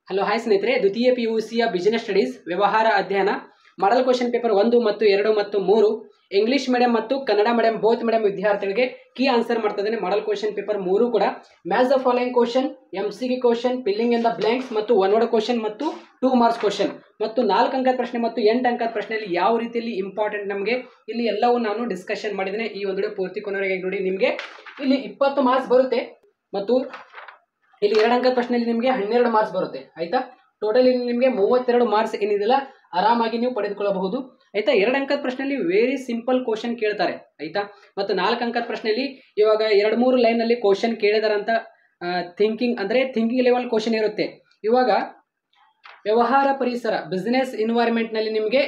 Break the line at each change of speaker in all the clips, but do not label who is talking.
Hello hi ಸ್ನೇಹಿತರೆ, ದ್ವಿತೀಯ PUCಯ business studies ವ್ಯವಹಾರ ಅಧ್ಯಯನ ಮಾಡಲ್ ಕ್ವಶನ್ ಪೇಪರ್ 1 ಮತ್ತು 2 ಮತ್ತು 3 ಇಂಗ್ಲಿಷ್ ಮೀಡಿಯಂ ಮತ್ತು ಕನ್ನಡ ಮೀಡಿಯಂ ಬೋತ್ ಮೀಡಿಯಂ ವಿದ್ಯಾರ್ಥಿಗಳಿಗೆ ಕೀ ಆನ್ಸರ್ ಮಾಡ್ತಾ ಇದ್ದೇನೆ. ಮಾಡಲ್ ಕ್ವಶನ್ ಪೇಪರ್ 3 ಕೂಡ match the following question, MCQ question, filling in the blanks ಮತ್ತು ಒನ್ ವರ್ಡ್ ಕ್ವಶನ್ ಮತ್ತು 2 ಮಾರ್ಕ್ಸ್ ಕ್ವಶನ್ ಮತ್ತು 4 ಅಂಕದ ಪ್ರಶ್ನೆ ಮತ್ತು 8 ಅಂಕದ ಪ್ರಶ್ನೆಯಲ್ಲಿ ಯಾವ ರೀತಿಯಲ್ಲಿ ಇಂಪಾರ್ಟೆಂಟ್ ನಮಗೆ ಇಲ್ಲಿ ಎಲ್ಲವೂ ನಾನು ಡಿಸ್ಕಷನ್ ಮಾಡಿದ್ದೇನೆ. ಈ ಒಂದು ವಿಡಿಯೋ ಪೂರ್ತಿ ಕೊನೆವರೆಗೆ ನೋಡಿ. ನಿಮಗೆ ಇಲ್ಲಿ 20 ಮಾರ್ಕ್ಸ್ ಬರುತ್ತೆ ಮತ್ತು ಇಲ್ಲಿ 2 ಅಂಕದ ಪ್ರಶ್ನೆಯಲ್ಲಿ ನಿಮಗೆ 12 ಮಾರ್ಕ್ಸ್ ಬರುತ್ತೆ. ಆಯ್ತಾ, ಟೋಟಲ್ ಇಲ್ಲಿ ನಿಮಗೆ 32 ಮಾರ್ಕ್ಸ್ ಏನಿದೆಲ್ಲ ಆರಾಮಾಗಿ ನೀವು ಪಡೆದುಕೊಳ್ಳಬಹುದು. ಆಯ್ತಾ, 2 ಅಂಕದ ಪ್ರಶ್ನೆಯಲ್ಲಿ ವೆರಿ ಸಿಂಪಲ್ ಕ್ವಶನ್ ಕೇಳ್ತಾರೆ. ಆಯ್ತಾ, ಮತ್ತು 4 ಅಂಕದ ಪ್ರಶ್ನೆಯಲ್ಲಿ ಇವಾಗ 2-3 ಲೈನ್ ನಲ್ಲಿ ಕ್ವಶನ್ ಕೇಳಿದಾರಂತ ಥಿಂಕಿಂಗ್ ಅಂದ್ರೆ ಥಿಂಕಿಂಗ್ ಲೆವೆಲ್ ಕ್ವಶನ್ ಇರುತ್ತೆ. ಇವಾಗ ವ್ಯವಹಾರ ಪರಿಸರ ಬಿಸಿನೆಸ್ ಎನ್ವೈರನ್ಮೆಂಟ್ ನಲ್ಲಿ ನಿಮಗೆ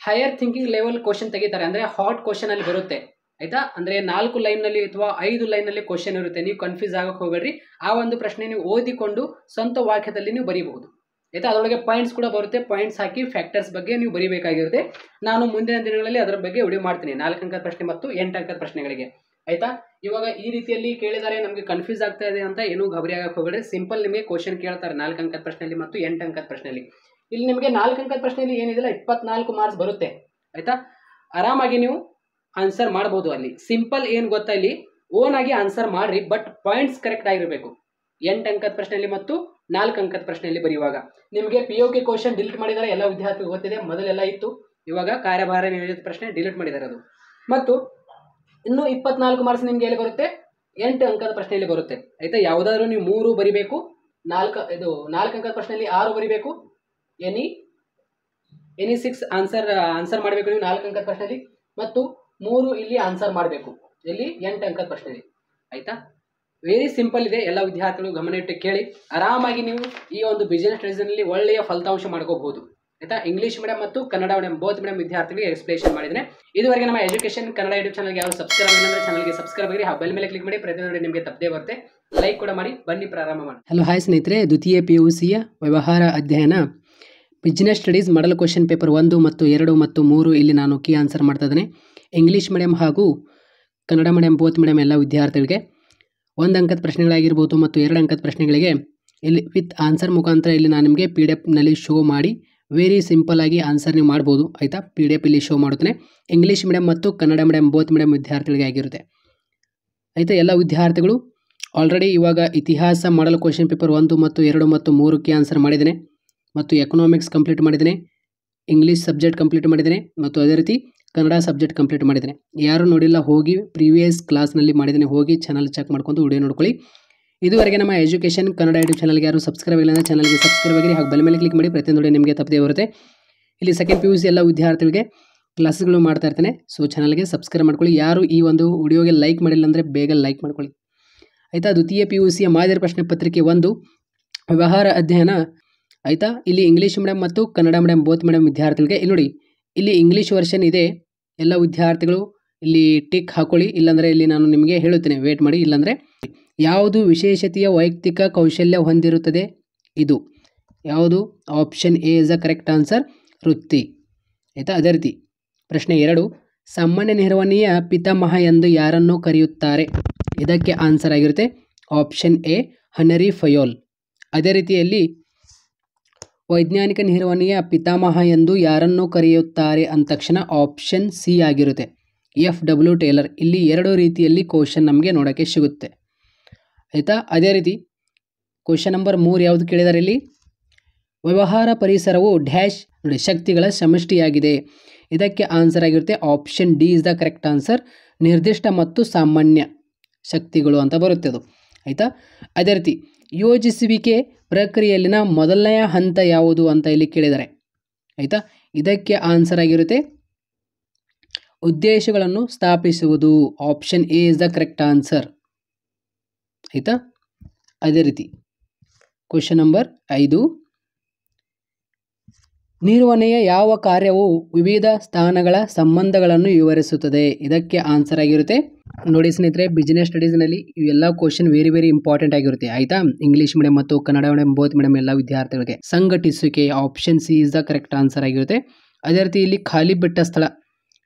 ಹೈಯರ್ ಥಿಂಕಿಂಗ್ ಲೆವೆಲ್ ಕ್ವಶನ್ ತೆಗಿತಾರೆ, ಅಂದ್ರೆ ಹಾಟ್ ಕ್ವಶನ್ ಅಲ್ಲಿ ಬರುತ್ತೆ. ಆಯ್ತಾ, ಅಂದ್ರೆ 4 ಲೈನ್ ನಲ್ಲಿ ಅಥವಾ 5 ಲೈನ್ ನಲ್ಲಿ ಕ್ವಶನ್ ಇರುತ್ತೆ. ನೀವು ಕನ್ಫ್ಯೂಸ್ ಆಗಕ್ಕೆ ಹೋಗಬೇಡ್ರಿ. ಆ ಒಂದು ಪ್ರಶ್ನೆ ನೀವು ಓದಿಕೊಂಡು ಸ್ವಂತ ವಾಕ್ಯದಲ್ಲಿ ನೀವು ಬರೀಬಹುದು. ಆಯ್ತಾ, ಅದರೊಳಗೆ ಪಾಯಿಂಟ್ಸ್ ಕೂಡ ಬರುತ್ತೆ. ಪಾಯಿಂಟ್ಸ್ ಹಾಕಿ ಫ್ಯಾಕ್ಟರ್ಸ್ ಬಗ್ಗೆ ನೀವು ಬರೀಬೇಕಾಗಿರುತ್ತೆ. ನಾನು ಮುಂದಿನ ದಿನಗಳಲ್ಲಿ ಅದರ ಬಗ್ಗೆ ವಿಡಿಯೋ ಮಾಡ್ತೀನಿ, 4 ಅಂಕದ ಪ್ರಶ್ನೆ ಮತ್ತು 8 ಅಂಕದ ಪ್ರಶ್ನೆಗಳಿಗೆ. ಆಯ್ತಾ, ಇವಾಗ ಈ ರೀತಿಯಲ್ಲಿ ಕೇಳಿದರೆ ನಮಗೆ ಕನ್ಫ್ಯೂಸ್ ಆಗ್ತಾ ಇದೆ ಅಂತ ಏನೂ ಗಾಬರಿ ಆಗಕ್ಕೆ ಹೋಗಬೇಡ್ರಿ. ಸಿಂಪಲ್ ನಿಮಗೆ ಕ್ವಶನ್ ಕೇಳ್ತಾರೆ 4 ಅಂಕದ ಪ್ರಶ್ನೆಯಲ್ಲಿ ಮತ್ತು 8 ಅಂಕದ ಪ್ರಶ್ನೆಯಲ್ಲಿ. ಇಲ್ಲಿ ನಿಮಗೆ 4 ಅಂಕದ ಪ್ರಶ್ನೆಯಲ್ಲಿ ಏನಿದಿಲ್ಲ 24 ಮಾರ್ಕ್ಸ್ ಬರುತ್ತೆ. ಆಯ್ತಾ, ಆರಾಮಾಗಿ ನೀವು ಆನ್ಸರ್ ಮಾಡಬಹುದು. ಅಲ್ಲಿ ಸಿಂಪಲ್ ಏನು ಗೊತ್ತಾ, ಇಲ್ಲಿ ಓನ್ ಆಗಿ ಆನ್ಸರ್ ಮಾಡ್ರಿ, ಬಟ್ ಪಾಯಿಂಟ್ಸ್ ಕರೆಕ್ಟ್ ಆಗಿರಬೇಕು. 8 ಅಂಕದ ಪ್ರಶ್ನೆಯಲ್ಲಿ ಮತ್ತು 4 ಅಂಕದ ಪ್ರಶ್ನೆಯಲ್ಲಿ ಬರೆಯುವಾಗ ನಿಮಗೆ POK ಕ್ವಶನ್ ಡಿಲೀಟ್ ಮಾಡಿದ್ದಾರೆ. ಎಲ್ಲ ವಿದ್ಯಾರ್ಥಿಗಳು ಗೊತ್ತಿದೆ, ಮೊದಲೆಲ್ಲ ಇತ್ತು, ಇವಾಗ ಕಾರ್ಯಭಾರ ನಿಯೋಜಿತ ಪ್ರಶ್ನೆ ಡಿಲೀಟ್ ಮಾಡಿದ್ದಾರೆ ಅದು. ಮತ್ತು ಇನ್ನು 24 ಮಾರ್ಕ್ಸ್ ನಿಮ್ಗೆ ಎಲ್ಲಿ ಬರುತ್ತೆ, 8 ಅಂಕದ ಪ್ರಶ್ನೆಯಲ್ಲಿ ಬರುತ್ತೆ. ಆಯ್ತಾ, ಯಾವುದಾದ್ರೂ ನೀವು 3 ಬರಿಬೇಕು, 4 ಅಂಕದ ಪ್ರಶ್ನೆಯಲ್ಲಿ 6 ಬರಿಬೇಕು, ಎನಿ 6 ಆನ್ಸರ್ ಮಾಡಬೇಕು ನೀವು 4 ಅಂಕದ ಪ್ರಶ್ನೆಯಲ್ಲಿ, ಮತ್ತು 3 ಇಲ್ಲಿ ಆನ್ಸರ್ ಮಾಡಬೇಕು ಇಲ್ಲಿ 8 ಅಂಕದ ಪ್ರಶ್ನೆಯಲ್ಲಿ. ಆಯ್ತಾ, ವೆರಿ ಸಿಂಪಲ್ ಇದೆ. ಎಲ್ಲ ವಿದ್ಯಾರ್ಥಿಗಳು ಗಮನ ಇಟ್ಟು ಕೇಳಿ, ಆರಾಮಾಗಿ ನೀವು ಈ ಒಂದು ಬಿಸಿನೆಸ್ ಸ್ಟಡೀಸ್ನಲ್ಲಿ ಒಳ್ಳೆಯ ಫಲಿತಾಂಶ ಮಾಡ್ಕೋಬಹುದು. ಆಯ್ತಾ, ಇಂಗ್ಲಿಷ್ ಮೀಡಿಯಂ ಮತ್ತು ಕನ್ನಡ ಮೀಡಿಯಂ ಬೋತ್ ಮೀಡಿಯಂ ವಿದ್ಯಾರ್ಥಿಗಳಿಗೆ ಎಕ್ಸ್ಪ್ಲೇಷನ್ ಮಾಡಿದ್ದೇನೆ. ಇದುವರೆಗೆ ನಮ್ಮ ಎಜುಕೇಶನ್ ಕನ್ನಡ ಯೂಟ್ಯೂಬ್ ಚಾನಲ್ಗೆ ಯಾರು ಸಬ್ಸ್ಕ್ರೈಬ್ ಆಗಿಲ್ಲ ಅಂದ್ರೆ ಚಾನಲ್ಗೆ ಸಬ್ಸ್ಕ್ರೈಬ್ ಆಗಿ ಬೆಲ್ ಮೇಲೆ ಕ್ಲಿಕ್ ಮಾಡಿ. ಪ್ರತಿಯೊಂದು ನಿಮಗೆ ತಪ್ಪದೇ ಬರುತ್ತೆ. ಲೈಕ್ ಕೂಡ ಮಾಡಿ. ಬನ್ನಿ ಪ್ರಾರಂಭ ಮಾಡಿ. ಹಲೋ ಹಾಯ್ ಸ್ನೇಹಿತರೆ, ದ್ವಿತೀಯ PUCಯ ವ್ಯವಹಾರ ಅಧ್ಯಯನ business studies model question paper 1 ಮತ್ತು 2 ಮತ್ತು 3 ಇಲ್ಲಿ ನಾನು ಕೀ ಆನ್ಸರ್ ಮಾಡ್ತಾ ಇದ್ದೇನೆ. ಇಂಗ್ಲಿಷ್ ಮೀಡಿಯಂ ಹಾಗೂ ಕನ್ನಡ ಮೀಡಿಯಂ ಬೋತ್ ಮೀಡಿಯಂ ಎಲ್ಲ ವಿದ್ಯಾರ್ಥಿಗಳಿಗೆ 1 ಅಂಕದ ಪ್ರಶ್ನೆಗಳಾಗಿರ್ಬೋದು ಮತ್ತು 2 ಅಂಕದ ಪ್ರಶ್ನೆಗಳಿಗೆ ಇಲ್ಲಿ ವಿತ್ ಆನ್ಸರ್ ಮುಖಾಂತರ ಇಲ್ಲಿ ನಾನು ನಿಮಗೆ PDF ನಲ್ಲಿ ಶೋ ಮಾಡಿ ವೆರಿ ಸಿಂಪಲ್ ಆಗಿ ಆನ್ಸರ್ ನೀವು ಮಾಡ್ಬೋದು. ಆಯಿತಾ, PDF ಇಲ್ಲಿ ಶೋ ಮಾಡುತ್ತೇನೆ. ಇಂಗ್ಲಿಷ್ ಮೀಡಿಯಂ ಮತ್ತು ಕನ್ನಡ ಮೀಡಿಯಂ ಬೋತ್ ಮೀಡಿಯಂ ವಿದ್ಯಾರ್ಥಿಗಳಿಗೆ ಆಗಿರುತ್ತೆ. ಆಯಿತಾ, ಎಲ್ಲ ವಿದ್ಯಾರ್ಥಿಗಳು ಆಲ್ರೆಡಿ ಇವಾಗ ಇತಿಹಾಸ ಮಾಡಲ್ ಕ್ವಶನ್ ಪೇಪರ್ 1 ಮತ್ತು 2 ಮತ್ತು 3 ಕೀ ಆನ್ಸರ್ ಮಾಡಿದ್ದೇನೆ ಮತ್ತು ಎಕನಾಮಿಕ್ಸ್ ಕಂಪ್ಲೀಟ್ ಮಾಡಿದ್ದೇನೆ, ಇಂಗ್ಲೀಷ್ ಸಬ್ಜೆಕ್ಟ್ ಕಂಪ್ಲೀಟ್ ಮಾಡಿದ್ದೇನೆ ಮತ್ತು ಅದೇ ರೀತಿ ಕನ್ನಡ ಸಬ್ಜೆಕ್ಟ್ ಕಂಪ್ಲೀಟ್ ಮಾಡಿದ್ದೇನೆ. ಯಾರು ನೋಡಿಲ್ಲ ಹೋಗಿ ಪ್ರೀವಿಯಸ್ ಕ್ಲಾಸ್ನಲ್ಲಿ ಮಾಡಿದ್ದೇನೆ, ಹೋಗಿ ಚಾನಲ್ ಚೆಕ್ ಮಾಡ್ಕೊಂಡು ವಿಡಿಯೋ ನೋಡ್ಕೊಳ್ಳಿ. ಇದುವರೆಗೆ ನಮ್ಮ ಎಜುಕೇಷನ್ ಕನ್ನಡ ಯೂಟ್ಯೂಬ್ ಚಾನಲ್ಗೆ ಯಾರು ಸಬ್ಸ್ಕ್ರೈಬ್ ಇಲ್ಲ ಅಂದರೆ ಚಾನಲ್ಗೆ ಸಬ್ಸ್ಕ್ರೈಬ್ ಆಗಿ ಹಾಗೂ ಬೆಲ್ ಮೇಲೆ ಕ್ಲಿಕ್ ಮಾಡಿ. ಪ್ರತಿಯೊಂದು ವಿಡಿಯೋ ನಿಮಗೆ ತಪ್ಪದೇ ಬರುತ್ತೆ. ಇಲ್ಲಿ ಸೆಕೆಂಡ್ PUC ಎಲ್ಲ ವಿದ್ಯಾರ್ಥಿಗಳಿಗೆ ಕ್ಲಾಸ್ಗಳು ಮಾಡ್ತಾ ಇರ್ತೇನೆ, ಸೊ ಚಾನಲ್ಗೆ ಸಬ್ಸ್ಕ್ರೈಬ್ ಮಾಡ್ಕೊಳ್ಳಿ. ಯಾರು ಈ ಒಂದು ವಿಡಿಯೋಗೆ ಲೈಕ್ ಮಾಡಿಲ್ಲ ಅಂದರೆ ಬೇಗ ಲೈಕ್ ಮಾಡ್ಕೊಳ್ಳಿ. ಆಯಿತಾ, ದ್ವಿತೀಯ PUCಯ ಮಾದರಿ ಪ್ರಶ್ನೆ ಪತ್ರಿಕೆ 1 ವ್ಯವಹಾರ ಅಧ್ಯಯನ. ಆಯಿತಾ, ಇಲ್ಲಿ ಇಂಗ್ಲೀಷ್ ಮೀಡಿಯಂ ಮತ್ತು ಕನ್ನಡ ಮೀಡಿಯಂ ಬೋತ್ ಮೀಡಿಯಂ ವಿದ್ಯಾರ್ಥಿಗಳಿಗೆ ಇಲ್ಲಿ ನೋಡಿ, ಇಲ್ಲಿ ಇಂಗ್ಲೀಷ್ ವರ್ಷನ್ ಇದೆ. ಎಲ್ಲ ವಿದ್ಯಾರ್ಥಿಗಳು ಇಲ್ಲಿ ಟಿಕ್ ಹಾಕೊಳ್ಳಿ, ಇಲ್ಲಾಂದರೆ ಇಲ್ಲಿ ನಾನು ನಿಮಗೆ ಹೇಳುತ್ತೇನೆ, ವೇಟ್ ಮಾಡಿ. ಇಲ್ಲಾಂದರೆ ಯಾವುದು ವಿಶೇಷತೆಯ ವೈಯಕ್ತಿಕ ಕೌಶಲ್ಯ ಹೊಂದಿರುತ್ತದೆ, ಇದು ಯಾವುದು? Option A is the correct answer, ವೃತ್ತಿ. ಆಯಿತಾ, ಅದೇ ರೀತಿ ಪ್ರಶ್ನೆ 2, ಸಾಮಾನ್ಯ ನಿರ್ವಹಣೆಯ ಪಿತಾಮಹ ಎಂದು ಯಾರನ್ನು ಕರೆಯುತ್ತಾರೆ? ಇದಕ್ಕೆ ಆನ್ಸರ್ ಆಗಿರುತ್ತೆ ಆಪ್ಷನ್ A ಹನರಿ ಫಯೋಲ್. ಅದೇ ರೀತಿಯಲ್ಲಿ ವೈಜ್ಞಾನಿಕ ನಿರ್ವಹಣೆಯ ಪಿತಾಮಹ ಎಂದು ಯಾರನ್ನು ಕರೆಯುತ್ತಾರೆ ಅಂದ ತಕ್ಷಣ ಆಪ್ಷನ್ C ಆಗಿರುತ್ತೆ, FW ಟೇಲರ್. ಇಲ್ಲಿ 2 ರೀತಿಯಲ್ಲಿ ಕ್ವಶನ್ ನಮಗೆ ನೋಡೋಕ್ಕೆ ಸಿಗುತ್ತೆ. ಆಯಿತಾ, ಅದೇ ರೀತಿ ಕ್ವಶನ್ ನಂಬರ್ 3 ಯಾವುದು ಕೇಳಿದ್ದಾರೆ ಇಲ್ಲಿ? ವ್ಯವಹಾರ ಪರಿಸರವು ಡ್ಯಾಶ್ ನೋಡಿ ಶಕ್ತಿಗಳ ಸಮಷ್ಟಿಯಾಗಿದೆ. ಇದಕ್ಕೆ ಆನ್ಸರ್ ಆಗಿರುತ್ತೆ option D is the correct answer, ನಿರ್ದಿಷ್ಟ ಮತ್ತು ಸಾಮಾನ್ಯ ಶಕ್ತಿಗಳು ಅಂತ ಬರುತ್ತೆ ಅದು. ಆಯಿತಾ, ಅದೇ ರೀತಿ ಯೋಜಿಸುವಿಕೆ ಪ್ರಕ್ರಿಯೆಯಲ್ಲಿನ ಮೊದಲನೆಯ ಹಂತ ಯಾವುದು ಅಂತ ಇಲ್ಲಿ ಕೇಳಿದ್ದಾರೆ. ಆಯಿತಾ, ಇದಕ್ಕೆ ಆನ್ಸರ್ ಆಗಿರುತ್ತೆ ಉದ್ದೇಶಗಳನ್ನು ಸ್ಥಾಪಿಸುವುದು, option A is the correct answer. ಆಯಿತಾ, ಅದೇ ರೀತಿ ಕ್ವಶನ್ ನಂಬರ್ 5, ನಿರ್ವಹಣೆಯ ಯಾವ ಕಾರ್ಯವು ವಿವಿಧ ಸ್ಥಾನಗಳ ಸಂಬಂಧಗಳನ್ನು ವಿವರಿಸುತ್ತದೆ? ಇದಕ್ಕೆ ಆನ್ಸರ್ ಆಗಿರುತ್ತೆ ನೋಡಿ ಸ್ನೇಹಿತರೆ, ಬಿಸಿನೆಸ್ ಸ್ಟಡೀಸ್ನಲ್ಲಿ ಇವೆಲ್ಲ ಕ್ವಶನ್ ವೆರಿ ಇಂಪಾರ್ಟೆಂಟ್ ಆಗಿರುತ್ತೆ. ಆಯಿತಾ, ಇಂಗ್ಲೀಷ್ ಮೀಡಿಯಂ ಮತ್ತು ಕನ್ನಡ ಮೀಡಿಯಂ ಬೋತ್ ಮೀಡಿಯಂ ಎಲ್ಲ ವಿದ್ಯಾರ್ಥಿಗಳಿಗೆ ಸಂಘಟಿಸುವಿಕೆ, option C is the correct answer ಆಗಿರುತ್ತೆ. ಅದೇ ರೀತಿ ಇಲ್ಲಿ ಖಾಲಿ ಬಿಟ್ಟ ಸ್ಥಳ,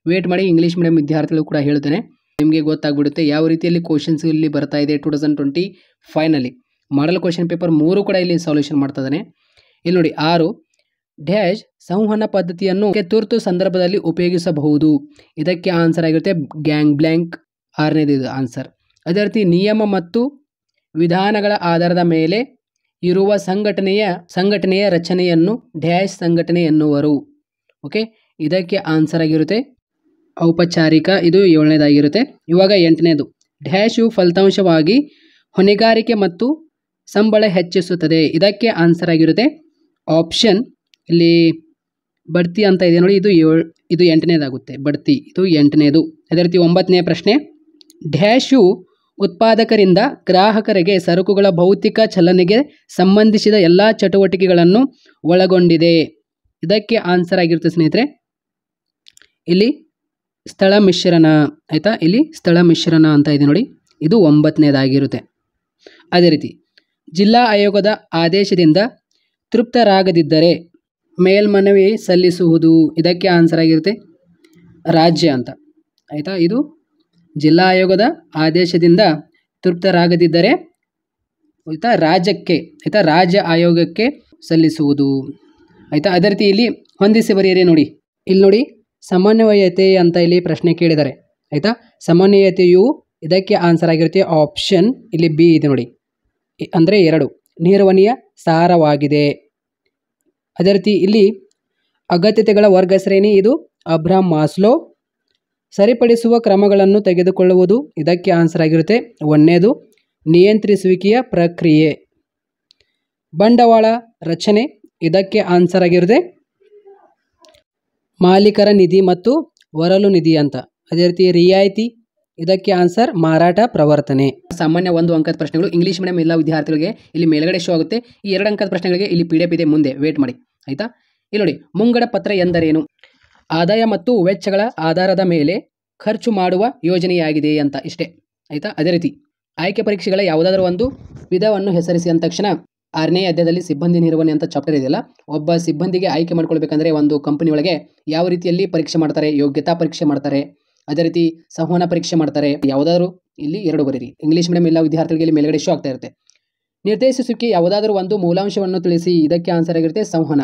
ವೇಟ್ ಮಾಡಿ, ಇಂಗ್ಲೀಷ್ ಮೀಡಿಯಂ ವಿದ್ಯಾರ್ಥಿಗಳು ಕೂಡ ಹೇಳ್ತೇನೆ, ನಿಮಗೆ ಗೊತ್ತಾಗ್ಬಿಡುತ್ತೆ ಯಾವ ರೀತಿಯಲ್ಲಿ ಕ್ವಶನ್ಸ್ ಇಲ್ಲಿ ಬರ್ತಾ ಇದೆ 2025ನಲ್ಲಿ. ಮಾಡಲ್ ಕ್ವಶನ್ ಪೇಪರ್ 3 ಕೂಡ ಇಲ್ಲಿ ಸೊಲ್ಯೂಷನ್ ಮಾಡ್ತಾ ಇದ್ದಾನೆ. ಇಲ್ಲಿ ನೋಡಿ 6 ಡ್ಯಾಶ್ ಸಂವಹನ ಪದ್ಧತಿಯನ್ನು ತುರ್ತು ಸಂದರ್ಭದಲ್ಲಿ ಉಪಯೋಗಿಸಬಹುದು. ಇದಕ್ಕೆ ಆನ್ಸರ್ ಆಗಿರುತ್ತೆ ಗ್ಯಾಂಗ್ ಬ್ಲ್ಯಾಂಕ್. 6ನೇದು ಇದು ಆನ್ಸರ್. ಅದೇ ರೀತಿ ನಿಯಮ ಮತ್ತು ವಿಧಾನಗಳ ಆಧಾರದ ಮೇಲೆ ಇರುವ ಸಂಘಟನೆಯ ರಚನೆಯನ್ನು ಡ್ಯಾಶ್ ಸಂಘಟನೆ ಎನ್ನುವರು. ಓಕೆ, ಇದಕ್ಕೆ ಆನ್ಸರ್ ಆಗಿರುತ್ತೆ ಔಪಚಾರಿಕ. ಇದು 7ನೇದಾಗಿರುತ್ತೆ. ಇವಾಗ 8ನೇದು ಡ್ಯಾಶು ಫಲಿತಾಂಶವಾಗಿ ಹೊಣೆಗಾರಿಕೆ ಮತ್ತು ಸಂಬಳ ಹೆಚ್ಚಿಸುತ್ತದೆ. ಇದಕ್ಕೆ ಆನ್ಸರ್ ಆಗಿರುತ್ತೆ ಆಪ್ಷನ್ ಇಲ್ಲಿ ಬಡ್ತಿ ಅಂತ ಇದೆ ನೋಡಿ, ಇದು 8ನೇದಾಗುತ್ತೆ ಬಡ್ತಿ. ಇದು 8ನೇದು. ಅದೇ ರೀತಿ 9ನೇ ಪ್ರಶ್ನೆ ಡ್ಯಾಶು ಉತ್ಪಾದಕರಿಂದ ಗ್ರಾಹಕರಿಗೆ ಸರಕುಗಳ ಭೌತಿಕ ಚಲನೆಗೆ ಸಂಬಂಧಿಸಿದ ಎಲ್ಲ ಚಟುವಟಿಕೆಗಳನ್ನು ಒಳಗೊಂಡಿದೆ. ಇದಕ್ಕೆ ಆನ್ಸರ್ ಆಗಿರುತ್ತೆ ಸ್ನೇಹಿತರೆ ಇಲ್ಲಿ ಸ್ಥಳ ಮಿಶ್ರಣ. ಆಯಿತಾ, ಇಲ್ಲಿ ಸ್ಥಳ ಮಿಶ್ರಣ ಅಂತ ಇದೆ ನೋಡಿ, ಇದು 9ನೇದಾಗಿರುತ್ತೆ. ಅದೇ ರೀತಿ ಜಿಲ್ಲಾ ಆಯೋಗದ ಆದೇಶದಿಂದ ತೃಪ್ತರಾಗದಿದ್ದರೆ ಮೇಲ್ಮನವಿ ಸಲ್ಲಿಸುವುದು. ಇದಕ್ಕೆ ಆನ್ಸರ್ ಆಗಿರುತ್ತೆ ರಾಜ್ಯ ಅಂತ. ಆಯಿತಾ, ಇದು ಜಿಲ್ಲಾ ಆಯೋಗದ ಆದೇಶದಿಂದ ತೃಪ್ತರಾಗದಿದ್ದರೆ ಆಯಿತಾ ರಾಜ್ಯಕ್ಕೆ, ಆಯಿತಾ ರಾಜ್ಯ ಆಯೋಗಕ್ಕೆ ಸಲ್ಲಿಸುವುದು. ಆಯಿತಾ, ಅದೇ ರೀತಿ ಇಲ್ಲಿ ಹೊಂದಿಸಿ ಬರೆಯಿರಿ ನೋಡಿ. ಇಲ್ಲಿ ನೋಡಿ ಸಮನ್ವಯತೆ ಅಂತ ಇಲ್ಲಿ ಪ್ರಶ್ನೆ ಕೇಳಿದ್ದಾರೆ. ಆಯಿತಾ, ಸಮನ್ವಯತೆಯು ಇದಕ್ಕೆ ಆನ್ಸರ್ ಆಗಿರುತ್ತೆ ಆಪ್ಷನ್ ಇಲ್ಲಿ ಬಿ ಇದೆ ನೋಡಿ, ಅಂದರೆ 2 ನಿರ್ವಹಣೆಯ ಸಾರವಾಗಿದೆ. ಅದೇ ರೀತಿ ಇಲ್ಲಿ ಅಗತ್ಯತೆಗಳ ವರ್ಗ ಶ್ರೇಣಿ ಇದು ಅಬ್ರಹಾಂ ಮಾಸ್ಲೋ. ಸರಿಪಡಿಸುವ ಕ್ರಮಗಳನ್ನು ತೆಗೆದುಕೊಳ್ಳುವುದು. ಇದಕ್ಕೆ ಆನ್ಸರ್ ಆಗಿರುತ್ತೆ 1ನೇದು ನಿಯಂತ್ರಿಸುವಿಕೆಯ ಪ್ರಕ್ರಿಯೆ. ಬಂಡವಾಳ ರಚನೆ. ಇದಕ್ಕೆ ಆನ್ಸರ್ ಆಗಿರುತ್ತೆ ಮಾಲೀಕರ ನಿಧಿ ಮತ್ತು ಹೊರಲು ನಿಧಿ ಅಂತ. ಅದೇ ರೀತಿ ರಿಯಾಯಿತಿ. ಇದಕ್ಕೆ ಆನ್ಸರ್ ಮಾರಾಟ ಪ್ರವರ್ತನೆ. ಸಾಮಾನ್ಯ 1 ಅಂಕದ ಪ್ರಶ್ನೆಗಳು ಇಂಗ್ಲೀಷ್ ಮೀಡಿಯಂ ಎಲ್ಲ ವಿದ್ಯಾರ್ಥಿಗಳಿಗೆ ಇಲ್ಲಿ ಮೇಲ್ಗಡೆ ಶೋ ಆಗುತ್ತೆ. ಈ 2 ಅಂಕದ ಪ್ರಶ್ನೆಗಳಿಗೆ ಇಲ್ಲಿ PDF ಇದೆ, ಮುಂದೆ ವೇಟ್ ಮಾಡಿ. ಆಯಿತಾ, ಇಲ್ಲಿ ನೋಡಿ ಮುಂಗಡ ಪತ್ರ ಎಂದರೇನು? ಆದಾಯ ಮತ್ತು ವೆಚ್ಚಗಳ ಆಧಾರದ ಮೇಲೆ ಖರ್ಚು ಮಾಡುವ ಯೋಜನೆಯಾಗಿದೆ ಅಂತ, ಇಷ್ಟೇ. ಆಯಿತಾ, ಅದೇ ರೀತಿ ಆಯ್ಕೆ ಪರೀಕ್ಷೆಗಳ ಯಾವುದಾದ್ರೂ ಒಂದು ವಿಧವನ್ನು ಹೆಸರಿಸಿ ಅಂದ ತಕ್ಷಣ 6ನೇ ಅಧ್ಯಾಯದಲ್ಲಿ ಸಿಬ್ಬಂದಿ ನಿರ್ವಹಣೆ ಅಂತ ಚಾಪ್ಟರ್ ಇದೆಯಲ್ಲ, ಒಬ್ಬ ಸಿಬ್ಬಂದಿಗೆ ಆಯ್ಕೆ ಮಾಡ್ಕೊಳ್ಬೇಕಂದ್ರೆ ಒಂದು ಕಂಪನಿ ಒಳಗೆ ಯಾವ ರೀತಿಯಲ್ಲಿ ಪರೀಕ್ಷೆ ಮಾಡ್ತಾರೆ, ಯೋಗ್ಯತಾ ಪರೀಕ್ಷೆ ಮಾಡ್ತಾರೆ, ಅದೇ ರೀತಿ ಸಂವಹನ ಪರೀಕ್ಷೆ ಮಾಡ್ತಾರೆ. ಯಾವುದಾದ್ರೂ ಇಲ್ಲಿ 2 ಬರೀರಿ. ಇಂಗ್ಲೀಷ್ ಮೀಡಿಯಂ ಎಲ್ಲ ವಿದ್ಯಾರ್ಥಿಗಳಿಗೆ ಇಲ್ಲಿ ಮೇಲ್ಗಡೆ ಶೋ ಆಗ್ತಾ ಇರುತ್ತೆ. ನಿರ್ದೇಶಿಸುವಿಕೆ ಯಾವುದಾದ್ರೂ ಒಂದು ಮೂಲಾಂಶವನ್ನು ತಿಳಿಸಿ. ಇದಕ್ಕೆ ಆನ್ಸರ್ ಆಗಿರುತ್ತೆ ಸಂವಹನ,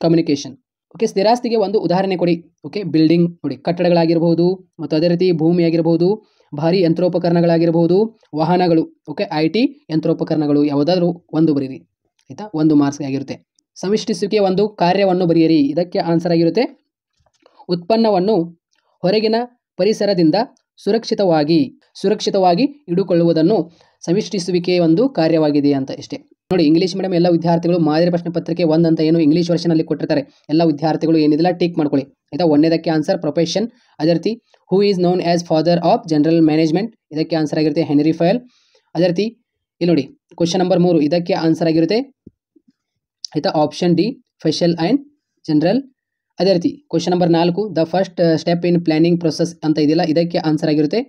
ಕಮ್ಯುನಿಕೇಷನ್. ಓಕೆ, ಸ್ಥಿರಾಸ್ತಿಗೆ ಒಂದು ಉದಾಹರಣೆ ಕೊಡಿ. ಓಕೆ, ಬಿಲ್ಡಿಂಗ್ ನೋಡಿ, ಕಟ್ಟಡಗಳಾಗಿರ್ಬೋದು, ಮತ್ತು ಅದೇ ರೀತಿ ಭೂಮಿ ಆಗಿರ್ಬೋದು, ಭಾರಿ ಯಂತ್ರೋಪಕರಣಗಳಾಗಿರ್ಬೋದು, ವಾಹನಗಳು. ಓಕೆ, IT ಯಂತ್ರೋಪಕರಣಗಳು ಯಾವುದಾದ್ರೂ ಒಂದು ಬರೀರಿ. ಆಯಿತಾ, 1 ಮಾರ್ಕ್ಸ್ ಆಗಿರುತ್ತೆ. ಸಮಿಷ್ಟಿಸುವಿಕೆ ಒಂದು ಕಾರ್ಯವನ್ನು ಬರೆಯಿರಿ. ಇದಕ್ಕೆ ಆನ್ಸರ್ ಆಗಿರುತ್ತೆ ಉತ್ಪನ್ನವನ್ನು ಹೊರಗಿನ ಪರಿಸರದಿಂದ ಸುರಕ್ಷಿತವಾಗಿ ಇಡುಕೊಳ್ಳುವುದನ್ನು ಸಮಿಷ್ಟಿಸುವಿಕೆ ಒಂದು ಕಾರ್ಯವಾಗಿದೆ ಅಂತ, ಇಷ್ಟೇ. ನೋಡಿ ಇಂಗ್ಲೀಷ್ ಮೀಡಿಯಂ ಎಲ್ಲ ವಿದ್ಯಾರ್ಥಿಗಳು ಮಾದರಿ ಪ್ರಶ್ನೆ ಪತ್ರಿಕೆ 1 ಅಂತ ಏನು ಇಂಗ್ಲೀಷ್ ವರ್ಷನಲ್ಲಿ ಕೊಟ್ಟಿರ್ತಾರೆ, ಎಲ್ಲ ವಿದ್ಯಾರ್ಥಿಗಳು ಏನಿದೆಲ್ಲ ಟಿಕ್ ಮಾಡ್ಕೊಳ್ಳಿ. ಆಯಿತಾ, 1ನೇದಕ್ಕೆ ಆನ್ಸರ್ ಪ್ರೊಫೆಷನ್. ಅದೇ ರೀತಿ who is known as father of general management. ಇದಕ್ಕೆ ಆನ್ಸರ್ ಆಗಿರುತ್ತೆ ಹೆನ್ರಿ ಫಯಲ್. ಅದೇ ರೀತಿ ಇಲ್ಲಿ ನೋಡಿ ಕ್ವಶನ್ ನಂಬರ್ 3, ಇದಕ್ಕೆ ಆನ್ಸರ್ ಆಗಿರುತ್ತೆ ಆಯಿತಾ option D facial and general. ಅದೇ ರೀತಿ question number 4 the first step in planning process ಅಂತ ಇದೆಯಲ್ಲ, ಇದಕ್ಕೆ ಆನ್ಸರ್ ಆಗಿರುತ್ತೆ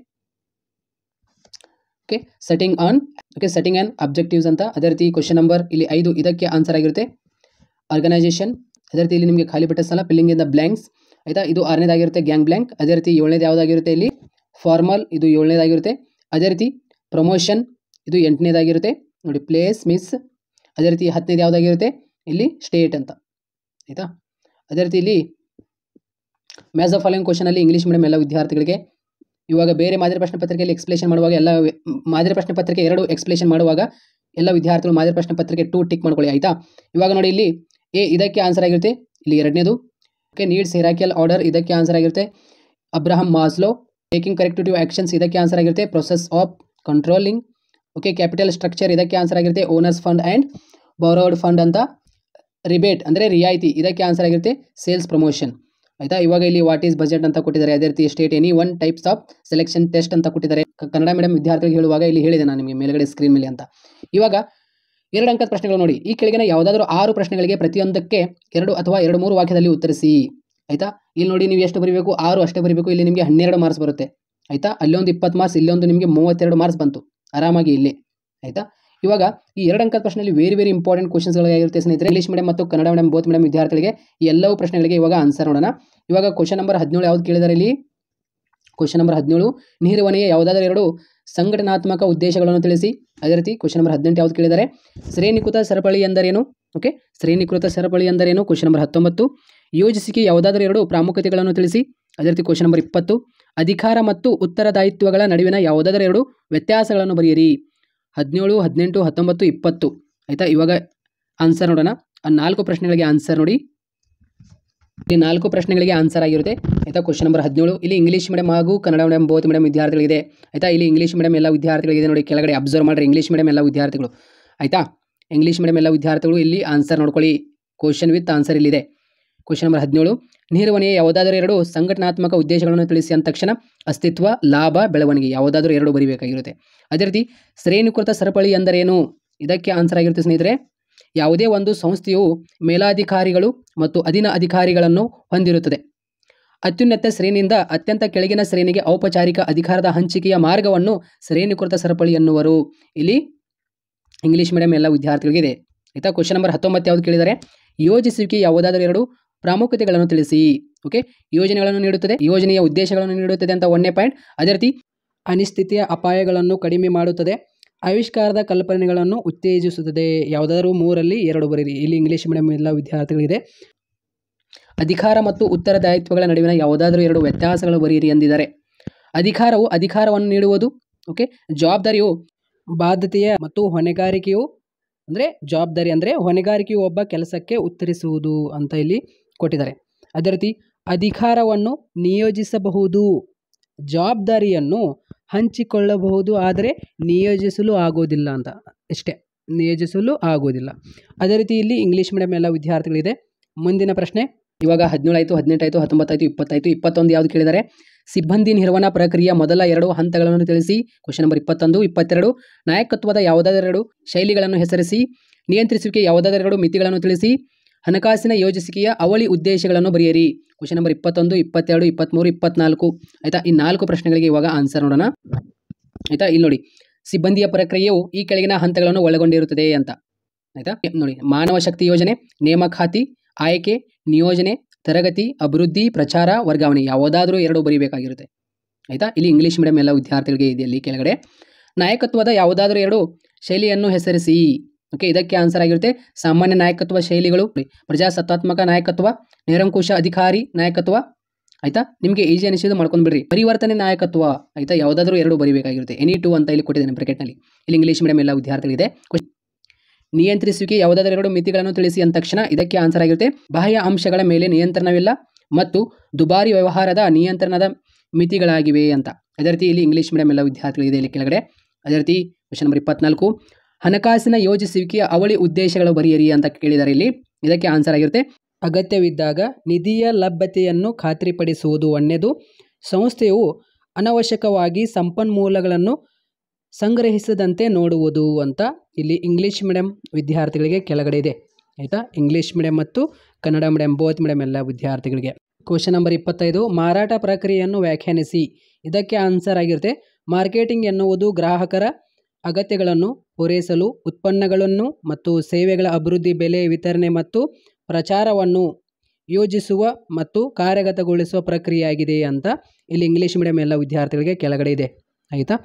ಓಕೆ ಸೆಟ್ಟಿಂಗ್ ಆ್ಯಂಡ್ ಅಬ್ಜೆಕ್ಟಿವ್ಸ್ ಅಂತ. ಅದೇ ರೀತಿ ಕ್ವಶನ್ ನಂಬರ್ ಇಲ್ಲಿ 5, ಇದಕ್ಕೆ ಆನ್ಸರ್ ಆಗಿರುತ್ತೆ ಆರ್ಗನೈಸೇಷನ್. ಅದೇ ರೀತಿ ಇಲ್ಲಿ ನಿಮಗೆ ಖಾಲಿ ಬಿಟ್ಟ ಸ್ಥಳ ಫಿಲ್ಲಿಂಗ್ ಇನ್ ದ ಬ್ಲ್ಯಾಂಕ್ಸ್. ಆಯಿತಾ, ಇದು 6ನೇದಾಗಿರುತ್ತೆ ಗ್ಯಾಂಗ್ ಬ್ಲ್ಯಾಂಕ್. ಅದೇ ರೀತಿ 7ನೇದು ಯಾವುದಾಗಿರುತ್ತೆ ಇಲ್ಲಿ ಫಾರ್ಮಲ್, ಇದು 7ನೇದಾಗಿರುತ್ತೆ. ಅದೇ ರೀತಿ ಪ್ರಮೋಷನ್, ಇದು 8ನೇದಾಗಿರುತ್ತೆ ನೋಡಿ ಪ್ಲೇಸ್ ಮಿಸ್. ಅದೇ ರೀತಿ 10ನೇದು ಯಾವುದಾಗಿರುತ್ತೆ ಇಲ್ಲಿ ಸ್ಟೇಟ್ ಅಂತ. ಆಯಿತಾ, ಅದೇ ರೀತಿ ಇಲ್ಲಿ ಮ್ಯಾಚ್ ದ ಫಾಲೋಯಿಂಗ್ ಕ್ವಶನಲ್ಲಿ ಇಂಗ್ಲೀಷ್ ಮೀಡಿಯಂ ಎಲ್ಲ ವಿದ್ಯಾರ್ಥಿಗಳಿಗೆ ಇವಾಗ ಬೇರೆ ಮಾದರಿ ಪ್ರಶ್ನೆ ಪತ್ರಿಕೆಯಲ್ಲಿ ಎಕ್ಸ್ಪ್ಲೇಷನ್ ಮಾಡುವಾಗ ಎಲ್ಲ ಮಾದರಿ ಪ್ರಶ್ನೆ ಪತ್ರಿಕೆ 2 ಎಕ್ಸ್ಪ್ಲೇಷನ್ ಮಾಡುವಾಗ ಎಲ್ಲ ವಿದ್ಯಾರ್ಥಿಗಳು ಮಾದರಿ ಪ್ರಶ್ನೆ ಪತ್ರಿಕೆ 2 ಟಿಕ್ ಮಾಡ್ಕೊಳ್ಳಿ. ಆಯಿತಾ, ಇವಾಗ ನೋಡಿ ಇಲ್ಲಿ ಇದಕ್ಕೆ ಆನ್ಸರ್ ಆಗಿರುತ್ತೆ ಇಲ್ಲಿ 2ನೇದು ಓಕೆ ನೀಡ್ಸ್ ಹಿರಾಕಿಯಲ್ ಆರ್ಡರ್. ಇದಕ್ಕೆ ಆನ್ಸರ್ ಆಗಿರುತ್ತೆ Abraham Maslow. Taking corrective actions, ಇದಕ್ಕೆ ಆನ್ಸರ್ ಆಗಿರುತ್ತೆ process of controlling. Okay, capital structure, ಇದಕ್ಕೆ ಆನ್ಸರ್ ಆಗಿರುತ್ತೆ owners fund and borrowed fund ಅಂತ. ರಿಬೇಟ್ ಅಂದರೆ ರಿಯಾಯಿತಿ, ಇದಕ್ಕೆ ಆನ್ಸರ್ ಆಗಿರುತ್ತೆ ಸೇಲ್ಸ್ ಪ್ರಮೋಷನ್. ಆಯಿತಾ, ಇವಾಗ ಇಲ್ಲಿ ವಾಟ್ ಈಸ್ ಬಜೆಟ್ ಅಂತ ಕೊಟ್ಟಿದ್ದಾರೆ. ಅದೇ ರೀತಿ state any 1 types of selection test ಅಂತ ಕೊಟ್ಟಿದ್ದಾರೆ. ಕನ್ನಡ ಮೀಡಿಯಂ ವಿದ್ಯಾರ್ಥಿಗಳಿಗೆ ಹೇಳುವಾಗ ಇಲ್ಲಿ ಹೇಳಿದೆ ನಾನು ನಿಮಗೆ ಮೇಲ್ಗಡೆ ಸ್ಕ್ರೀನ್ ಮೇಲೆ ಅಂತ. ಇವಾಗ 2 ಅಂಕದ ಪ್ರಶ್ನೆಗಳು ನೋಡಿ. ಈ ಕೆಳಗಿನ ಯಾವುದಾದ್ರೂ 6 ಪ್ರಶ್ನೆಗಳಿಗೆ ಪ್ರತಿಯೊಂದಕ್ಕೆ 2 ಅಥವಾ 2-3 ವಾಕ್ಯದಲ್ಲಿ ಉತ್ತರಿಸಿ. ಆಯಿತಾ, ಇಲ್ಲಿ ನೋಡಿ ನೀವು ಎಷ್ಟು ಬರೀಬೇಕು, 6 ಅಷ್ಟೇ ಬರೀಬೇಕು. ಇಲ್ಲಿ ನಿಮಗೆ 12 ಮಾರ್ಕ್ಸ್ ಬರುತ್ತೆ. ಆಯಿತಾ, ಅಲ್ಲೊಂದು 20 ಮಾರ್ಕ್ಸ್, ಇಲ್ಲೊಂದು ನಿಮಗೆ 32 ಮಾರ್ಕ್ಸ್ ಬಂತು ಆರಾಮಾಗಿ ಇಲ್ಲಿ. ಆಯಿತಾ, ಇವಾಗ ಈ 2 ಅಂಕದ ಪ್ರಶ್ನೆಯಲ್ಲಿ ವೆರಿ ಇಂಪಾರ್ಟೆಂಟ್ ಕ್ವಶನ್ಸ್ಗಳಾಗಿರುತ್ತೆ ಸ್ನೇಹಿತರೆ. ಇಂಗ್ಲೀಷ್ ಮೀಡಿಯಂ ಮತ್ತು ಕನ್ನಡ ಮೀಡಿಯಂ ಬೋತ್ ಮೀಡಿಯಂ ವಿದ್ಯಾರ್ಥಿಗಳಿಗೆ ಈ ಎಲ್ಲವೂ ಪ್ರಶ್ನೆಗಳಿಗೆ ಇವಾಗ ಆನ್ಸರ್ ನೋಡೋಣ. ಇವಾಗ ಕ್ವಶನ್ ನಂಬರ್ 17 ಯಾವ್ದು ಕೇಳಿದ್ದಾರೆ ಇಲ್ಲಿ? ಕ್ವಶನ್ ನಂಬರ್ 17 ನಿರ್ವಹಣೆಯ ಯಾವುದಾದ್ರೂ 2 ಸಂಘಟನಾತ್ಮಕ ಉದ್ದೇಶಗಳನ್ನು ತಿಳಿಸಿ. ಅದೇ ರೀತಿ ಕ್ವಶನ್ ನಂಬರ್ 18 ಯಾವುದು ಕೇಳಿದ್ದಾರೆ, ಶ್ರೇಣೀಕೃತ ಸರಪಳಿ ಎಂದರೇನು? ಓಕೆ, ಶ್ರೇಣೀಕೃತ ಸರಪಳಿ ಎಂದರೇನು? ಕ್ವಶನ್ ನಂಬರ್ 19, ಯೋಜಿಸಿಕೆ ಯಾವುದಾದರೂ ಎರಡು ಪ್ರಾಮುಖ್ಯತೆಗಳನ್ನು ತಿಳಿಸಿ. ಅದೇ ರೀತಿ ಕ್ವಶನ್ ನಂಬರ್ 20, ಅಧಿಕಾರ ಮತ್ತು ಉತ್ತರದಾಯಿತ್ವಗಳ ನಡುವಿನ ಯಾವುದಾದರೂ ಎರಡು ವ್ಯತ್ಯಾಸಗಳನ್ನು ಬರೆಯಿರಿ. 17, 18, 19, 20 ಆಯಿತಾ. ಇವಾಗ ಆನ್ಸರ್ ನೋಡೋಣ. ಆ 4 ಪ್ರಶ್ನೆಗಳಿಗೆ ಆನ್ಸರ್ ನೋಡಿ. ಈ 4 ಪ್ರಶ್ನೆಗಳಿಗೆ ಆನ್ಸರ್ ಆಗಿರುತ್ತೆ ಆಯಿತಾ. ಕ್ವಶನ್ ನಂಬರ್ 17, ಇಲ್ಲಿ ಇಂಗ್ಲೀಷ್ ಮೀಡಿಯಂ ಹಾಗೂ ಕನ್ನಡ ಮೀಡಿಯಂ ಬೋತ್ ಮೀಡಿಯಂ ವಿದ್ಯಾರ್ಥಿಗಳಿದೆ ಆಯಿತಾ. ಇಲ್ಲಿ ಇಂಗ್ಲೀಷ್ ಮೀಡಿಯಂ ಎಲ್ಲ ವಿದ್ಯಾರ್ಥಿಗಳಿದೆ ನೋಡಿ, ಕೆಳಗಡೆ ಅಬ್ಸರ್ವ್ ಮಾಡಿರಿ, ಇಂಗ್ಲೀಷ್ ಮೀಡಿಯಂ ಎಲ್ಲ ವಿದ್ಯಾರ್ಥಿಗಳು ಆಯಿತಾ. ಇಂಗ್ಲೀಷ್ ಮೀಡಿಯಂ ಎಲ್ಲ ವಿದ್ಯಾರ್ಥಿಗಳು ಇಲ್ಲಿ ಆನ್ಸರ್ ನೋಡ್ಕೊಳ್ಳಿ. ಕ್ವಶನ್ ವಿತ್ ಆನ್ಸರ್ ಇಲ್ಲಿದೆ. ಕ್ವಶನ್ ನಂಬರ್ 17, ನಿರ್ವಹಣೆಯ ಯಾವುದಾದರೂ ಎರಡು ಸಂಘಟನಾತ್ಮಕ ಉದ್ದೇಶಗಳನ್ನು ತಿಳಿಸಿ ಅಂದ ತಕ್ಷಣ ಅಸ್ತಿತ್ವ, ಲಾಭ, ಬೆಳವಣಿಗೆ ಯಾವುದಾದರೂ ಎರಡು ಬರೀಬೇಕಾಗಿರುತ್ತೆ. ಅದೇ ರೀತಿ ಶ್ರೇಣೀಕೃತ ಸರಪಳಿ ಎಂದರೇನು? ಇದಕ್ಕೆ ಆನ್ಸರ್ ಆಗಿರುತ್ತೆ ಸ್ನೇಹಿತರೆ, ಯಾವುದೇ ಒಂದು ಸಂಸ್ಥೆಯು ಮೇಲಾಧಿಕಾರಿಗಳು ಮತ್ತು ಅಧೀನ ಅಧಿಕಾರಿಗಳನ್ನು ಹೊಂದಿರುತ್ತದೆ. ಅತ್ಯುನ್ನತ ಶ್ರೇಣಿಯಿಂದ ಅತ್ಯಂತ ಕೆಳಗಿನ ಶ್ರೇಣಿಗೆ ಔಪಚಾರಿಕ ಅಧಿಕಾರದ ಹಂಚಿಕೆಯ ಮಾರ್ಗವನ್ನು ಶ್ರೇಣೀಕೃತ ಸರಪಳಿ ಎನ್ನುವರು. ಇಲ್ಲಿ ಇಂಗ್ಲೀಷ್ ಮೀಡಿಯಂ ಎಲ್ಲ ವಿದ್ಯಾರ್ಥಿಗಳಿಗಿದೆ ಆಯಿತಾ. ಕ್ವಶನ್ ನಂಬರ್ 19 ಯಾವುದು ಕೇಳಿದರೆ, ಯೋಜಿಸುವಿಕೆ ಯಾವುದಾದರೂ ಎರಡು ಪ್ರಾಮುಖ್ಯತೆಗಳನ್ನು ತಿಳಿಸಿ. ಓಕೆ, ಯೋಜನೆಗಳನ್ನು ನೀಡುತ್ತದೆ, ಯೋಜನೆಯ ಉದ್ದೇಶಗಳನ್ನು ನೀಡುತ್ತದೆ ಅಂತ 1ನೇ ಪಾಯಿಂಟ್. ಅದೇ ರೀತಿ ಅನಿಶ್ಚಿತಿಯ ಅಪಾಯಗಳನ್ನು ಕಡಿಮೆ ಮಾಡುತ್ತದೆ, ಆವಿಷ್ಕಾರದ ಕಲ್ಪನೆಗಳನ್ನು ಉತ್ತೇಜಿಸುತ್ತದೆ. ಯಾವುದಾದರೂ 3ರಲ್ಲಿ 2 ಬರೀರಿ. ಇಲ್ಲಿ ಇಂಗ್ಲೀಷ್ ಮೀಡಿಯಂ ಎಲ್ಲ ವಿದ್ಯಾರ್ಥಿಗಳಿದೆ. ಅಧಿಕಾರ ಮತ್ತು ಉತ್ತರದಾಯಿತ್ವಗಳ ನಡುವಿನ ಯಾವುದಾದರೂ ಎರಡು ವ್ಯತ್ಯಾಸಗಳು ಬರೀರಿ ಎಂದಿದ್ದಾರೆ. ಅಧಿಕಾರವು ಅಧಿಕಾರವನ್ನು ನೀಡುವುದು. ಓಕೆ, ಜವಾಬ್ದಾರಿಯು ಬಾಧ್ಯತೆಯ ಮತ್ತು ಹೊಣೆಗಾರಿಕೆಯು ಅಂದರೆ ಜವಾಬ್ದಾರಿ ಅಂದರೆ ಹೊಣೆಗಾರಿಕೆಯು ಒಬ್ಬ ಕೆಲಸಕ್ಕೆ ಉತ್ತರಿಸುವುದು ಅಂತ ಇಲ್ಲಿ ಕೊಟ್ಟಿದ್ದಾರೆ. ಅದೇ ರೀತಿ ಅಧಿಕಾರವನ್ನು ನಿಯೋಜಿಸಬಹುದು, ಜವಾಬ್ದಾರಿಯನ್ನು ಹಂಚಿಕೊಳ್ಳಬಹುದು, ಆದರೆ ನಿಯೋಜಿಸಲು ಆಗೋದಿಲ್ಲ ಅಂತ ಇಷ್ಟೇ, ನಿಯೋಜಿಸಲು ಆಗೋದಿಲ್ಲ. ಅದೇ ರೀತಿ ಇಲ್ಲಿ ಇಂಗ್ಲೀಷ್ ಮೀಡಿಯಂ ಎಲ್ಲ ವಿದ್ಯಾರ್ಥಿಗಳಿದೆ. ಮುಂದಿನ ಪ್ರಶ್ನೆ ಇವಾಗ 17 ಆಯಿತು, 18 ಆಯಿತು, 19 ಆಯಿತು, 20 ಆಯಿತು. 21 ಯಾವುದು ಕೇಳಿದರೆ, ಸಿಬ್ಬಂದಿ ನಿರ್ವಹಣಾ ಪ್ರಕ್ರಿಯೆಯ ಮೊದಲ 2 ಹಂತಗಳನ್ನು ತಿಳಿಸಿ. ಕ್ವಶನ್ ನಂಬರ್ 21, 22, ನಾಯಕತ್ವದ ಯಾವುದಾದರೆರಡು ಶೈಲಿಗಳನ್ನು ಹೆಸರಿಸಿ. ನಿಯಂತ್ರಿಸುವಿಕೆ ಯಾವುದಾದರೆರಡು ಮಿತಿಗಳನ್ನು ತಿಳಿಸಿ. ಹಣಕಾಸಿನ ಯೋಜಿಸುವಿಕೆಯ ಅವಳಿ ಉದ್ದೇಶಗಳನ್ನು ಬರೆಯಿರಿ. ಕ್ವಶನ್ ನಂಬರ್ 21, 22, 23, 24 ಆಯಿತಾ. ಈ 4 ಪ್ರಶ್ನೆಗಳಿಗೆ ಇವಾಗ ಆನ್ಸರ್ ನೋಡೋಣ ಆಯಿತಾ. ಇಲ್ಲಿ ನೋಡಿ, ಸಿಬ್ಬಂದಿಯ ಪ್ರಕ್ರಿಯೆಯು ಈ ಕೆಳಗಿನ ಹಂತಗಳನ್ನು ಒಳಗೊಂಡಿರುತ್ತದೆ ಅಂತ ಆಯಿತಾ. ನೋಡಿ, ಮಾನವ ಶಕ್ತಿ ಯೋಜನೆ, ನೇಮಕಾತಿ, ಆಯ್ಕೆ, ನಿಯೋಜನೆ, ತರಗತಿ, ಅಭಿವೃದ್ಧಿ, ಪ್ರಚಾರ, ವರ್ಗಾವಣೆ ಯಾವುದಾದ್ರೂ 2 ಬರೀಬೇಕಾಗಿರುತ್ತೆ ಆಯಿತಾ. ಇಲ್ಲಿ ಇಂಗ್ಲೀಷ್ ಮೀಡಿಯಂ ಎಲ್ಲ ವಿದ್ಯಾರ್ಥಿಗಳಿಗೆ ಇದೆ. ಇಲ್ಲಿ ಕೆಳಗಡೆ ನಾಯಕತ್ವದ ಯಾವುದಾದ್ರೂ 2 ಶೈಲಿಯನ್ನು ಹೆಸರಿಸಿ. ಓಕೆ, ಇದಕ್ಕೆ ಆನ್ಸರ್ ಆಗಿರುತ್ತೆ ಸಾಮಾನ್ಯ ನಾಯಕತ್ವ ಶೈಲಿಗಳು, ಪ್ರಜಾಸತ್ತಾತ್ಮಕ ನಾಯಕತ್ವ, ನಿರಂಕುಶ ಅಧಿಕಾರಿ ನಾಯಕತ್ವ ಆಯಿತಾ. ನಿಮಗೆ ಈಜಿ ಅನಿಸಿದ್ದು ಮಾಡ್ಕೊಂಡು ಬಿಡ್ರಿ. ಪರಿವರ್ತನೆ ನಾಯಕತ್ವ ಆಯಿತಾ, ಯಾವುದಾದ್ರೂ 2 ಬರೀಬೇಕಾಗಿರುತ್ತೆ. ಎನಿ 2 ಅಂತ ಇಲ್ಲಿ ಕೊಟ್ಟಿದ್ದೇನೆ ಬ್ರಾಕೆಟ್ನಲ್ಲಿ. ಇಲ್ಲಿ ಇಂಗ್ಲೀಷ್ ಮೀಡಿಯಂ ಎಲ್ಲ ವಿದ್ಯಾರ್ಥಿಗಳಿದೆ. ನಿಯಂತ್ರಿಸುವಿಕೆ ಯಾವುದಾದರೂ 2 ಮಿತಿಗಳನ್ನು ತಿಳಿಸಿ ಅಂದ ತಕ್ಷಣ ಇದಕ್ಕೆ ಆನ್ಸರ್ ಆಗಿರುತ್ತೆ ಬಾಹ್ಯ ಅಂಶಗಳ ಮೇಲೆ ನಿಯಂತ್ರಣವಿಲ್ಲ ಮತ್ತು ದುಬಾರಿ ವ್ಯವಹಾರದ ನಿಯಂತ್ರಣದ ಮಿತಿಗಳಾಗಿವೆ ಅಂತ. ಅದೇ ರೀತಿ ಇಲ್ಲಿ ಇಂಗ್ಲೀಷ್ ಮೀಡಿಯಂ ಎಲ್ಲ ವಿದ್ಯಾರ್ಥಿಗಳಿದೆ ಇಲ್ಲಿ ಕೆಳಗಡೆ. ಅದೇ ರೀತಿ ಕ್ವಶನ್ ನಂಬರ್ 24, ಹಣಕಾಸಿನ ಯೋಜಿಸುವಿಕೆಯ ಅವಳಿ ಉದ್ದೇಶಗಳು ಬರೆಯಿರಿ ಅಂತ ಕೇಳಿದ್ದಾರೆ. ಇಲ್ಲಿ ಇದಕ್ಕೆ ಆನ್ಸರ್ ಆಗಿರುತ್ತೆ ಅಗತ್ಯವಿದ್ದಾಗ ನಿಧಿಯ ಲಭ್ಯತೆಯನ್ನು ಖಾತ್ರಿಪಡಿಸುವುದು. 1ನೇದು, ಸಂಸ್ಥೆಯು ಅನವಶ್ಯಕವಾಗಿ ಸಂಪನ್ಮೂಲಗಳನ್ನು ಸಂಗ್ರಹಿಸದಂತೆ ನೋಡುವುದು ಅಂತ ಇಲ್ಲಿ ಇಂಗ್ಲೀಷ್ ಮೀಡಿಯಂ ವಿದ್ಯಾರ್ಥಿಗಳಿಗೆ ಕೆಳಗಡೆ ಇದೆ ಆಯಿತಾ. ಇಂಗ್ಲೀಷ್ ಮೀಡಿಯಂ ಮತ್ತು ಕನ್ನಡ ಮೀಡಿಯಂ ಬೋತ್ ಮೀಡಿಯಂ ಎಲ್ಲ ವಿದ್ಯಾರ್ಥಿಗಳಿಗೆ. ಕ್ವಶನ್ ನಂಬರ್ 25, ಮಾರಾಟ ಪ್ರಕ್ರಿಯೆಯನ್ನು ವ್ಯಾಖ್ಯಾನಿಸಿ. ಇದಕ್ಕೆ ಆನ್ಸರ್ ಆಗಿರುತ್ತೆ ಮಾರ್ಕೆಟಿಂಗ್ ಎನ್ನುವುದು ಗ್ರಾಹಕರ ಅಗತ್ಯಗಳನ್ನು ಪೂರೈಸಲು ಉತ್ಪನ್ನಗಳನ್ನು ಮತ್ತು ಸೇವೆಗಳ ಅಭಿವೃದ್ಧಿ, ಬೆಲೆ, ವಿತರಣೆ ಮತ್ತು ಪ್ರಚಾರವನ್ನು ಯೋಜಿಸುವ ಮತ್ತು ಕಾರ್ಯಗತಗೊಳಿಸುವ ಪ್ರಕ್ರಿಯೆಯಾಗಿದೆ ಅಂತ ಇಲ್ಲಿ ಇಂಗ್ಲೀಷ್ ಮೀಡಿಯಂ ಎಲ್ಲ ವಿದ್ಯಾರ್ಥಿಗಳಿಗೆ ಕೆಳಗಡೆ ಇದೆ ಆಯಿತಾ.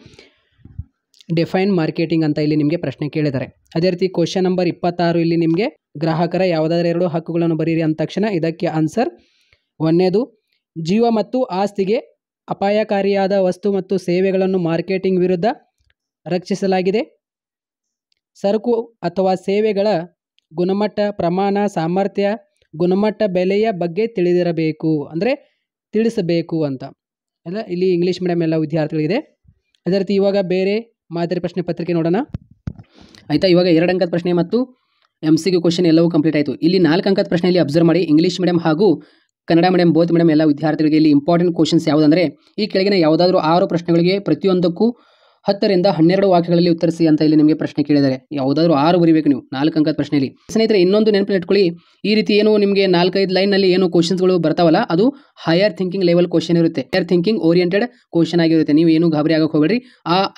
ಡಿಫೈನ್ ಮಾರ್ಕೆಟಿಂಗ್ ಅಂತ ಇಲ್ಲಿ ನಿಮಗೆ ಪ್ರಶ್ನೆ ಕೇಳಿದ್ದಾರೆ. ಅದೇ ರೀತಿ ಕ್ವಶನ್ ನಂಬರ್ 26 ಇಲ್ಲಿ ನಿಮಗೆ ಗ್ರಾಹಕರ ಯಾವುದಾದ್ರೂ 2 ಹಕ್ಕುಗಳನ್ನು ಬರೀರಿ ಅಂದ ತಕ್ಷಣ ಇದಕ್ಕೆ ಆನ್ಸರ್ 1ನೇದು, ಜೀವ ಮತ್ತು ಆಸ್ತಿಗೆ ಅಪಾಯಕಾರಿಯಾದ ವಸ್ತು ಮತ್ತು ಸೇವೆಗಳನ್ನು ಮಾರ್ಕೆಟಿಂಗ್ ವಿರುದ್ಧ ರಕ್ಷಿಸಲಾಗಿದೆ. ಸರಕು ಅಥವಾ ಸೇವೆಗಳ ಗುಣಮಟ್ಟ, ಪ್ರಮಾಣ, ಸಾಮರ್ಥ್ಯ, ಗುಣಮಟ್ಟ, ಬೆಲೆಯ ಬಗ್ಗೆ ತಿಳಿದಿರಬೇಕು ಅಂದರೆ ತಿಳಿಸಬೇಕು ಅಂತ ಅಲ್ಲ. ಇಲ್ಲಿ ಇಂಗ್ಲೀಷ್ ಮೀಡಿಯಂ ಎಲ್ಲ ವಿದ್ಯಾರ್ಥಿಗಳಿದೆ. ಅದೇ ರೀತಿ ಇವಾಗ ಬೇರೆ ಮಾದರಿ ಪ್ರಶ್ನೆ ಪತ್ರಿಕೆ ನೋಡೋಣ ಆಯಿತಾ. ಇವಾಗ 2 ಅಂಕದ ಪ್ರಶ್ನೆ ಮತ್ತು MCQ ಕ್ವಶನ್ ಎಲ್ಲವೂ ಕಂಪ್ಲೀಟ್ ಆಯಿತು. ಇಲ್ಲಿ 4 ಅಂಕದ ಪ್ರಶ್ನೆಯಲ್ಲಿ ಅಬ್ಸರ್ವ್ ಮಾಡಿ, ಇಂಗ್ಲೀಷ್ ಮೀಡಿಯಂ ಹಾಗೂ ಕನ್ನಡ ಮೀಡಿಯಂ ಬೋತ್ ಮೀಡಿಯಂ ಎಲ್ಲ ವಿದ್ಯಾರ್ಥಿಗಳಿಗೆ ಇಲ್ಲಿ ಇಂಪಾರ್ಟೆಂಟ್ ಕ್ವಶನ್ಸ್ ಯಾವುದಂದರೆ, ಈ ಕೆಳಗಿನ ಯಾವುದಾದ್ರೂ 6 ಪ್ರಶ್ನೆಗಳಿಗೆ ಪ್ರತಿಯೊಂದಕ್ಕೂ 10 ರಿಂದ 12 ವಾಕ್ಯಗಳಲ್ಲಿ ಉತ್ತರಿಸಿ ಅಂತ ಇಲ್ಲಿ ನಿಮಗೆ ಪ್ರಶ್ನೆ ಕೇಳಿದ್ದಾರೆ. ಯಾವುದಾದ್ರೂ 6 ಬರೀಬೇಕು ನೀವು 4 ಅಂಕದ ಪ್ರಶ್ನೆಯಲ್ಲಿ. ಸ್ನೇಹಿತರೆ, ಇನ್ನೊಂದು ನೆನಪಿನಲ್ಲಿ ಇಟ್ಕೊಳ್ಳಿ, ಈ ರೀತಿ ಏನು ನಿಮಗೆ 4-5 ಲೈನ್ನಲ್ಲಿ ಏನು ಕ್ವಶನ್ಸ್ಗಳು ಬರ್ತಾವಲ್ಲ, ಅದು ಹೈಯರ್ ಥಿಂಕಿಂಗ್ ಲೆವೆಲ್ ಕ್ವಶನ್ ಇರುತ್ತೆ, ಹೈಯರ್ ಥಿಂಕಿಂಗ್ ಓರಿಯೆಂಟೆಡ್ ಕ್ವಶನ್ ಆಗಿರುತ್ತೆ. ನೀವು ಏನು ಗಾಬರಿ ಆಗಕ್ಕೆ ಹೋಗಬೇಡ್ರಿ.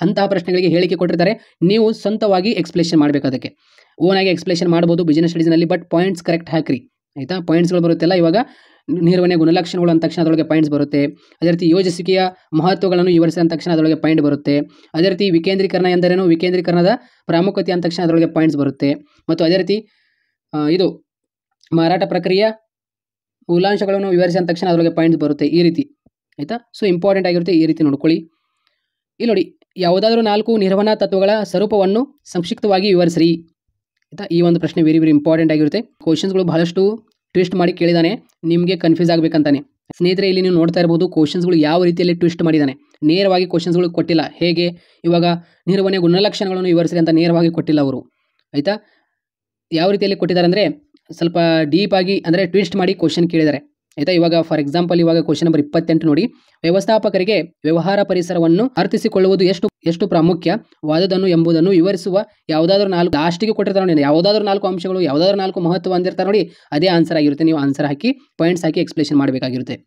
ಅಂತಹ ಪ್ರಶ್ನೆಗಳಿಗೆ ಹೇಳಿಕೆ ಕೊಟ್ಟಿರ್ತಾರೆ, ನೀವು ಸ್ವಂತವಾಗಿ ಎಕ್ಸ್ಪ್ಲೇಷನ್ ಮಾಡಬೇಕು. ಅದಕ್ಕೆ ಓನಾಗಿ ಎಕ್ಸ್ಪ್ಲೇಷನ್ ಮಾಡ್ಬೋದು ಬಿಸಿನೆಸ್ ಸ್ಟಡೀಸ್ನಲ್ಲಿ, ಬಟ್ ಪಾಯಿಂಟ್ಸ್ ಕರೆಕ್ಟ್ ಹಾಕ್ರಿ ಆಯಿತಾ. ಪಾಯಿಂಟ್ಸ್ಗಳು ಬರುತ್ತೆಲ್ಲ ಇವಾಗ ನಿರ್ವಹಣೆ ಗುಣಲಕ್ಷಣಗಳು ಅಂದ ತಕ್ಷಣ ಅದರೊಳಗೆ ಪಾಯಿಂಟ್ಸ್ ಬರುತ್ತೆ. ಅದೇ ರೀತಿ ಯೋಜಿಸುವಿಕೆಯ ಮಹತ್ವಗಳನ್ನು ವಿವರಿಸಿದ ತಕ್ಷಣ ಅದರೊಳಗೆ ಪಾಯಿಂಟ್ ಬರುತ್ತೆ. ಅದೇ ರೀತಿ ವಿಕೇಂದ್ರೀಕರಣ ಎಂದರೇನು, ವಿಕೇಂದ್ರೀಕರಣದ ಪ್ರಾಮುಖ್ಯತೆ ಅಂದ ತಕ್ಷಣ ಅದರೊಳಗೆ ಪಾಯಿಂಟ್ಸ್ ಬರುತ್ತೆ. ಮತ್ತು ಅದೇ ರೀತಿ ಇದು ಮಾರಾಟ ಪ್ರಕ್ರಿಯೆ ಮೂಲಾಂಶಗಳನ್ನು ವಿವರಿಸಿದ ತಕ್ಷಣ ಅದರೊಳಗೆ ಪಾಯಿಂಟ್ಸ್ ಬರುತ್ತೆ. ಈ ರೀತಿ ಆಯಿತಾ. ಸೊ ಇಂಪಾರ್ಟೆಂಟ್ ಆಗಿರುತ್ತೆ, ಈ ರೀತಿ ನೋಡ್ಕೊಳ್ಳಿ. ಇಲ್ಲಿ ನೋಡಿ, ಯಾವುದಾದ್ರೂ 4 ನಿರ್ವಹಣಾ ತತ್ವಗಳ ಸ್ವರೂಪವನ್ನು ಸಂಕ್ಷಿಪ್ತವಾಗಿ ವಿವರಿಸ್ರಿ ಆಯಿತಾ. ಈ ಒಂದು ಪ್ರಶ್ನೆ ವೆರಿ ವೆರಿ ಇಂಪಾರ್ಟೆಂಟ್ ಆಗಿರುತ್ತೆ. ಕ್ವಶನ್ಸ್ಗಳು ಬಹಳಷ್ಟು ಟ್ವಿಸ್ಟ್ ಮಾಡಿ ಕೇಳಿದಾನೆ, ನಿಮಗೆ ಕನ್ಫ್ಯೂಸ್ ಆಗಬೇಕಂತಾನೆ. ಸ್ನೇಹಿತರೆ, ಇಲ್ಲಿ ನೀವು ನೋಡ್ತಾ ಇರ್ಬೋದು ಕ್ವಶನ್ಸ್ಗಳು ಯಾವ ರೀತಿಯಲ್ಲಿ ಟ್ವಿಸ್ಟ್ ಮಾಡಿದ್ದಾನೆ. ನೇರವಾಗಿ ಕ್ವಶನ್ಸ್ಗಳು ಕೊಟ್ಟಿಲ್ಲ. ಹೇಗೆ ಇವಾಗ ನಿರ್ವಹಣೆ ಗುಣಲಕ್ಷಣಗಳನ್ನು ವಿವರಿಸ್ರಿ ಅಂತ ನೇರವಾಗಿ ಕೊಟ್ಟಿಲ್ಲ ಅವರು ಆಯಿತಾ. ಯಾವ ರೀತಿಯಲ್ಲಿ ಕೊಟ್ಟಿದ್ದಾರೆ ಅಂದರೆ ಸ್ವಲ್ಪ ಡೀಪ್ ಆಗಿ ಅಂದರೆ ಟ್ವಿಸ್ಟ್ ಮಾಡಿ ಕ್ವಶನ್ ಕೇಳಿದ್ದಾರೆ ಆಯಿತಾ. ಇವಾಗ ಫಾರ್ ಎಕ್ಸಾಂಪಲ್ ಇವಾಗ ಕ್ವಶನ್ ನಂಬರ್ 28 ನೋಡಿ, ವ್ಯವಸ್ಥಾಪಕರಿಗೆ ವ್ಯವಹಾರ ಪರಿಸರವನ್ನು ಅರ್ಥಿಸಿಕೊಳ್ಳುವುದು ಎಷ್ಟು ಪ್ರಾಮುಖ್ಯವಾದದನ್ನು ಎಂಬುದನ್ನು ವಿವರಿಸುವ ಯಾವುದಾದ್ರೂ 4 ಲಾಸ್ಟಿಗೆ ಕೊಟ್ಟಿರ್ತಾರೆ ನೋಡಿ, ಯಾವುದಾದ್ರೂ 4 ಅಂಶಗಳು, ಯಾವುದಾದ್ರೂ 4 ಮಹತ್ವ ಅಂದಿರ್ತಾರೆ ನೋಡಿ, ಅದೇ ಆನ್ಸರ್ ಆಗಿರುತ್ತೆ. ನೀವು ಆನ್ಸರ್ ಹಾಕಿ ಪಾಯಿಂಟ್ಸ್ ಹಾಕಿ ಎಕ್ಸ್ಪ್ಲೇಷನ್ ಮಾಡಬೇಕಾಗಿರುತ್ತೆ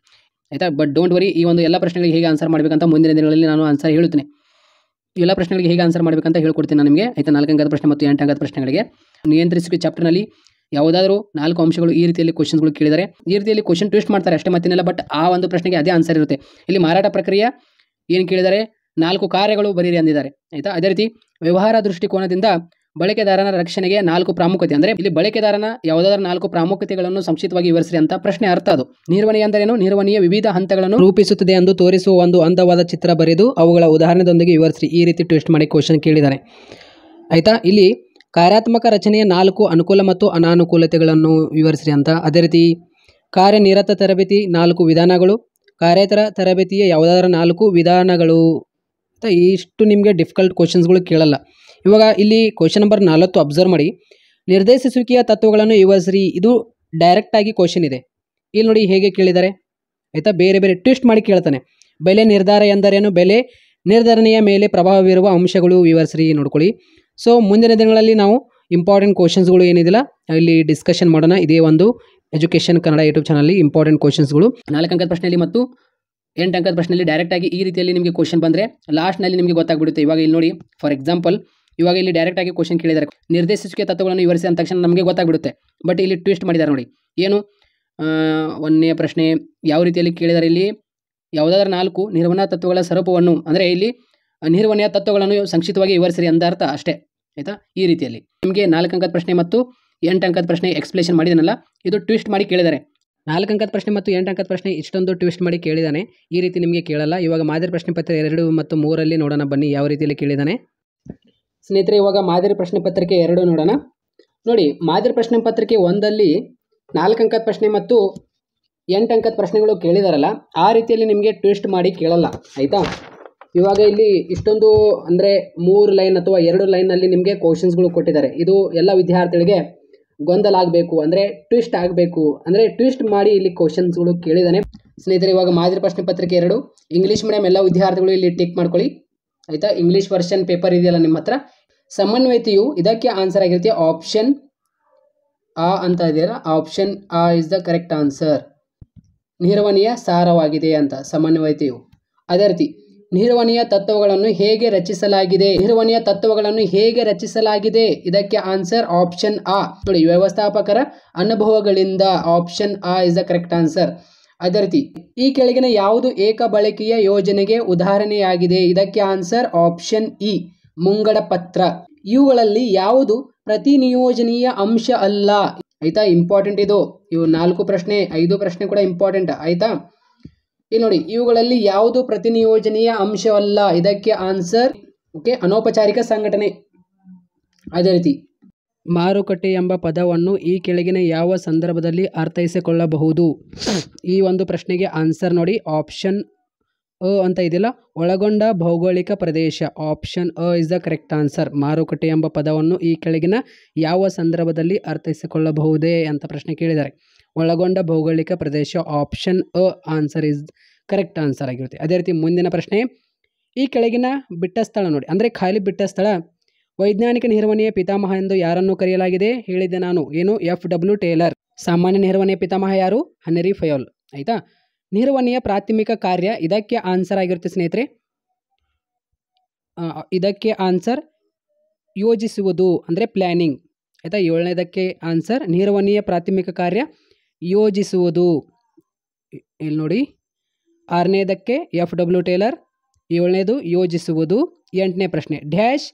ಆಯಿತಾ. ಬಟ್ ಡೋಂಟ್ ವರಿ, ಈ ಒಂದು ಎಲ್ಲ ಪ್ರಶ್ನೆಗಳಿಗೆ ಹೇಗೆ ಆನ್ಸರ್ ಮಾಡಬೇಕಂತ ಮುಂದಿನ ದಿನಗಳಲ್ಲಿ ನಾನು ಆನ್ಸರ್ ಹೇಳ್ತೀನಿ. ಎಲ್ಲ ಪ್ರಶ್ನೆಗಳಿಗೆ ಹೇಗೆ ಆನ್ಸರ್ ಮಾಡಬೇಕಂತ ಹೇಳ್ಕೊಡ್ತೀನಿ ನಾನು ನಿಮಗೆ ಆಯಿತಾ. 4 ಅಂಕದ ಪ್ರಶ್ನೆ ಮತ್ತು 8 ಅಂಕದ ಪ್ರಶ್ನೆಗಳಿಗೆ ನಿಯಂತ್ರಿಸುವಿಕೆ ಚಾಪ್ಟರ್ನಲ್ಲಿ ಯಾವುದಾದ್ರೂ 4 ಅಂಶಗಳು ಈ ರೀತಿಯಲ್ಲಿ ಕ್ವಶನ್ಸ್ಗಳು ಕೇಳಿದರೆ ಈ ರೀತಿಯಲ್ಲಿ ಕ್ವಶನ್ ಟ್ವಿಸ್ಟ್ ಮಾಡ್ತಾರೆ ಅಷ್ಟೇ, ಮತ್ತೇನಿಲ್ಲ. ಬಟ್ ಆ ಒಂದು ಪ್ರಶ್ನೆಗೆ ಅದೇ ಆನ್ಸರ್ ಇರುತ್ತೆ. ಇಲ್ಲಿ ಮಾರಾಟ ಪ್ರಕ್ರಿಯೆ ಏನು ಕೇಳಿದರೆ 4 ಕಾರ್ಯಗಳು ಬರೀರಿ ಅಂದಿದ್ದಾರೆ ಆಯಿತಾ. ಅದೇ ರೀತಿ ವ್ಯವಹಾರ ದೃಷ್ಟಿಕೋನದಿಂದ ಬಳಕೆದಾರನ ರಕ್ಷಣೆಗೆ 4 ಪ್ರಾಮುಖ್ಯತೆ, ಅಂದರೆ ಇಲ್ಲಿ ಬಳಕೆದಾರನ ಯಾವುದಾದ್ರೂ 4 ಪ್ರಾಮುಖ್ಯತೆಗಳನ್ನು ಸಂಕ್ಷಿಪ್ತವಾಗಿ ವಿವರಿಸ್ರಿ ಅಂತ ಪ್ರಶ್ನೆ ಅರ್ಥ. ಅದು ನಿರ್ವಹಣೆ ಎಂದರೇನು, ನಿರ್ವಹಣೆಯ ವಿವಿಧ ಹಂತಗಳನ್ನು ರೂಪಿಸುತ್ತದೆ ಎಂದು ತೋರಿಸುವ ಒಂದು ಅಂದವಾದ ಚಿತ್ರ ಬರೆದು ಅವುಗಳ ಉದಾಹರಣೆದೊಂದಿಗೆ ವಿವರಿಸ್ರಿ. ಈ ರೀತಿ ಟ್ವಿಸ್ಟ್ ಮಾಡಿ ಕ್ವಶನ್ ಕೇಳಿದ್ದಾರೆ ಆಯಿತಾ. ಇಲ್ಲಿ ಕಾರ್ಯಾತ್ಮಕ ರಚನೆಯ 4 ಅನುಕೂಲ ಮತ್ತು ಅನಾನುಕೂಲತೆಗಳನ್ನು ವಿವರಿಸ್ರಿ ಅಂತ. ಅದೇ ರೀತಿ ಕಾರ್ಯನಿರತ ತರಬೇತಿ 4 ವಿಧಾನಗಳು, ಕಾರ್ಯೇತರ ತರಬೇತಿಯ ಯಾವುದಾದ್ರೂ 4 ವಿಧಾನಗಳು. ಇಷ್ಟು ನಿಮಗೆ ಡಿಫಿಕಲ್ಟ್ ಕ್ವಶನ್ಸ್ಗಳು ಕೇಳಲ್ಲ. ಇವಾಗ ಇಲ್ಲಿ ಕ್ವಶನ್ ನಂಬರ್ 40 ಅಬ್ಸರ್ವ್ ಮಾಡಿ, ನಿರ್ದೇಶಿಸುವಿಕೆಯ ತತ್ವಗಳನ್ನು ವಿವರಿಸ್ರಿ. ಇದು ಡೈರೆಕ್ಟಾಗಿ ಕ್ವಶನ್ ಇದೆ. ಇಲ್ಲಿ ನೋಡಿ ಹೇಗೆ ಕೇಳಿದ್ದಾರೆ ಆಯಿತಾ. ಬೇರೆ ಬೇರೆ ಟ್ವಿಸ್ಟ್ ಮಾಡಿ ಕೇಳ್ತಾನೆ. ಬೆಲೆ ನಿರ್ಧಾರ ಎಂದರೇನು, ಬೆಲೆ ನಿರ್ಧರಣೆಯ ಮೇಲೆ ಪ್ರಭಾವ ಬೀರುವ ಅಂಶಗಳು ವಿವರಿಸ್ರಿ ನೋಡ್ಕೊಳ್ಳಿ. ಸೊ ಮುಂದಿನ ದಿನಗಳಲ್ಲಿ ನಾವು ಇಂಪಾರ್ಟೆಂಟ್ ಕ್ವಶನ್ಸ್ಗಳು ಏನಿದಿಲ್ಲ ಇಲ್ಲಿ ಡಿಸ್ಕಷನ್ ಮಾಡೋಣ. ಇದೇ ಒಂದು ಎಜುಕೇಷನ್ ಕನ್ನಡ ಯೂಟ್ಯೂಬ್ ಚಾನಲಲ್ಲಿ ಇಂಪಾರ್ಟೆಂಟ್ ಕ್ವಶನ್ಸ್ಗಳು 4 ಅಂಕದ ಪ್ರಶ್ನೆಯಲ್ಲಿ ಮತ್ತು 8 ಅಂಕದ ಪ್ರಶ್ನೆಯಲ್ಲಿ ಡೈರೆಕ್ಟಾಗಿ ಈ ರೀತಿಯಲ್ಲಿ ನಿಮಗೆ ಕ್ವಶನ್ ಬಂದರೆ ಲಾಸ್ಟ್ನಲ್ಲಿ ನಿಮಗೆ ಗೊತ್ತಾಗ್ಬಿಡುತ್ತೆ. ಇವಾಗ ಇಲ್ಲಿ ನೋಡಿ ಫಾರ್ ಎಕ್ಸಾಂಪಲ್ ಇವಾಗ ಇಲ್ಲಿ ಡೈರೆಕ್ಟಾಗಿ ಕ್ವಶನ್ ಕೇಳಿದ್ದಾರೆ, ನಿರ್ದೇಶಿಸುವಿಕೆ ತತ್ವಗಳನ್ನು ವಿವರಿಸಿ ಅಂದ ತಕ್ಷಣ ನಮಗೆ ಗೊತ್ತಾಗ್ಬಿಡುತ್ತೆ. ಬಟ್ ಇಲ್ಲಿ ಟ್ವಿಸ್ಟ್ ಮಾಡಿದ್ದಾರೆ ನೋಡಿ. ಏನು 1ನೇ ಪ್ರಶ್ನೆ ಯಾವ ರೀತಿಯಲ್ಲಿ ಕೇಳಿದ್ದಾರೆ, ಇಲ್ಲಿ ಯಾವುದಾದ್ರೂ 4 ನಿರ್ವಹಣಾ ತತ್ವಗಳ ಸ್ವರೂಪವನ್ನು, ಅಂದರೆ ಇಲ್ಲಿ ನಿರ್ವಹಣೆಯ ತತ್ವಗಳನ್ನು ಸಂಕ್ಷಿಪ್ತವಾಗಿ ವಿವರಿಸಿರಿ ಅಂದಾರ್ಥ ಅಷ್ಟೇ ಆಯಿತಾ. ಈ ರೀತಿಯಲ್ಲಿ ನಿಮಗೆ 4 ಅಂಕದ ಪ್ರಶ್ನೆ ಮತ್ತು 8 ಅಂಕದ ಪ್ರಶ್ನೆ ಎಕ್ಸ್ಪ್ಲೇಷನ್ ಮಾಡಿದನಲ್ಲ, ಇದು ಟ್ವಿಸ್ಟ್ ಮಾಡಿ ಕೇಳಿದ್ದಾರೆ. 4 ಅಂಕದ ಪ್ರಶ್ನೆ ಮತ್ತು 8 ಅಂಕದ ಪ್ರಶ್ನೆ ಇಷ್ಟೊಂದು ಟ್ವಿಸ್ಟ್ ಮಾಡಿ ಕೇಳಿದ್ದಾನೆ. ಈ ರೀತಿ ನಿಮಗೆ ಕೇಳಲ್ಲ. ಇವಾಗ ಮಾದರಿ ಪ್ರಶ್ನೆ ಪತ್ರಿಕೆ 2 ಮತ್ತು 3ರಲ್ಲಿ ನೋಡೋಣ ಬನ್ನಿ ಯಾವ ರೀತಿಯಲ್ಲಿ ಕೇಳಿದ್ದಾನೆ. ಸ್ನೇಹಿತರೆ, ಇವಾಗ ಮಾದರಿ ಪ್ರಶ್ನೆ ಪತ್ರಿಕೆ 2 ನೋಡೋಣ. ನೋಡಿ, ಮಾದರಿ ಪ್ರಶ್ನೆ ಪತ್ರಿಕೆ 1ರಲ್ಲಿ 4 ಅಂಕದ ಪ್ರಶ್ನೆ ಮತ್ತು 8 ಅಂಕದ ಪ್ರಶ್ನೆಗಳು ಕೇಳಿದಾರಲ್ಲ, ಆ ರೀತಿಯಲ್ಲಿ ನಿಮಗೆ ಟ್ವಿಸ್ಟ್ ಮಾಡಿ ಕೇಳಲ್ಲ ಆಯಿತಾ. ಇವಾಗ ಇಲ್ಲಿ ಇಷ್ಟೊಂದು ಅಂದರೆ 3 ಲೈನ್ ಅಥವಾ 2 ಲೈನ್ನಲ್ಲಿ ನಿಮಗೆ ಕ್ವಶನ್ಸ್ಗಳು ಕೊಟ್ಟಿದ್ದಾರೆ. ಇದು ಎಲ್ಲ ವಿದ್ಯಾರ್ಥಿಗಳಿಗೆ ಗೊಂದಲ ಆಗಬೇಕು, ಅಂದರೆ ಟ್ವಿಸ್ಟ್ ಆಗಬೇಕು, ಅಂದರೆ ಟ್ವಿಸ್ಟ್ ಮಾಡಿ ಇಲ್ಲಿ ಕ್ವಶನ್ಸ್ಗಳು ಕೇಳಿದ್ದಾನೆ. ಸ್ನೇಹಿತರೆ, ಇವಾಗ ಮಾದರಿ ಪ್ರಶ್ನೆ ಪತ್ರಿಕೆ 2 ಇಂಗ್ಲೀಷ್ ಮೀಡಿಯಂ ಎಲ್ಲ ವಿದ್ಯಾರ್ಥಿಗಳು ಇಲ್ಲಿ ಟಿಕ್ ಮಾಡ್ಕೊಳ್ಳಿ ಆಯಿತಾ. ಇಂಗ್ಲೀಷ್ ವರ್ಷನ್ ಪೇಪರ್ ಇದೆಯಲ್ಲ ನಿಮ್ಮ ಹತ್ರ, ಸಮನ್ವಯತೆಯು ಇದಕ್ಕೆ ಆನ್ಸರ್ ಆಗಿರುತ್ತೆ. ಆಪ್ಷನ್ ಆ ಅಂತ ಇದೆಯಲ್ಲ, ಆಪ್ಷನ್ ಆ ಇಸ್ ದ ಕರೆಕ್ಟ್ ಆನ್ಸರ್. ನಿರ್ವಹಣೆಯ ಸಾರವಾಗಿದೆ ಅಂತ ಸಮನ್ವಯತೆಯು. ಅದೇ ರೀತಿ ನಿರ್ವಹಣೆಯ ತತ್ವಗಳನ್ನು ಹೇಗೆ ರಚಿಸಲಾಗಿದೆ, ನಿರ್ವಹಣೆಯ ತತ್ವಗಳನ್ನು ಹೇಗೆ ರಚಿಸಲಾಗಿದೆ ಇದಕ್ಕೆ ಆನ್ಸರ್ ಆಪ್ಷನ್ ಆ. ನೋಡಿ, ವ್ಯವಸ್ಥಾಪಕರ ಅನುಭವಗಳಿಂದ, ಆಪ್ಷನ್ ಆ ಇಸ್ ದ ಕರೆಕ್ಟ್ ಆನ್ಸರ್. ಅದೇ ರೀತಿ ಈ ಕೆಳಗಿನ ಯಾವುದು ಏಕ ಬಳಕೆಯ ಯೋಜನೆಗೆ ಉದಾಹರಣೆಯಾಗಿದೆ, ಇದಕ್ಕೆ ಆನ್ಸರ್ ಆಪ್ಷನ್ ಇ ಮುಂಗಡ ಪತ್ರ. ಇವುಗಳಲ್ಲಿ ಯಾವುದು ಪ್ರತಿ ನಿಯೋಜನೆಯ ಅಂಶ ಅಲ್ಲ ಆಯ್ತಾ. ಇಂಪಾರ್ಟೆಂಟ್ ಇದು. ಇವು 4 ಪ್ರಶ್ನೆ 5 ಪ್ರಶ್ನೆ ಕೂಡ ಇಂಪಾರ್ಟೆಂಟ್ ಆಯ್ತಾ. ಇಲ್ಲಿ ನೋಡಿ, ಇವುಗಳಲ್ಲಿ ಯಾವುದು ಪ್ರತಿನಿಯೋಜನೆಯ ಅಂಶವಲ್ಲ, ಇದಕ್ಕೆ ಆನ್ಸರ್ ಓಕೆ ಅನೌಪಚಾರಿಕ ಸಂಘಟನೆ. ಅದೇ ರೀತಿ ಮಾರುಕಟ್ಟೆ ಎಂಬ ಪದವನ್ನು ಈ ಕೆಳಗಿನ ಯಾವ ಸಂದರ್ಭದಲ್ಲಿ ಅರ್ಥೈಸಿಕೊಳ್ಳಬಹುದು, ಈ ಒಂದು ಪ್ರಶ್ನೆಗೆ ಆನ್ಸರ್ ನೋಡಿ ಆಪ್ಷನ್ ಅ ಅಂತ ಇದೆಯಲ್ಲ, ಒಳಗೊಂಡ ಭೌಗೋಳಿಕ ಪ್ರದೇಶ. Option a is the correct answer. ಮಾರುಕಟ್ಟೆ ಎಂಬ ಪದವನ್ನು ಈ ಕೆಳಗಿನ ಯಾವ ಸಂದರ್ಭದಲ್ಲಿ ಅರ್ಥೈಸಿಕೊಳ್ಳಬಹುದೇ ಅಂತ ಪ್ರಶ್ನೆ ಕೇಳಿದ್ದಾರೆ. ಒಳಗೊಂಡ ಭೌಗೋಳಿಕ ಪ್ರದೇಶ, option a answer is correct answer ಆಗಿರುತ್ತೆ. ಅದೇ ರೀತಿ ಮುಂದಿನ ಪ್ರಶ್ನೆ, ಈ ಕೆಳಗಿನ ಬಿಟ್ಟ ಸ್ಥಳ ನೋಡಿ, ಅಂದರೆ ಖಾಲಿ ಬಿಟ್ಟ ಸ್ಥಳ ವೈಜ್ಞಾನಿಕ ನಿರ್ವಹಣೆಯ ಪಿತಾಮಹ ಎಂದು ಯಾರನ್ನು ಕರೆಯಲಾಗಿದೆ, ಹೇಳಿದೆ ನಾನು, ಏನು FW ಟೇಲರ್. ಸಾಮಾನ್ಯ ನಿರ್ವಹಣೆಯ ಪಿತಾಮಹ ಯಾರು, ಹೆನ್ರಿ ಫಯೋಲ್ ಆಯಿತಾ. ನಿರ್ವಹಣೆಯ ಪ್ರಾಥಮಿಕ ಕಾರ್ಯ ಇದಕ್ಕೆ ಆನ್ಸರ್ ಆಗಿರುತ್ತೆ ಸ್ನೇಹಿತರೆ. ಇದಕ್ಕೆ ಆನ್ಸರ್ ಯೋಜಿಸುವುದು ಅಂದರೆ ಪ್ಲ್ಯಾನಿಂಗ್ ಆಯಿತಾ. 7ನೇದಕ್ಕೆ ಆನ್ಸರ್ ನಿರ್ವಹಣೆಯ ಪ್ರಾಥಮಿಕ ಕಾರ್ಯ ಯೋಜಿಸುವುದು. ಇಲ್ಲಿ ನೋಡಿ, 6ನೇದಕ್ಕೆ FW ಟೇಲರ್, 7ನೇದು ಯೋಜಿಸುವುದು, 8ನೇ ಪ್ರಶ್ನೆ ಡ್ಯಾಶ್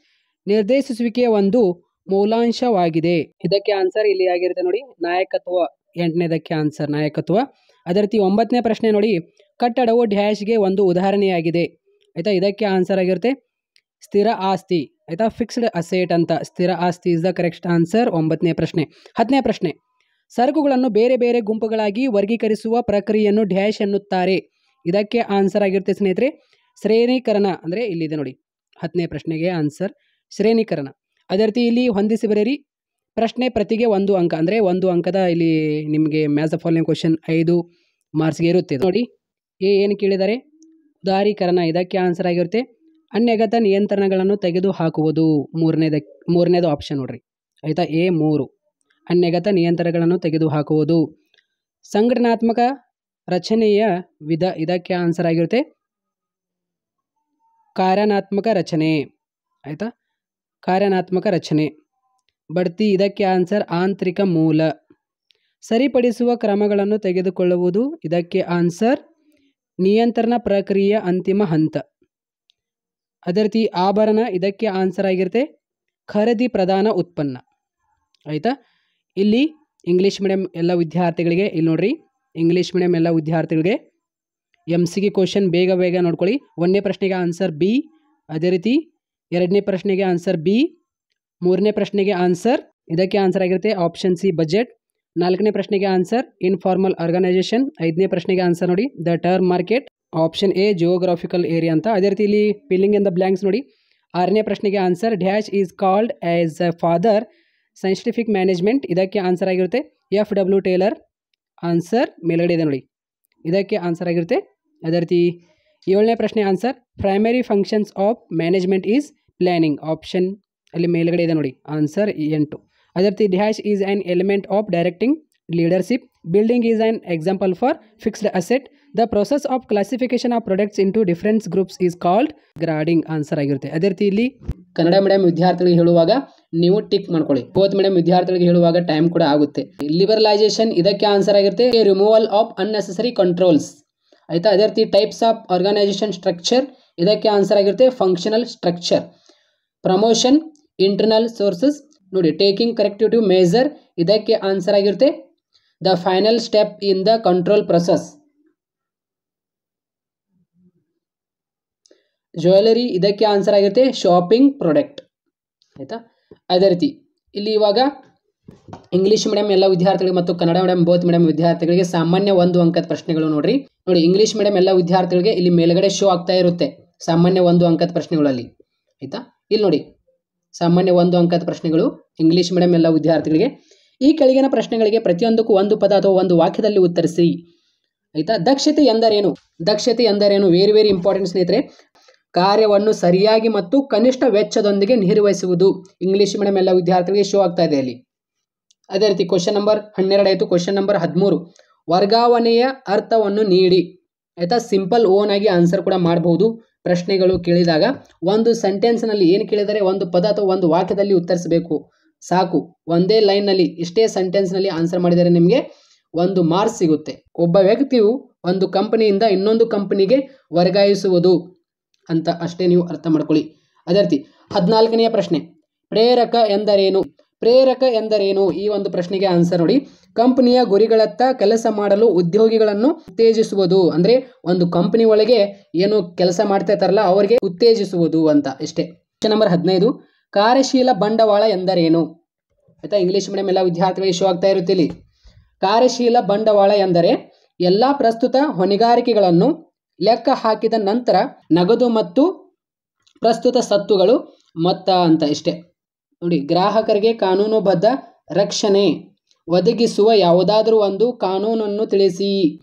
ನಿರ್ದೇಶಿಸುವಿಕೆಯ ಒಂದು ಮೌಲಾಂಶವಾಗಿದೆ. ಇದಕ್ಕೆ ಆನ್ಸರ್ ಇಲ್ಲಿ ಆಗಿರುತ್ತೆ ನೋಡಿ, ನಾಯಕತ್ವ. 8ನೇದಕ್ಕೆ ಆನ್ಸರ್ ನಾಯಕತ್ವ. ಅದೇ ರೀತಿ 9ನೇ ಪ್ರಶ್ನೆ ನೋಡಿ, ಕಟ್ಟಡವು ಡ್ಯಾಶ್ಗೆ ಒಂದು ಉದಾಹರಣೆಯಾಗಿದೆ. ಆಯಿತಾ, ಇದಕ್ಕೆ ಆನ್ಸರ್ ಆಗಿರುತ್ತೆ ಸ್ಥಿರ ಆಸ್ತಿ. ಆಯಿತಾ, ಫಿಕ್ಸ್ಡ್ ಅಸೆಟ್ ಅಂತ. ಸ್ಥಿರ ಆಸ್ತಿ ಇಸ್ ದ ಕರೆಕ್ಟ್ ಆನ್ಸರ್. 9ನೇ ಪ್ರಶ್ನೆ. 10ನೇ ಪ್ರಶ್ನೆ, ಸರಕುಗಳನ್ನು ಬೇರೆ ಬೇರೆ ಗುಂಪುಗಳಾಗಿ ವರ್ಗೀಕರಿಸುವ ಪ್ರಕ್ರಿಯೆಯನ್ನು ಡ್ಯಾಶ್ ಎನ್ನುತ್ತಾರೆ. ಇದಕ್ಕೆ ಆನ್ಸರ್ ಆಗಿರುತ್ತೆ ಸ್ನೇಹಿತರೆ ಶ್ರೇಣೀಕರಣ. ಅಂದರೆ ಇಲ್ಲಿದೆ ನೋಡಿ, 10ನೇ ಪ್ರಶ್ನೆಗೆ ಆನ್ಸರ್ ಶ್ರೇಣೀಕರಣ. ಅದೇ ರೀತಿ ಇಲ್ಲಿ ಹೊಂದಿಸಿ ಬರೆಯಿರಿ. ಪ್ರಶ್ನೆ ಪ್ರತಿಗೆ 1 ಅಂಕ, ಅಂದರೆ 1 ಅಂಕದ ಇಲ್ಲಿ ನಿಮಗೆ ಮ್ಯಾಥ್ಸ್ ದ ಫಾಲೋಯಿಂಗ್ ಕ್ವಶನ್ 5 ಮಾರ್ಕ್ಸ್ಗೆ ಇರುತ್ತೆ ನೋಡಿ. ಏನು ಕೇಳಿದ್ದಾರೆ? ಉದಾರೀಕರಣ. ಇದಕ್ಕೆ ಆನ್ಸರ್ ಆಗಿರುತ್ತೆ ಅನ್ಯಗತ ನಿಯಂತ್ರಣಗಳನ್ನು ತೆಗೆದು ಹಾಕುವುದು. ಮೂರನೇದು ಆಪ್ಷನ್ ನೋಡ್ರಿ. ಆಯಿತಾ, A3 ಅನ್ಯಗತ ನಿಯಂತ್ರಣಗಳನ್ನು ತೆಗೆದು ಹಾಕುವುದು. ಸಂಘಟನಾತ್ಮಕ ರಚನೆಯ ವಿಧ. ಇದಕ್ಕೆ ಆನ್ಸರ್ ಆಗಿರುತ್ತೆ ಕಾರ್ಯನಾತ್ಮಕ ರಚನೆ. ಆಯಿತಾ, ಕಾರ್ಯನಾತ್ಮಕ ರಚನೆ. ಬಡ್ತಿ. ಇದಕ್ಕೆ ಆನ್ಸರ್ ಆಂತರಿಕ ಮೂಲ. ಸರಿಪಡಿಸುವ ಕ್ರಮಗಳನ್ನು ತೆಗೆದುಕೊಳ್ಳುವುದು. ಇದಕ್ಕೆ ಆನ್ಸರ್ ನಿಯಂತ್ರಣ ಪ್ರಕ್ರಿಯೆಯ ಅಂತಿಮ ಹಂತ. ಅದೇ ರೀತಿ ಆಭರಣ. ಇದಕ್ಕೆ ಆನ್ಸರ್ ಆಗಿರುತ್ತೆ ಖರೀದಿ ಪ್ರಧಾನ ಉತ್ಪನ್ನ. ಆಯಿತಾ, ಇಲ್ಲಿ ಇಂಗ್ಲೀಷ್ ಮೀಡಿಯಂ ಎಲ್ಲ ವಿದ್ಯಾರ್ಥಿಗಳಿಗೆ ಇಲ್ಲಿ ನೋಡ್ರಿ, ಇಂಗ್ಲೀಷ್ ಮೀಡಿಯಂ ಎಲ್ಲ ವಿದ್ಯಾರ್ಥಿಗಳಿಗೆ MCQ ಕ್ವಶನ್ ಬೇಗ ನೋಡ್ಕೊಳ್ಳಿ. 1ನೇ ಪ್ರಶ್ನೆಗೆ ಆನ್ಸರ್ B. ಅದೇ ರೀತಿ 2ನೇ ಪ್ರಶ್ನೆಗೆ ಆನ್ಸರ್ B. 3ನೇ ಪ್ರಶ್ನೆಗೆ ಆನ್ಸರ್ ಇದಕ್ಕೆ ಆನ್ಸರ್ ಆಗಿರುತ್ತೆ ಆಪ್ಷನ್ C ಬಜೆಟ್. 4ನೇ ಪ್ರಶ್ನೆಗೆ ಆನ್ಸರ್ ಇನ್ಫಾರ್ಮಲ್ ಆರ್ಗನೈಸೇಷನ್. 5ನೇ ಪ್ರಶ್ನೆಗೆ ಆನ್ಸರ್ ನೋಡಿ the term market. Option A geographical area ಅಂತ. ಅದೇ ರೀತಿ ಇಲ್ಲಿ ಫಿಲ್ಲಿಂಗ್ ಇನ್ ದ ಬ್ಲ್ಯಾಂಕ್ಸ್ ನೋಡಿ. 6ನೇ ಪ್ರಶ್ನೆಗೆ answer dash is called as A father scientific management. ಇದಕ್ಕೆ ಆನ್ಸರ್ ಆಗಿರುತ್ತೆ FW ಟೇಲರ್. ಆನ್ಸರ್ ಮೇಲ್ಗಡೆ ಇದೆ ನೋಡಿ, ಇದಕ್ಕೆ ಆನ್ಸರ್ ಆಗಿರುತ್ತೆ. ಅದೇ ರೀತಿ 7ನೇ ಪ್ರಶ್ನೆ answer primary functions of management is planning. Option ಅಲ್ಲಿ ಮೇಲ್ಗಡೆ ಇದೆ ನೋಡಿ, ಆನ್ಸರ್ 8. ಅದೇ ರೀತಿ dash is an element of directing leadership. Building is an example for fixed asset. The process of classification of products into different groups is called grading. Answer ಆಗಿರುತ್ತೆ. ಅದೇ ರೀತಿ ಇಲ್ಲಿ ಕನ್ನಡ ಮೀಡಿಯಂ ವಿದ್ಯಾರ್ಥಿಗಳಿಗೆ ಹೇಳುವಾಗ ನೀವು ಟಿಕ್ ಮಾಡ್ಕೊಳ್ಳಿ. ಬೋತ್ ಮೀಡಿಯಂ ವಿದ್ಯಾರ್ಥಿಗಳಿಗೆ ಹೇಳುವಾಗ ಟೈಮ್ ಕೂಡ ಆಗುತ್ತೆ. ಲಿಬರಲೈಸೇಷನ್. ಇದಕ್ಕೆ ಆನ್ಸರ್ ಆಗಿರುತ್ತೆ ರಿಮೂವಲ್ ಆಫ್ ಅನ್ನೆಸೆಸರಿ ಕಂಟ್ರೋಲ್ಸ್. ಆಯಿತಾ, ಅದೇ ರೀತಿ ಟೈಪ್ಸ್ ಆಫ್ ಆರ್ಗನೈಸೇಷನ್ ಸ್ಟ್ರಕ್ಚರ್. ಇದಕ್ಕೆ ಆನ್ಸರ್ ಆಗಿರುತ್ತೆ functional structure. Promotion, internal sources ನೋಡಿ, ಟೇಕಿಂಗ್ ಕರೆಕ್ಟಿವ್ ಮೇಜರ್. ಇದಕ್ಕೆ ಆನ್ಸರ್ ಆಗಿರುತ್ತೆ the final step in the control process. Jewellery. ಇದಕ್ಕೆ ಆನ್ಸರ್ ಆಗಿರುತ್ತೆ ಶಾಪಿಂಗ್ ಪ್ರಾಡಕ್ಟ್. ಆಯಿತಾ, ಅದೇ ರೀತಿ ಇಲ್ಲಿ ಇವಾಗ ಇಂಗ್ಲೀಷ್ ಮೀಡಿಯಂ ಎಲ್ಲ ವಿದ್ಯಾರ್ಥಿಗಳಿಗೆ ಮತ್ತು ಕನ್ನಡ ಮೀಡಿಯಂ ಬೋತ್ ಮೀಡಿಯಂ ವಿದ್ಯಾರ್ಥಿಗಳಿಗೆ ಸಾಮಾನ್ಯ 1 ಅಂಕದ ಪ್ರಶ್ನೆಗಳು ನೋಡಿ. ಇಂಗ್ಲೀಷ್ ಮೀಡಿಯಂ ಎಲ್ಲ ವಿದ್ಯಾರ್ಥಿಗಳಿಗೆ ಇಲ್ಲಿ ಮೇಲ್ಗಡೆ ಶೋ ಆಗ್ತಾ ಇರುತ್ತೆ ಸಾಮಾನ್ಯ 1 ಅಂಕದ ಪ್ರಶ್ನೆಗಳಲ್ಲಿ. ಆಯಿತಾ, ಇಲ್ಲಿ ನೋಡಿ ಸಾಮಾನ್ಯ 1 ಅಂಕದ ಪ್ರಶ್ನೆಗಳು ಇಂಗ್ಲೀಷ್ ಮೀಡಿಯಂ ಎಲ್ಲ ವಿದ್ಯಾರ್ಥಿಗಳಿಗೆ. ಈ ಕೆಳಗಿನ ಪ್ರಶ್ನೆಗಳಿಗೆ ಪ್ರತಿಯೊಂದಕ್ಕೂ ಒಂದು ಪದ ಅಥವಾ ಒಂದು ವಾಕ್ಯದಲ್ಲಿ ಉತ್ತರಿಸಿ. ಆಯಿತಾ, ದಕ್ಷತೆ ಎಂದರೇನು? ದಕ್ಷತೆ ಎಂದರೇನು ವೆರಿ ವೆರಿ ಇಂಪಾರ್ಟೆಂಟ್ ಸ್ನೇಹಿತರೆ. ಕಾರ್ಯವನ್ನು ಸರಿಯಾಗಿ ಮತ್ತು ಕನಿಷ್ಠ ವೆಚ್ಚದೊಂದಿಗೆ ನಿರ್ವಹಿಸುವುದು. ಇಂಗ್ಲೀಷ್ ಮೀಡಿಯಂ ಎಲ್ಲ ವಿದ್ಯಾರ್ಥಿಗಳಿಗೆ ಶೋ ಆಗ್ತಾ ಇದೆ ಅಲ್ಲಿ. ಅದೇ ರೀತಿ ಕ್ವಶನ್ ನಂಬರ್ 12 ಆಯಿತು. ಕ್ವಶನ್ ನಂಬರ್ 13 ವರ್ಗಾವಣೆಯ ಅರ್ಥವನ್ನು ನೀಡಿ. ಆಯಿತಾ, ಸಿಂಪಲ್ ಓನ್ ಆಗಿ ಆನ್ಸರ್ ಕೂಡ ಮಾಡಬಹುದು. ಪ್ರಶ್ನೆಗಳು ಕೇಳಿದಾಗ ಒಂದು ಸೆಂಟೆನ್ಸ್ನಲ್ಲಿ ಏನು ಕೇಳಿದರೆ ಒಂದು ಪದ ಅಥವಾ ಒಂದು ವಾಕ್ಯದಲ್ಲಿ ಉತ್ತರಿಸಬೇಕು, ಸಾಕು. ಒಂದೇ ಲೈನ್ನಲ್ಲಿ ಇಷ್ಟೇ ಸೆಂಟೆನ್ಸ್ನಲ್ಲಿ ಆನ್ಸರ್ ಮಾಡಿದರೆ ನಿಮಗೆ 1 ಮಾರ್ಕ್ಸ್ ಸಿಗುತ್ತೆ. ಒಬ್ಬ ವ್ಯಕ್ತಿಯು ಒಂದು ಕಂಪನಿಯಿಂದ ಇನ್ನೊಂದು ಕಂಪನಿಗೆ ವರ್ಗಾಯಿಸುವುದು ಅಂತ ಅಷ್ಟೇ ನೀವು ಅರ್ಥ ಮಾಡ್ಕೊಳ್ಳಿ. ಅದೇ ರೀತಿ 14ನೇ ಪ್ರಶ್ನೆ ಪ್ರೇರಕ ಎಂದರೇನು? ಪ್ರೇರಕ ಎಂದರೇನು? ಈ ಒಂದು ಪ್ರಶ್ನೆಗೆ ಆನ್ಸರ್ ನೋಡಿ, ಕಂಪನಿಯ ಗುರಿಗಳತ್ತ ಕೆಲಸ ಮಾಡಲು ಉದ್ಯೋಗಿಗಳನ್ನು ಉತ್ತೇಜಿಸುವುದು. ಅಂದರೆ ಒಂದು ಕಂಪನಿ ಒಳಗೆ ಏನು ಕೆಲಸ ಮಾಡ್ತಾ ಇರ್ತಾರಲ್ಲ ಅವರಿಗೆ ಉತ್ತೇಜಿಸುವುದು ಅಂತ ಇಷ್ಟೇ. ಕ್ವಶನ್ ನಂಬರ್ 15 ಕಾರ್ಯಶೀಲ ಬಂಡವಾಳ ಎಂದರೇನು? ಆಯಿತಾ, ಇಂಗ್ಲೀಷ್ ಮೀಡಿಯಂ ಎಲ್ಲ ವಿದ್ಯಾರ್ಥಿಗಳಿಗೆ ಶೋ ಆಗ್ತಾ ಇರುತ್ತೆ ಇಲ್ಲಿ. ಕಾರ್ಯಶೀಲ ಬಂಡವಾಳ ಎಂದರೆ ಎಲ್ಲ ಪ್ರಸ್ತುತ ಹೊಣೆಗಾರಿಕೆಗಳನ್ನು ಲೆಕ್ಕ ಹಾಕಿದ ನಂತರ ನಗದು ಮತ್ತು ಪ್ರಸ್ತುತ ಸ್ವತ್ತುಗಳು ಮೊತ್ತ ಅಂತ ಇಷ್ಟೇ ನೋಡಿ. ಗ್ರಾಹಕರಿಗೆ ಕಾನೂನುಬದ್ಧ ರಕ್ಷಣೆ ಒದಗಿಸುವ ಯಾವುದಾದರೂ ಒಂದು ಕಾನೂನನ್ನು ತಿಳಿಸಿ.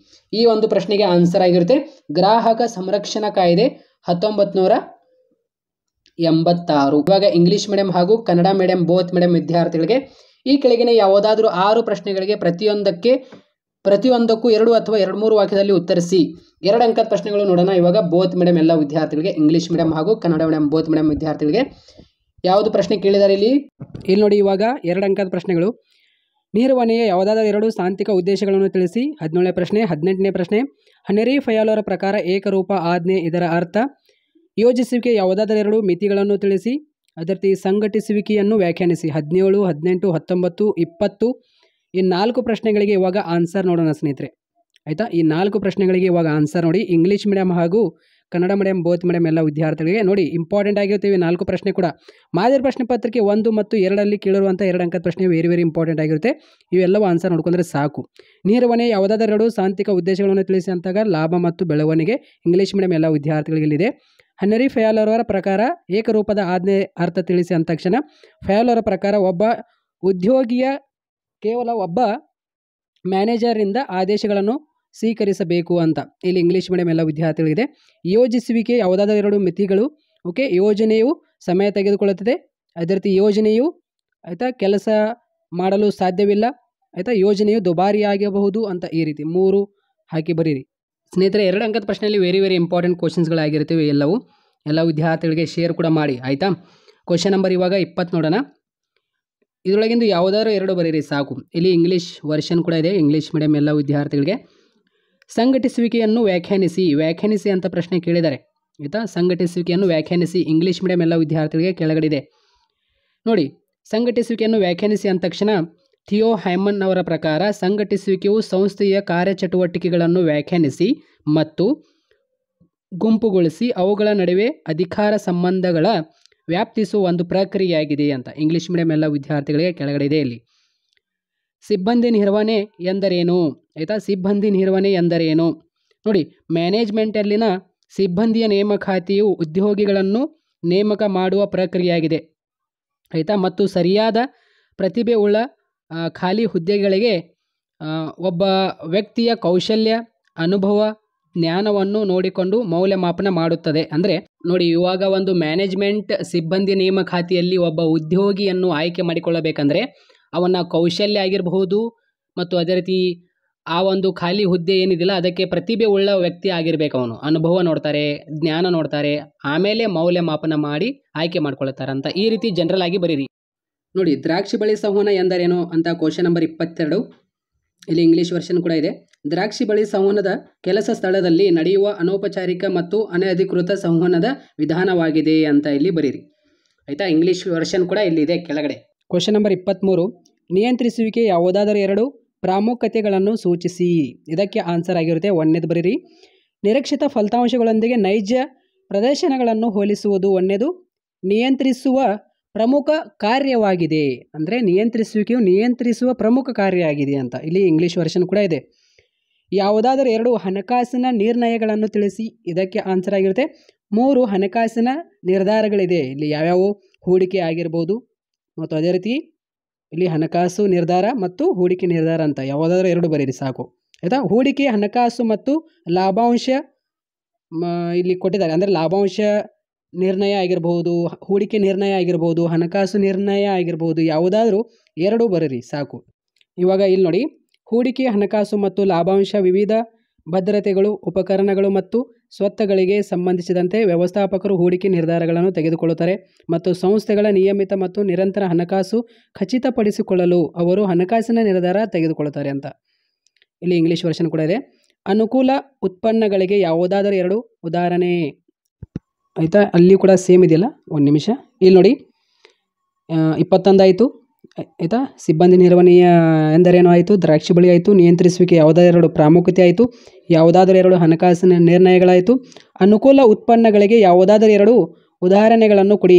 ಈ ಒಂದು ಪ್ರಶ್ನೆಗೆ ಆನ್ಸರ್ ಆಗಿರುತ್ತೆ ಗ್ರಾಹಕ ಸಂರಕ್ಷಣಾ ಕಾಯ್ದೆ 1986. ಇವಾಗ ಇಂಗ್ಲೀಷ್ ಮೀಡಿಯಂ ಹಾಗೂ ಕನ್ನಡ ಮೀಡಿಯಂ ಬೋತ್ ಮೀಡಿಯಂ ವಿದ್ಯಾರ್ಥಿಗಳಿಗೆ ಈ ಕೆಳಗಿನ ಯಾವುದಾದರೂ 6 ಪ್ರಶ್ನೆಗಳಿಗೆ ಪ್ರತಿಯೊಂದಕ್ಕೂ 2 ಅಥವಾ 2-3 ವಾಕ್ಯದಲ್ಲಿ ಉತ್ತರಿಸಿ. 2 ಅಂಕದ ಪ್ರಶ್ನೆಗಳು ನೋಡೋಣ. ಇವಾಗ ಬೋತ್ ಮೀಡಿಯಂ ಎಲ್ಲ ವಿದ್ಯಾರ್ಥಿಗಳಿಗೆ ಇಂಗ್ಲೀಷ್ ಮೀಡಿಯಂ ಹಾಗೂ ಕನ್ನಡ ಮೀಡಿಯಂ ಬೋತ್ ಮೀಡಿಯಂ ವಿದ್ಯಾರ್ಥಿಗಳಿಗೆ ಯಾವುದು ಪ್ರಶ್ನೆ ಕೇಳಿದ್ದಾರೆ ಇಲ್ಲಿ ನೋಡಿ. ಇವಾಗ 2 ಅಂಕದ ಪ್ರಶ್ನೆಗಳು. ನಿರ್ವಹಣೆಯ ಯಾವುದಾದರೂ ಎರಡು ಸಾಂಸ್ಥಿಕ ಉದ್ದೇಶಗಳನ್ನು ತಿಳಿಸಿ. 17ನೇ ಪ್ರಶ್ನೆ. 18ನೇ ಪ್ರಶ್ನೆ. ಹೆನ್ರಿ ಫಯಾಲ್ ಅವರ ಪ್ರಕಾರ ಏಕರೂಪ ಆಜ್ಞೆ ಇದರ ಅರ್ಥ. ಯೋಜಿಸುವಿಕೆ ಯಾವುದಾದರೂ ಎರಡು ಮಿತಿಗಳನ್ನು ತಿಳಿಸಿ. ಅದೇ ರೀತಿ ಸಂಘಟಿಸುವಿಕೆಯನ್ನು ವ್ಯಾಖ್ಯಾನಿಸಿ. 17, 18, 19, 20 ಈ 4 ಪ್ರಶ್ನೆಗಳಿಗೆ ಇವಾಗ ಆನ್ಸರ್ ನೋಡೋಣ ಸ್ನೇಹಿತರೆ. ಆಯಿತಾ, ಈ 4 ಪ್ರಶ್ನೆಗಳಿಗೆ ಇವಾಗ ಆನ್ಸರ್ ನೋಡಿ. ಇಂಗ್ಲೀಷ್ ಮೀಡಿಯಂ ಹಾಗೂ ಕನ್ನಡ ಮೀಡಿಯಂ ಬೋತ್ ಮೀಡಿಯಂ ಎಲ್ಲ ವಿದ್ಯಾರ್ಥಿಗಳಿಗೆ ನೋಡಿ ಇಂಪಾರ್ಟೆಂಟ್ ಆಗಿರ್ತೀವಿ 4 ಪ್ರಶ್ನೆ ಕೂಡ. ಮಾದರಿ ಪ್ರಶ್ನೆ ಪತ್ರಿಕೆ 1 ಮತ್ತು 2ರಲ್ಲಿ ಕೇಳಿರುವಂಥ 2 ಅಂಕದ ಪ್ರಶ್ನೆ ವೆರಿ ಇಂಪಾರ್ಟೆಂಟ್ ಆಗಿರುತ್ತೆ. ಇವೆಲ್ಲವೂ ಆನ್ಸರ್ ನೋಡ್ಕೊಂಡ್ರೆ ಸಾಕು. ನಿರ್ವಹಣೆ ಯಾವುದಾದರೂ ಎರಡು ಸಾಂಸ್ಥಿಕ ಉದ್ದೇಶಗಳನ್ನು ತಿಳಿಸಿ ಅಂತಾಗ ಲಾಭ ಮತ್ತು ಬೆಳವಣಿಗೆ ಇಂಗ್ಲೀಷ್ ಮೀಡಿಯಂ ಎಲ್ಲ ವಿದ್ಯಾರ್ಥಿಗಳಿಗೆ ಇಲ್ಲಿದೆ. ಹೆನ್ರಿ ಫಯಾಲ್ ಅವರ ಪ್ರಕಾರ ಏಕರೂಪದ ಆಜ್ಞೆ ಅರ್ಥ ತಿಳಿಸಿ ಅಂದ ತಕ್ಷಣ ಫಯಾಲ್ ಅವರ ಪ್ರಕಾರ ಒಬ್ಬ ಉದ್ಯೋಗಿಯ ಕೇವಲ ಒಬ್ಬ ಮ್ಯಾನೇಜರಿಂದ ಆದೇಶಗಳನ್ನು ಸ್ವೀಕರಿಸಬೇಕು ಅಂತ ಇಲ್ಲಿ ಇಂಗ್ಲೀಷ್ ಮೀಡಿಯಂ ಎಲ್ಲ ವಿದ್ಯಾರ್ಥಿಗಳಿದೆ. ಯೋಜಿಸುವಿಕೆ ಯಾವುದಾದರೂ ಎರಡು ಮಿತಿಗಳು. ಓಕೆ, ಯೋಜನೆಯು ಸಮಯ ತೆಗೆದುಕೊಳ್ಳುತ್ತದೆ. ಅದೇ ರೀತಿ ಯೋಜನೆಯು ಆಯಿತಾ ಕೆಲಸ ಮಾಡಲು ಸಾಧ್ಯವಿಲ್ಲ. ಆಯಿತಾ, ಯೋಜನೆಯು ದುಬಾರಿಯಾಗಬಹುದು ಅಂತ ಈ ರೀತಿ 3 ಹಾಕಿ ಬರೀರಿ ಸ್ನೇಹಿತರೆ. 2 ಅಂಕದ ಪ್ರಶ್ನೆಯಲ್ಲಿ ವೆರಿ ಇಂಪಾರ್ಟೆಂಟ್ ಕ್ವಶನ್ಸ್ಗಳಾಗಿರ್ತವೆ ಎಲ್ಲವೂ. ಎಲ್ಲ ವಿದ್ಯಾರ್ಥಿಗಳಿಗೆ ಶೇರ್ ಕೂಡ ಮಾಡಿ ಆಯಿತಾ. ಕ್ವಶನ್ ನಂಬರ್ ಇವಾಗ 20 ನೋಡೋಣ. ಇದರೊಳಗಿಂದು ಯಾವುದಾದ್ರು 2 ಬರೀರಿ ಸಾಕು. ಇಲ್ಲಿ ಇಂಗ್ಲೀಷ್ ವರ್ಷನ್ ಕೂಡ ಇದೆ ಇಂಗ್ಲೀಷ್ ಮೀಡಿಯಂ ಎಲ್ಲ ವಿದ್ಯಾರ್ಥಿಗಳಿಗೆ. ಸಂಘಟಿಸುವಿಕೆಯನ್ನು ವ್ಯಾಖ್ಯಾನಿಸಿ ಅಂತ ಪ್ರಶ್ನೆ ಕೇಳಿದ್ದಾರೆ ಆಯಿತಾ. ಸಂಘಟಿಸುವಿಕೆಯನ್ನು ವ್ಯಾಖ್ಯಾನಿಸಿ ಇಂಗ್ಲೀಷ್ ಮೀಡಿಯಂ ಎಲ್ಲ ವಿದ್ಯಾರ್ಥಿಗಳಿಗೆ ಕೆಳಗಡೆ ನೋಡಿ. ಸಂಘಟಿಸುವಿಕೆಯನ್ನು ವ್ಯಾಖ್ಯಾನಿಸಿ ಅಂದ ತಕ್ಷಣ ಥಿಯೋ ಹೈಮನ್ ಅವರ ಪ್ರಕಾರ ಸಂಘಟಿಸುವಿಕೆಯು ಸಂಸ್ಥೆಯ ಕಾರ್ಯಚಟುವಟಿಕೆಗಳನ್ನು ವ್ಯಾಖ್ಯಾನಿಸಿ ಮತ್ತು ಗುಂಪುಗೊಳಿಸಿ ಅವುಗಳ ನಡುವೆ ಅಧಿಕಾರ ಸಂಬಂಧಗಳ ವ್ಯಾಪ್ತಿಸುವ ಒಂದು ಪ್ರಕ್ರಿಯೆಯಾಗಿದೆ ಅಂತ ಇಂಗ್ಲೀಷ್ ಮೀಡಿಯಂ ಎಲ್ಲ ವಿದ್ಯಾರ್ಥಿಗಳಿಗೆ ಕೆಳಗಡೆ ಇದೆ. ಇಲ್ಲಿ ಸಿಬ್ಬಂದಿ ನಿರ್ವಹಣೆ ಎಂದರೇನು ಆಯಿತಾ. ಸಿಬ್ಬಂದಿ ನಿರ್ವಹಣೆ ಎಂದರೇನು ನೋಡಿ. ಮ್ಯಾನೇಜ್ಮೆಂಟಲ್ಲಿನ ಸಿಬ್ಬಂದಿಯ ನೇಮಕಾತಿಯು ಉದ್ಯೋಗಿಗಳನ್ನು ನೇಮಕ ಮಾಡುವ ಪ್ರಕ್ರಿಯೆಯಾಗಿದೆ ಆಯಿತಾ. ಮತ್ತು ಸರಿಯಾದ ಪ್ರತಿಭೆ ಉಳ್ಳ ಖಾಲಿ ಹುದ್ದೆಗಳಿಗೆ ಒಬ್ಬ ವ್ಯಕ್ತಿಯ ಕೌಶಲ್ಯ, ಅನುಭವ, ಜ್ಞಾನವನ್ನು ನೋಡಿಕೊಂಡು ಮೌಲ್ಯಮಾಪನ ಮಾಡುತ್ತದೆ. ಅಂದರೆ ನೋಡಿ, ಇವಾಗ ಒಂದು ಮ್ಯಾನೇಜ್ಮೆಂಟ್ ಸಿಬ್ಬಂದಿ ನೇಮಕಾತಿಯಲ್ಲಿ ಒಬ್ಬ ಉದ್ಯೋಗಿಯನ್ನು ಆಯ್ಕೆ ಮಾಡಿಕೊಳ್ಳಬೇಕಂದ್ರೆ ಅವನ ಕೌಶಲ್ಯ ಆಗಿರಬಹುದು ಮತ್ತು ಅದೇ ರೀತಿ ಆ ಒಂದು ಖಾಲಿ ಹುದ್ದೆ ಏನಿದಿಲ್ಲ ಅದಕ್ಕೆ ಪ್ರತಿಭೆ ಉಳ್ಳ ವ್ಯಕ್ತಿ ಆಗಿರಬೇಕು. ಅವನು ಅನುಭವ ನೋಡ್ತಾರೆ, ಜ್ಞಾನ ನೋಡ್ತಾರೆ, ಆಮೇಲೆ ಮೌಲ್ಯಮಾಪನ ಮಾಡಿ ಆಯ್ಕೆ ಮಾಡ್ಕೊಳ್ತಾರೆ ಅಂತ ಈ ರೀತಿ ಜನರಲ್ ಆಗಿ ಬರೀರಿ ನೋಡಿ. ದ್ರಾಕ್ಷಿ ಬಳ್ಳಿ ಸಂವಹನ ಎಂದರೇನು ಅಂತ ಕ್ವಶನ್ ನಂಬರ್ 22 ಇಲ್ಲಿ ಇಂಗ್ಲೀಷ್ ವರ್ಷನ್ ಕೂಡ ಇದೆ. ದ್ರಾಕ್ಷಿ ಬಳ್ಳಿ ಸಂವಹನದ ಕೆಲಸ ಸ್ಥಳದಲ್ಲಿ ನಡೆಯುವ ಅನೌಪಚಾರಿಕ ಮತ್ತು ಅನಧಿಕೃತ ಸಂವಹನದ ವಿಧಾನವಾಗಿದೆ ಅಂತ ಇಲ್ಲಿ ಬರೀರಿ ಆಯಿತಾ. ಇಂಗ್ಲೀಷ್ ವರ್ಷನ್ ಕೂಡ ಇಲ್ಲಿದೆ ಕೆಳಗಡೆ. ಕ್ವಶನ್ ನಂಬರ್ 23 ನಿಯಂತ್ರಿಸುವಿಕೆ ಯಾವುದಾದರೂ ಎರಡು ಪ್ರಾಮುಖ್ಯತೆಗಳನ್ನು ಸೂಚಿಸಿ. ಇದಕ್ಕೆ ಆನ್ಸರ್ ಆಗಿರುತ್ತೆ. 1ನೇದು ಬರೀರಿ. ನಿರೀಕ್ಷಿತ ಫಲಿತಾಂಶಗಳೊಂದಿಗೆ ನೈಜ ಪ್ರದರ್ಶನಗಳನ್ನು ಹೋಲಿಸುವುದು 1ನೇದು. ನಿಯಂತ್ರಿಸುವ ಪ್ರಮುಖ ಕಾರ್ಯವಾಗಿದೆ ಅಂದರೆ ನಿಯಂತ್ರಿಸುವಿಕೆಯು ನಿಯಂತ್ರಿಸುವ ಪ್ರಮುಖ ಕಾರ್ಯ ಆಗಿದೆ ಅಂತ ಇಲ್ಲಿ ಇಂಗ್ಲೀಷ್ ವರ್ಷನ್ ಕೂಡ ಇದೆ. ಯಾವುದಾದರೂ 2 ಹಣಕಾಸಿನ ನಿರ್ಣಯಗಳನ್ನು ತಿಳಿಸಿ. ಇದಕ್ಕೆ ಆನ್ಸರ್ ಆಗಿರುತ್ತೆ. 3 ಹಣಕಾಸಿನ ನಿರ್ಧಾರಗಳಿದೆ. ಇಲ್ಲಿ ಯಾವ್ಯಾವು ಹೂಡಿಕೆ ಆಗಿರ್ಬೋದು ಮತ್ತು ಅದೇ ರೀತಿ ಇಲ್ಲಿ ಹಣಕಾಸು ನಿರ್ಧಾರ ಮತ್ತು ಹೂಡಿಕೆ ನಿರ್ಧಾರ ಅಂತ ಯಾವುದಾದ್ರೂ 2 ಬರೀರಿ ಸಾಕು ಆಯಿತಾ. ಹೂಡಿಕೆ ಹಣಕಾಸು ಮತ್ತು ಲಾಭಾಂಶ ಇಲ್ಲಿ ಕೊಟ್ಟಿದ್ದಾರೆ. ಅಂದರೆ ಲಾಭಾಂಶ ನಿರ್ಣಯ ಆಗಿರ್ಬೋದು, ಹೂಡಿಕೆ ನಿರ್ಣಯ ಆಗಿರ್ಬೋದು, ಹಣಕಾಸು ನಿರ್ಣಯ ಆಗಿರ್ಬೋದು, ಯಾವುದಾದ್ರೂ 2 ಬರೀರಿ ಸಾಕು. ಇವಾಗ ಇಲ್ಲಿ ನೋಡಿ, ಹೂಡಿಕೆ ಹಣಕಾಸು ಮತ್ತು ಲಾಭಾಂಶ ವಿವಿಧ ಭದ್ರತೆಗಳು, ಉಪಕರಣಗಳು ಮತ್ತು ಸ್ವತ್ತುಗಳಿಗೆ ಸಂಬಂಧಿಸಿದಂತೆ ವ್ಯವಸ್ಥಾಪಕರು ಹೂಡಿಕೆ ನಿರ್ಧಾರಗಳನ್ನು ತೆಗೆದುಕೊಳ್ಳುತ್ತಾರೆ ಮತ್ತು ಸಂಸ್ಥೆಗಳ ನಿಯಮಿತ ಮತ್ತು ನಿರಂತರ ಹಣಕಾಸು ಖಚಿತಪಡಿಸಿಕೊಳ್ಳಲು ಅವರು ಹಣಕಾಸಿನ ನಿರ್ಧಾರ ತೆಗೆದುಕೊಳ್ಳುತ್ತಾರೆ ಅಂತ ಇಲ್ಲಿ ಇಂಗ್ಲೀಷ್ ವರ್ಷನ್ ಕೂಡ ಇದೆ. ಅನುಕೂಲ ಉತ್ಪನ್ನಗಳಿಗೆ ಯಾವುದಾದರೂ 2 ಉದಾಹರಣೆ ಆಯಿತಾ. ಅಲ್ಲಿ ಕೂಡ ಸೇಮ್ ಇದೆಯಲ್ಲ. 1 ನಿಮಿಷ ಇಲ್ಲಿ ನೋಡಿ. 21 ಆಯಿತು ಆಯಿತಾ. ಸಿಬ್ಬಂದಿ ನಿರ್ವಹಣೆಯ ಎಂದರೇನು ಆಯಿತು. ದ್ರಾಕ್ಷಿ ಬಳ್ಳಿ ಆಯಿತು. ನಿಯಂತ್ರಿಸುವಿಕೆ ಯಾವುದಾದರೂ 2 ಪ್ರಾಮುಖ್ಯತೆ ಆಯಿತು. ಯಾವುದಾದರೂ 2 ಹಣಕಾಸಿನ ನಿರ್ಣಯಗಳಾಯಿತು. ಅನುಕೂಲ ಉತ್ಪನ್ನಗಳಿಗೆ ಯಾವುದಾದರೂ 2 ಉದಾಹರಣೆಗಳನ್ನು ಕೊಡಿ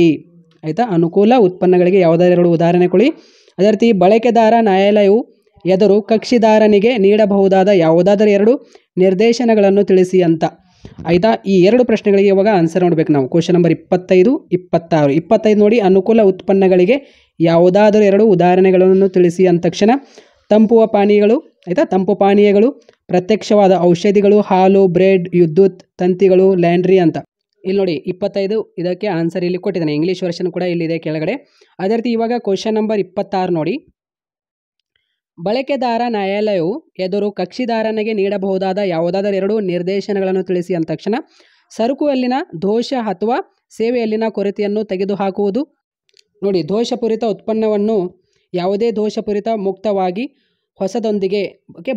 ಆಯಿತಾ. ಅನುಕೂಲ ಉತ್ಪನ್ನಗಳಿಗೆ ಯಾವುದಾದರೂ 2 ಉದಾಹರಣೆ ಕೊಡಿ. ಅದೇ ರೀತಿ ಬಳಕೆದಾರ ನ್ಯಾಯಾಲಯವು ಎದುರು ಕಕ್ಷಿದಾರನಿಗೆ ನೀಡಬಹುದಾದ ಯಾವುದಾದರೂ 2 ನಿರ್ದೇಶನಗಳನ್ನು ತಿಳಿಸಿ ಅಂತ ಆಯಿತಾ. ಈ 2 ಪ್ರಶ್ನೆಗಳಿಗೆ ಇವಾಗ ಆನ್ಸರ್ ನೋಡಬೇಕು ನಾವು. Question number 25, 26. 25 ನೋಡಿ. ಅನುಕೂಲ ಉತ್ಪನ್ನಗಳಿಗೆ ಯಾವುದಾದರೂ 2 ಉದಾಹರಣೆಗಳನ್ನು ತಿಳಿಸಿ ಅಂದ ತಕ್ಷಣ ತಂಪುವ ಪಾನೀಯಗಳು ಆಯಿತಾ. ತಂಪು ಪಾನೀಯಗಳು, ಪ್ರತ್ಯಕ್ಷವಾದ ಔಷಧಿಗಳು, ಹಾಲು, ಬ್ರೆಡ್, ವಿದ್ಯುತ್ ತಂತಿಗಳು, ಲ್ಯಾಂಡ್ರಿ ಅಂತ ಇಲ್ಲಿ ನೋಡಿ. 25 ಇದಕ್ಕೆ ಆನ್ಸರ್ ಇಲ್ಲಿ ಕೊಟ್ಟಿದ್ದಾನೆ. ಇಂಗ್ಲೀಷ್ ವರ್ಷನ್ ಕೂಡ ಇಲ್ಲಿದೆ ಕೆಳಗಡೆ. ಅದೇ ರೀತಿ ಇವಾಗ ಕ್ವಶನ್ ನಂಬರ್ 26 ನೋಡಿ. ಬಳಕೆದಾರ ನ್ಯಾಯಾಲಯವು ಎದುರು ಕಕ್ಷಿದಾರನಿಗೆ ನೀಡಬಹುದಾದ ಯಾವುದಾದರೂ 2 ನಿರ್ದೇಶನಗಳನ್ನು ತಿಳಿಸಿ ಅಂದ ತಕ್ಷಣ ಸರಕುಯಲ್ಲಿನ ದೋಷ ಅಥವಾ ಸೇವೆಯಲ್ಲಿನ ಕೊರತೆಯನ್ನು ತೆಗೆದುಹಾಕುವುದು ನೋಡಿ. ದೋಷಪೂರಿತ ಉತ್ಪನ್ನವನ್ನು ಯಾವುದೇ ದೋಷಪೂರಿತ ಮುಕ್ತವಾಗಿ ಹೊಸದೊಂದಿಗೆ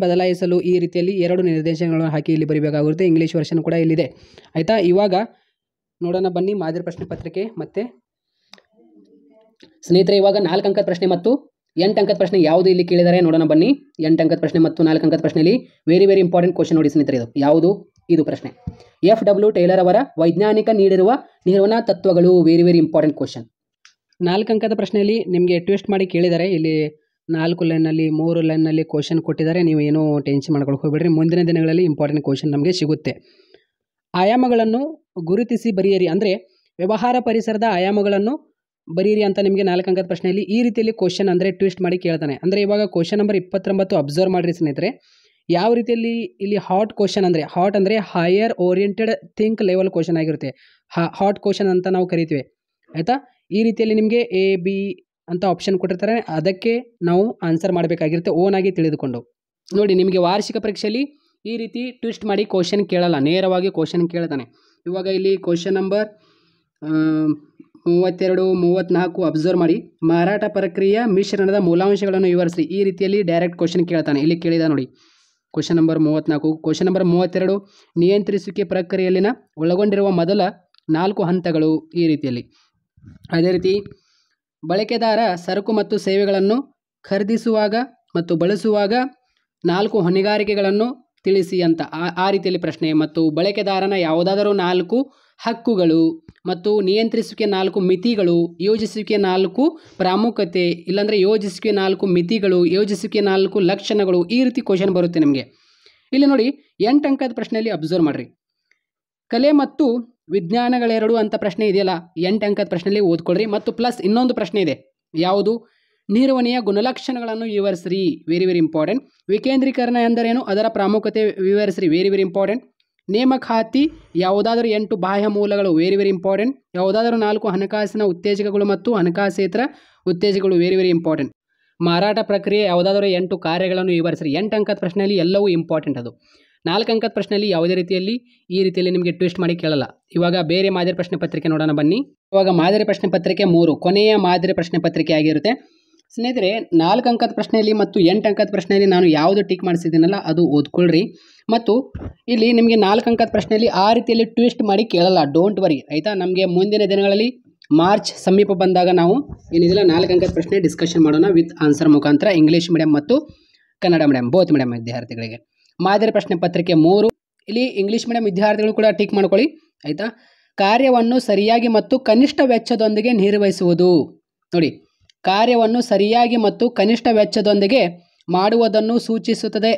ಬದಲಾಯಿಸಲು ಈ ರೀತಿಯಲ್ಲಿ 2 ನಿರ್ದೇಶನಗಳನ್ನು ಹಾಕಿ ಇಲ್ಲಿ ಬರೀಬೇಕಾಗುತ್ತೆ. ಇಂಗ್ಲೀಷ್ ವರ್ಷನ್ ಕೂಡ ಇಲ್ಲಿದೆ ಆಯಿತಾ. ಇವಾಗ ನೋಡೋಣ ಬನ್ನಿ ಮಾದರಿ ಪ್ರಶ್ನೆ ಪತ್ರಿಕೆ ಮತ್ತೆ ಸ್ನೇಹಿತರೆ. ಇವಾಗ 4 ಅಂಕದ ಪ್ರಶ್ನೆ ಮತ್ತು 8 ಅಂಕದ ಪ್ರಶ್ನೆ ಯಾವುದು ಇಲ್ಲಿ ಕೇಳಿದರೆ ನೋಡೋಣ ಬನ್ನಿ. 8 ಅಂಕದ ಪ್ರಶ್ನೆ ಮತ್ತು 4 ಅಂಕದ ಪ್ರಶ್ನೆಯಲ್ಲಿ ವೆರಿ ಇಂಪಾರ್ಟೆಂಟ್ ಕ್ವಶನ್ ನೋಡಿ ಸ್ನೇಹಿತರೆ. ಯಾವುದು ಇದು ಪ್ರಶ್ನೆ? FW ಟೇಲರ್ ಅವರ ವೈಜ್ಞಾನಿಕ ನೀಡಿರುವ ನಿರ್ವಹಣಾ ತತ್ವಗಳು. Very important question. 4 ಅಂಕದ ಪ್ರಶ್ನೆಯಲ್ಲಿ ನಿಮಗೆ ಟ್ವಿಸ್ಟ್ ಮಾಡಿ ಕೇಳಿದರೆ ಇಲ್ಲಿ 4 ಲೈನ್ನಲ್ಲಿ 3 ಲೈನ್ನಲ್ಲಿ ಕ್ವಶನ್ ಕೊಟ್ಟಿದ್ದಾರೆ. ನೀವು ಏನೂ ಟೆನ್ಷನ್ ಮಾಡ್ಕೊಳ್ಳೋಕೆ ಹೋಗಬೇಡ್ರಿ. ಮುಂದಿನ ದಿನಗಳಲ್ಲಿ ಇಂಪಾರ್ಟೆಂಟ್ ಕ್ವಶನ್ ನಮಗೆ ಸಿಗುತ್ತೆ. ಆಯಾಮಗಳನ್ನು ಗುರುತಿಸಿ ಬರೆಯಿರಿ ಅಂದರೆ ವ್ಯವಹಾರ ಪರಿಸರದ ಆಯಾಮಗಳನ್ನು ಬರೀರಿ ಅಂತ ನಿಮಗೆ 4 ಅಂಕದ ಪ್ರಶ್ನೆಯಲ್ಲಿ ಈ ರೀತಿಯಲ್ಲಿ ಕ್ವಶನ್ ಅಂದರೆ ಟ್ವಿಸ್ಟ್ ಮಾಡಿ ಕೇಳ್ತಾನೆ. ಅಂದರೆ ಇವಾಗ ಕ್ವಶನ್ ನಂಬರ್ 29 ಅಬ್ಸರ್ವ್ ಮಾಡಿರಿ ಸ್ನೇಹಿತರೆ. ಯಾವ ರೀತಿಯಲ್ಲಿ ಇಲ್ಲಿ ಹಾಟ್ ಕ್ವಶನ್ ಅಂದರೆ ಹಾಟ್ ಅಂದರೆ higher oriented think level question ಆಗಿರುತ್ತೆ. ಹಾಟ್ ಕ್ವಶನ್ ಅಂತ ನಾವು ಕರಿತೀವಿ ಆಯಿತಾ. ಈ ರೀತಿಯಲ್ಲಿ ನಿಮಗೆ A B ಅಂತ ಆಪ್ಷನ್ ಕೊಟ್ಟಿರ್ತಾರೆ, ಅದಕ್ಕೆ ನಾವು ಆನ್ಸರ್ ಮಾಡಬೇಕಾಗಿರುತ್ತೆ ಓನ್ ಆಗಿ ತಿಳಿದುಕೊಂಡು. ನೋಡಿ ನಿಮಗೆ ವಾರ್ಷಿಕ ಪರೀಕ್ಷೆಯಲ್ಲಿ ಈ ರೀತಿ ಟ್ವಿಸ್ಟ್ ಮಾಡಿ ಕ್ವಶನ್ ಕೇಳಲ್ಲ, ನೇರವಾಗಿ ಕ್ವಶನ್ ಕೇಳ್ತಾನೆ. ಇವಾಗ ಇಲ್ಲಿ ಕ್ವಶನ್ ನಂಬರ್ 32 34 ಅಬ್ಸರ್ವ್ ಮಾಡಿ. ಮಾರಾಟ ಪ್ರಕ್ರಿಯೆಯ ಮಿಶ್ರಣದ ಮೂಲಾಂಶಗಳನ್ನು ವಿವರಿಸಿ. ಈ ರೀತಿಯಲ್ಲಿ ಡೈರೆಕ್ಟ್ ಕ್ವಶನ್ ಕೇಳ್ತಾನೆ. ಇಲ್ಲಿ ಕೇಳಿದ ನೋಡಿ ಕ್ವಶನ್ ನಂಬರ್ 34. ಕ್ವಶನ್ ನಂಬರ್ 32 ನಿಯಂತ್ರಿಸುವಿಕೆ ಪ್ರಕ್ರಿಯೆಯಲ್ಲಿನ ಒಳಗೊಂಡಿರುವ ಮೊದಲ 4 ಹಂತಗಳು. ಈ ರೀತಿಯಲ್ಲಿ ಅದೇ ರೀತಿ ಬಳಕೆದಾರ ಸರಕು ಮತ್ತು ಸೇವೆಗಳನ್ನು ಖರೀದಿಸುವಾಗ ಮತ್ತು ಬಳಸುವಾಗ 4 ಹೊಣೆಗಾರಿಕೆಗಳನ್ನು ತಿಳಿಸಿ ಅಂತ ಆ ರೀತಿಯಲ್ಲಿ ಪ್ರಶ್ನೆ. ಮತ್ತು ಬಳಕೆದಾರನ ಯಾವುದಾದರೂ 4 ಹಕ್ಕುಗಳು ಮತ್ತು ನಿಯಂತ್ರಿಸುವಿಕೆ 4 ಮಿತಿಗಳು, ಯೋಜಿಸುವಿಕೆ 4 ಪ್ರಾಮುಖ್ಯತೆ, ಇಲ್ಲಾಂದರೆ ಯೋಜಿಸುವಿಕೆ 4 ಮಿತಿಗಳು, ಯೋಜಿಸುವಿಕೆ 4 ಲಕ್ಷಣಗಳು. ಈ ರೀತಿ ಕ್ವಶನ್ ಬರುತ್ತೆ ನಿಮಗೆ. ಇಲ್ಲಿ ನೋಡಿ 8 ಅಂಕದ ಪ್ರಶ್ನೆಯಲ್ಲಿ ಅಬ್ಸರ್ವ್ ಮಾಡಿರಿ. ಕಲೆ ಮತ್ತು ವಿಜ್ಞಾನಗಳೆರಡು ಅಂತ ಪ್ರಶ್ನೆ ಇದೆಯಲ್ಲ, 8 ಅಂಕದ ಪ್ರಶ್ನೆಯಲ್ಲಿ ಓದ್ಕೊಳ್ರಿ. ಮತ್ತು ಪ್ಲಸ್ ಇನ್ನೊಂದು ಪ್ರಶ್ನೆ ಇದೆ, ಯಾವುದು? ನಿರ್ವಹಣೆಯ ಗುಣಲಕ್ಷಣಗಳನ್ನು ವಿವರಿಸ್ರಿ. Very important. ವಿಕೇಂದ್ರೀಕರಣ ಎಂದರೇನು, ಅದರ ಪ್ರಾಮುಖ್ಯತೆ ವಿವರಿಸ್ರಿ. Very important. ನೇಮಕಾತಿ ಯಾವುದಾದರೂ 8 ಬಾಹ್ಯ ಮೂಲಗಳು. Very important. ಯಾವುದಾದರೂ 4 ಹಣಕಾಸಿನ ಉತ್ತೇಜಕಗಳು ಮತ್ತು ಹಣಕಾಸೇತರ ಉತ್ತೇಜಕಗಳು. Very important. ಮಾರಾಟ ಪ್ರಕ್ರಿಯೆ ಯಾವುದಾದರೂ 8 ಕಾರ್ಯಗಳನ್ನು ವಿವರಿಸ್ರಿ. 8 ಅಂಕದ ಪ್ರಶ್ನೆಯಲ್ಲಿ ಎಲ್ಲವೂ ಇಂಪಾರ್ಟೆಂಟ್. ಅದು 4 ಅಂಕದ ಪ್ರಶ್ನೆಯಲ್ಲಿ ಯಾವುದೇ ರೀತಿಯಲ್ಲಿ ಈ ರೀತಿಯಲ್ಲಿ ನಿಮಗೆ ಟ್ವಿಸ್ಟ್ ಮಾಡಿ ಕೇಳಲ್ಲ. ಇವಾಗ ಬೇರೆ ಮಾದರಿ ಪ್ರಶ್ನೆ ಪತ್ರಿಕೆ ನೋಡೋಣ ಬನ್ನಿ. ಇವಾಗ ಮಾದರಿ ಪ್ರಶ್ನೆ ಪತ್ರಿಕೆ 3 ಕೊನೆಯ ಮಾದರಿ ಪ್ರಶ್ನೆ ಪತ್ರಿಕೆ ಆಗಿರುತ್ತೆ ಸ್ನೇಹಿತರೆ. 4 ಅಂಕದ ಪ್ರಶ್ನೆಯಲ್ಲಿ ಮತ್ತು 8 ಅಂಕದ ಪ್ರಶ್ನೆಯಲ್ಲಿ ನಾನು ಯಾವುದು ಟಿಕ್ ಮಾಡಿಸಿದ್ದೀನಲ್ಲ ಅದು ಓದ್ಕೊಳ್ರಿ. ಮತ್ತು ಇಲ್ಲಿ ನಿಮಗೆ 4 ಅಂಕದ ಪ್ರಶ್ನೆಯಲ್ಲಿ ಆ ರೀತಿಯಲ್ಲಿ ಟ್ವಿಸ್ಟ್ ಮಾಡಿ ಕೇಳಲ್ಲ, ಡೋಂಟ್ ವರಿ ಆಯಿತಾ. ನಮಗೆ ಮುಂದಿನ ದಿನಗಳಲ್ಲಿ ಮಾರ್ಚ್ ಸಮೀಪ ಬಂದಾಗ ನಾವು ಏನಿದಿಲ್ಲ 4 ಅಂಕದ ಪ್ರಶ್ನೆ ಡಿಸ್ಕಷನ್ ಮಾಡೋಣ ವಿತ್ ಆನ್ಸರ್ ಮುಖಾಂತರ, ಇಂಗ್ಲೀಷ್ ಮೀಡಿಯಂ ಮತ್ತು ಕನ್ನಡ ಮೀಡಿಯಂ ಬೋತ್ ಮೀಡಿಯಂ ವಿದ್ಯಾರ್ಥಿಗಳಿಗೆ. ಮಾದರಿ ಪ್ರಶ್ನೆ ಪತ್ರಿಕೆ 3 ಇಲ್ಲಿ ಇಂಗ್ಲೀಷ್ ಮೀಡಿಯಂ ವಿದ್ಯಾರ್ಥಿಗಳು ಕೂಡ ಟಿಕ್ ಮಾಡ್ಕೊಳ್ಳಿ ಆಯಿತಾ. ಕಾರ್ಯವನ್ನು ಸರಿಯಾಗಿ ಮತ್ತು ಕನಿಷ್ಠ ವೆಚ್ಚದೊಂದಿಗೆ ನಿರ್ವಹಿಸುವುದು. ನೋಡಿ, ಕಾರ್ಯವನ್ನು ಸರಿಯಾಗಿ ಮತ್ತು ಕನಿಷ್ಠ ವೆಚ್ಚದೊಂದಿಗೆ ಮಾಡುವುದನ್ನು ಸೂಚಿಸುತ್ತದೆ.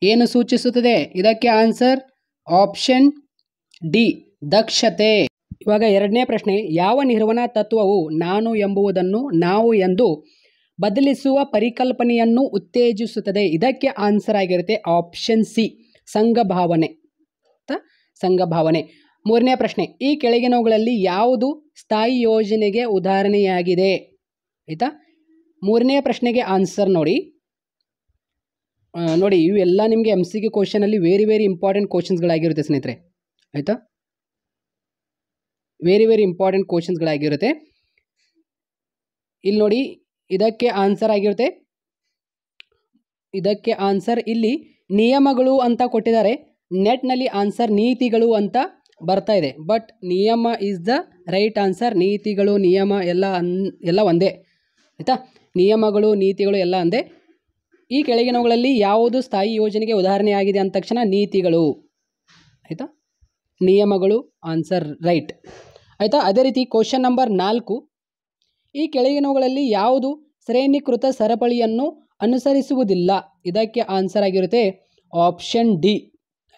ಏನು ಸೂಚಿಸುತ್ತದೆ? ಇದಕ್ಕೆ ಆನ್ಸರ್ ಆಪ್ಷನ್ ಡಿ, ದಕ್ಷತೆ. ಇವಾಗ 2ನೇ ಪ್ರಶ್ನೆ, ಯಾವ ನಿರ್ವಹಣಾ ತತ್ವವು ನಾನು ಎಂಬುವುದನ್ನು ನಾವು ಎಂದು ಬದಲಿಸುವ ಪರಿಕಲ್ಪನೆಯನ್ನು ಉತ್ತೇಜಿಸುತ್ತದೆ? ಇದಕ್ಕೆ ಆನ್ಸರ್ ಆಗಿರುತ್ತೆ ಆಪ್ಷನ್ ಸಿ, ಸಂಘಭಾವನೆ. ಸಂಘಭಾವನೆ. 3ನೇ ಪ್ರಶ್ನೆ, ಈ ಕೆಳಗಿನವುಗಳಲ್ಲಿ ಯಾವುದು ಸ್ಥಾಯಿ ಯೋಜನೆಗೆ ಉದಾಹರಣೆಯಾಗಿದೆ? ಆಯಿತಾ. 3ನೇ ಪ್ರಶ್ನೆಗೆ ಆನ್ಸರ್ ನೋಡಿ. ನೋಡಿ ಇವೆಲ್ಲ ನಿಮಗೆ MCQ ಕ್ವಶನಲ್ಲಿ ವೆರಿ ಇಂಪಾರ್ಟೆಂಟ್ ಕ್ವಶನ್ಸ್ಗಳಾಗಿರುತ್ತೆ ಸ್ನೇಹಿತರೆ ಆಯಿತಾ. ವೆರಿ ಇಂಪಾರ್ಟೆಂಟ್ ಕ್ವಶನ್ಸ್ಗಳಾಗಿರುತ್ತೆ. ಇಲ್ಲಿ ನೋಡಿ ಇದಕ್ಕೆ ಆನ್ಸರ್ ಆಗಿರುತ್ತೆ. ಇದಕ್ಕೆ ಆನ್ಸರ್ ಇಲ್ಲಿ ನಿಯಮಗಳು ಅಂತ ಕೊಟ್ಟಿದ್ದಾರೆ. ನೆಟ್ನಲ್ಲಿ ಆನ್ಸರ್ ನೀತಿಗಳು ಅಂತ ಬರ್ತಾ ಇದೆ. ಬಟ್ ನಿಯಮ ಈಸ್ ದ ರೈಟ್ ಆನ್ಸರ್. ನೀತಿಗಳು ನಿಯಮ ಎಲ್ಲ ಒಂದೇ ಆಯಿತಾ. ನಿಯಮಗಳು ನೀತಿಗಳು ಎಲ್ಲ ಒಂದೇ. ಈ ಕೆಳಗಿನವುಗಳಲ್ಲಿ ಯಾವುದು ಸ್ಥಾಯಿ ಯೋಜನೆಗೆ ಉದಾಹರಣೆಯಾಗಿದೆ ಅಂದ ತಕ್ಷಣ ನೀತಿಗಳು ಆಯಿತಾ. ನಿಯಮಗಳು ಆನ್ಸರ್ ರೈಟ್ ಆಯಿತಾ. ಅದೇ ರೀತಿ ಕ್ವಶನ್ ನಂಬರ್ 4, ಈ ಕೆಳಗಿನವುಗಳಲ್ಲಿ ಯಾವುದು ಶ್ರೇಣೀಕೃತ ಸರಪಳಿಯನ್ನು ಅನುಸರಿಸುವುದಿಲ್ಲ? ಇದಕ್ಕೆ ಆನ್ಸರ್ ಆಗಿರುತ್ತೆ ಆಪ್ಷನ್ ಡಿ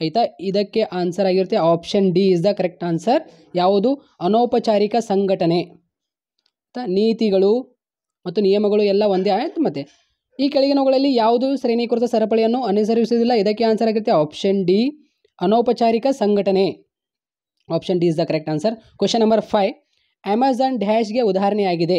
ಆಯಿತಾ. ಇದಕ್ಕೆ ಆನ್ಸರ್ ಆಗಿರುತ್ತೆ option D is the correct answer. ಯಾವುದು? ಅನೌಪಚಾರಿಕ ಸಂಘಟನೆ. ನೀತಿಗಳು ಮತ್ತು ನಿಯಮಗಳು ಎಲ್ಲ ಒಂದೇ ಆಯಿತು. ಮತ್ತು ಈ ಕೆಳಗಿನವುಗಳಲ್ಲಿ ಯಾವುದು ಶ್ರೇಣೀಕೃತ ಸರಪಳಿಯನ್ನು ಅನುಸರಿಸುವುದಿಲ್ಲ? ಇದಕ್ಕೆ ಆನ್ಸರ್ ಆಗಿರುತ್ತೆ ಆಪ್ಷನ್ ಡಿ, ಅನೌಪಚಾರಿಕ ಸಂಘಟನೆ. Option D is the correct answer. Question number 5, Amazon ಡ್ಯಾಶ್ಗೆ ಉದಾಹರಣೆಯಾಗಿದೆ.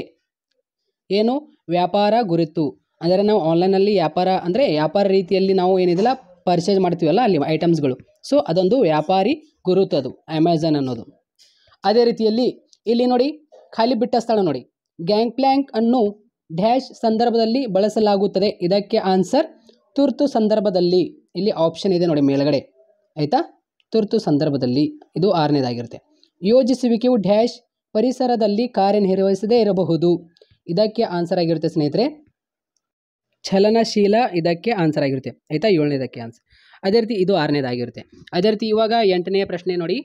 ಏನು? ವ್ಯಾಪಾರ ಗುರುತು. ಅಂದರೆ ನಾವು ಆನ್ಲೈನಲ್ಲಿ ವ್ಯಾಪಾರ ಅಂದರೆ ವ್ಯಾಪಾರ ರೀತಿಯಲ್ಲಿ ನಾವು ಏನಿದಿಲ್ಲ ಪರ್ಚೇಸ್ ಮಾಡ್ತೀವಲ್ಲ ಅಲ್ಲಿ ಐಟಮ್ಸ್ಗಳು, ಸೊ ಅದೊಂದು ವ್ಯಾಪಾರಿ ಗುರುತು ಅದು ಅಮೆಜಾನ್ ಅನ್ನೋದು. ಅದೇ ರೀತಿಯಲ್ಲಿ ಇಲ್ಲಿ ನೋಡಿ ಖಾಲಿ ಬಿಟ್ಟ ಸ್ಥಳ ನೋಡಿ, ಗ್ಯಾಂಗ್ ಪ್ಲ್ಯಾಂಕ್ ಅನ್ನು ಡ್ಯಾಶ್ ಸಂದರ್ಭದಲ್ಲಿ ಬಳಸಲಾಗುತ್ತದೆ. ಇದಕ್ಕೆ ಆನ್ಸರ್ ತುರ್ತು ಸಂದರ್ಭದಲ್ಲಿ. ಇಲ್ಲಿ ಆಪ್ಷನ್ ಇದೆ ನೋಡಿ ಮೇಲ್ಗಡೆ, ಆಯಿತಾ. ತುರ್ತು ಸಂದರ್ಭದಲ್ಲಿ ಇದು 6ನೇದಾಗಿರುತ್ತೆ. ಯೋಜಿಸುವಿಕೆಯು ಡ್ಯಾಶ್ ಪರಿಸರದಲ್ಲಿ ಕಾರ್ಯನಿರ್ವಹಿಸದೇ ಇರಬಹುದು. ಇದಕ್ಕೆ ಆನ್ಸರ್ ಆಗಿರುತ್ತೆ ಸ್ನೇಹಿತರೆ ಚಲನಶೀಲ. ಇದಕ್ಕೆ ಆನ್ಸರ್ ಆಗಿರುತ್ತೆ, ಆಯಿತಾ. 7ನೇದಕ್ಕೆ ಆನ್ಸರ್. ಅದೇ ರೀತಿ ಇದು 6ನೇದಾಗಿರುತ್ತೆ. ಅದೇ ರೀತಿ ಇವಾಗ 8ನೇ ಪ್ರಶ್ನೆ ನೋಡಿ.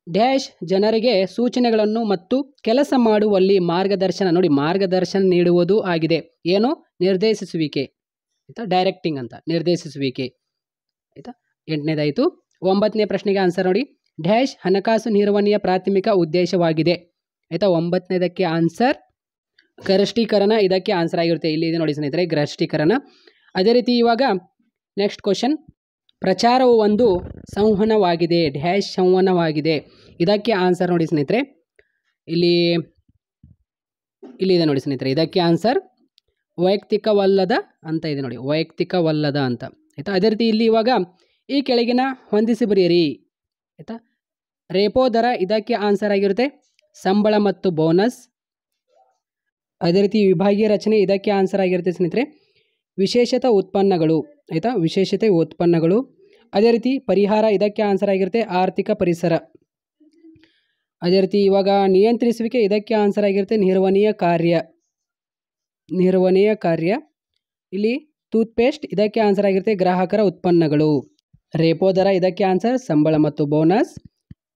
ಡ್ಯಾಶ್ ಜನರಿಗೆ ಸೂಚನೆಗಳನ್ನು ಮತ್ತು ಕೆಲಸ ಮಾಡುವಲ್ಲಿ ಮಾರ್ಗದರ್ಶನ ನೋಡಿ ಮಾರ್ಗದರ್ಶನ ನೀಡುವುದು ಆಗಿದೆ. ಏನು? ನಿರ್ದೇಶಿಸುವಿಕೆ, ಆಯಿತಾ. ಡೈರೆಕ್ಟಿಂಗ್ ಅಂತ, ನಿರ್ದೇಶಿಸುವಿಕೆ, ಆಯಿತಾ. 8ನೇದಾಯಿತು. 9ನೇ ಪ್ರಶ್ನೆಗೆ ಆನ್ಸರ್ ನೋಡಿ. ಡ್ಯಾಶ್ ಹಣಕಾಸು ನಿರ್ವಹಣೆಯ ಪ್ರಾಥಮಿಕ ಉದ್ದೇಶವಾಗಿದೆ, ಆಯಿತಾ. 9ನೇದಕ್ಕೆ ಆನ್ಸರ್ ಗರಿಷ್ಠೀಕರಣ. ಇದಕ್ಕೆ ಆನ್ಸರ್ ಆಗಿರುತ್ತೆ. ಇಲ್ಲಿ ಇದೆ ನೋಡಿ ಸ್ನೇಹಿತರೆ, ಗರಿಷ್ಠೀಕರಣ. ಅದೇ ರೀತಿ ಇವಾಗ ನೆಕ್ಸ್ಟ್ ಕ್ವಶನ್. ಪ್ರಚಾರವು ಒಂದು ಸಂವಹನವಾಗಿದೆ, ಡ್ಯಾಶ್ ಸಂವಹನವಾಗಿದೆ. ಇದಕ್ಕೆ ಆನ್ಸರ್ ನೋಡಿ ಸ್ನೇಹಿತರೆ, ಇಲ್ಲಿದೆ ನೋಡಿ ಸ್ನೇಹಿತರೆ. ಇದಕ್ಕೆ ಆನ್ಸರ್ ವೈಯಕ್ತಿಕವಲ್ಲದ ಅಂತ ಇದೆ ನೋಡಿ, ವೈಯಕ್ತಿಕವಲ್ಲದ ಅಂತ, ಆಯಿತಾ. ಅದೇ ರೀತಿ ಇಲ್ಲಿ ಇವಾಗ ಈ ಕೆಳಗಿನ ಹೊಂದಿಸಿ ಬರೆಯಿರಿ, ಆಯಿತಾ. ರೇಪೋ ದರ, ಇದಕ್ಕೆ ಆನ್ಸರ್ ಆಗಿರುತ್ತೆ ಸಂಬಳ ಮತ್ತು ಬೋನಸ್. ಅದೇ ರೀತಿ ವಿಭಾಗೀಯ ರಚನೆ, ಇದಕ್ಕೆ ಆನ್ಸರ್ ಆಗಿರುತ್ತೆ ಸ್ನೇಹಿತರೆ ವಿಶೇಷತೆ ಉತ್ಪನ್ನಗಳು, ಆಯಿತಾ. ವಿಶೇಷತೆ ಉತ್ಪನ್ನಗಳು. ಅದೇ ರೀತಿ ಪರಿಹಾರ, ಇದಕ್ಕೆ ಆನ್ಸರ್ ಆಗಿರುತ್ತೆ ಆರ್ಥಿಕ ಪರಿಸರ. ಅದೇ ರೀತಿ ಇವಾಗ ನಿಯಂತ್ರಿಸುವಿಕೆ, ಇದಕ್ಕೆ ಆನ್ಸರ್ ಆಗಿರುತ್ತೆ ನಿರ್ವಹಣೆಯ ಕಾರ್ಯ, ನಿರ್ವಹಣೆಯ ಕಾರ್ಯ. ಇಲ್ಲಿ ಟೂತ್ಪೇಸ್ಟ್, ಇದಕ್ಕೆ ಆನ್ಸರ್ ಆಗಿರುತ್ತೆ ಗ್ರಾಹಕರ ಉತ್ಪನ್ನಗಳು. ರೇಪೋ ದರ, ಇದಕ್ಕೆ ಆನ್ಸರ್ ಸಂಬಳ ಮತ್ತು ಬೋನಸ್.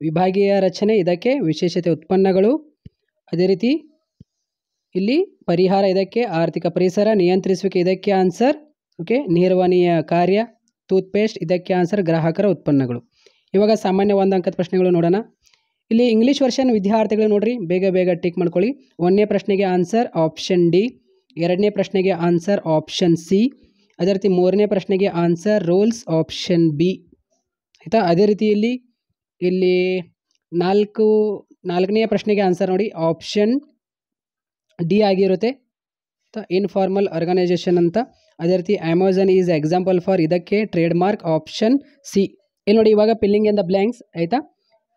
ವಿಭಾಗೀಯ ರಚನೆ, ಇದಕ್ಕೆ ವಿಶೇಷತೆ ಉತ್ಪನ್ನಗಳು. ಅದೇ ರೀತಿ ಇಲ್ಲಿ ಪರಿಹಾರ, ಇದಕ್ಕೆ ಆರ್ಥಿಕ ಪರಿಸರ. ನಿಯಂತ್ರಿಸುವಿಕೆ, ಇದಕ್ಕೆ ಆನ್ಸರ್ ಓಕೆ ನಿರ್ವಹಣೆಯ ಕಾರ್ಯ. ಟೂತ್ಪೇಸ್ಟ್, ಇದಕ್ಕೆ ಆನ್ಸರ್ ಗ್ರಾಹಕರ ಉತ್ಪನ್ನಗಳು. ಇವಾಗ ಸಾಮಾನ್ಯ 1 ಅಂಕದ ಪ್ರಶ್ನೆಗಳು ನೋಡೋಣ. ಇಲ್ಲಿ ಇಂಗ್ಲೀಷ್ ವರ್ಷನ್ ವಿದ್ಯಾರ್ಥಿಗಳು ನೋಡ್ರಿ, ಬೇಗ ಬೇಗ ಟಿಕ್ ಮಾಡ್ಕೊಳ್ಳಿ. 1ನೇ ಪ್ರಶ್ನೆಗೆ ಆನ್ಸರ್ ಆಪ್ಷನ್ ಡಿ. 2ನೇ ಪ್ರಶ್ನೆಗೆ ಆನ್ಸರ್ ಆಪ್ಷನ್ ಸಿ. ಅದೇ ರೀತಿ 3ನೇ ಪ್ರಶ್ನೆಗೆ ಆನ್ಸರ್ ರೂಲ್ಸ್ ಆಪ್ಷನ್ ಬಿ, ಆಯಿತಾ. ಅದೇ ರೀತಿ ಇಲ್ಲಿ 4ನೇ ಪ್ರಶ್ನೆಗೆ ಆನ್ಸರ್ ನೋಡಿ ಆಪ್ಷನ್ ಡಿ ಆಗಿರುತ್ತೆ, ಇನ್ಫಾರ್ಮಲ್ ಆರ್ಗನೈಜೇಷನ್ ಅಂತ. ಅದೇ ರೀತಿ ಅಮೆಝಾನ್ ಈಸ್ ಎಕ್ಸಾಂಪಲ್ ಫಾರ್, ಇದಕ್ಕೆ ಟ್ರೇಡ್ ಮಾರ್ಕ್ ಆಪ್ಷನ್ ಸಿ. ಇಲ್ಲಿ ನೋಡಿ ಇವಾಗ ಫಿಲ್ಲಿಂಗ್ ಇನ್ ದ ಬ್ಲ್ಯಾಂಕ್ಸ್, ಆಯಿತಾ.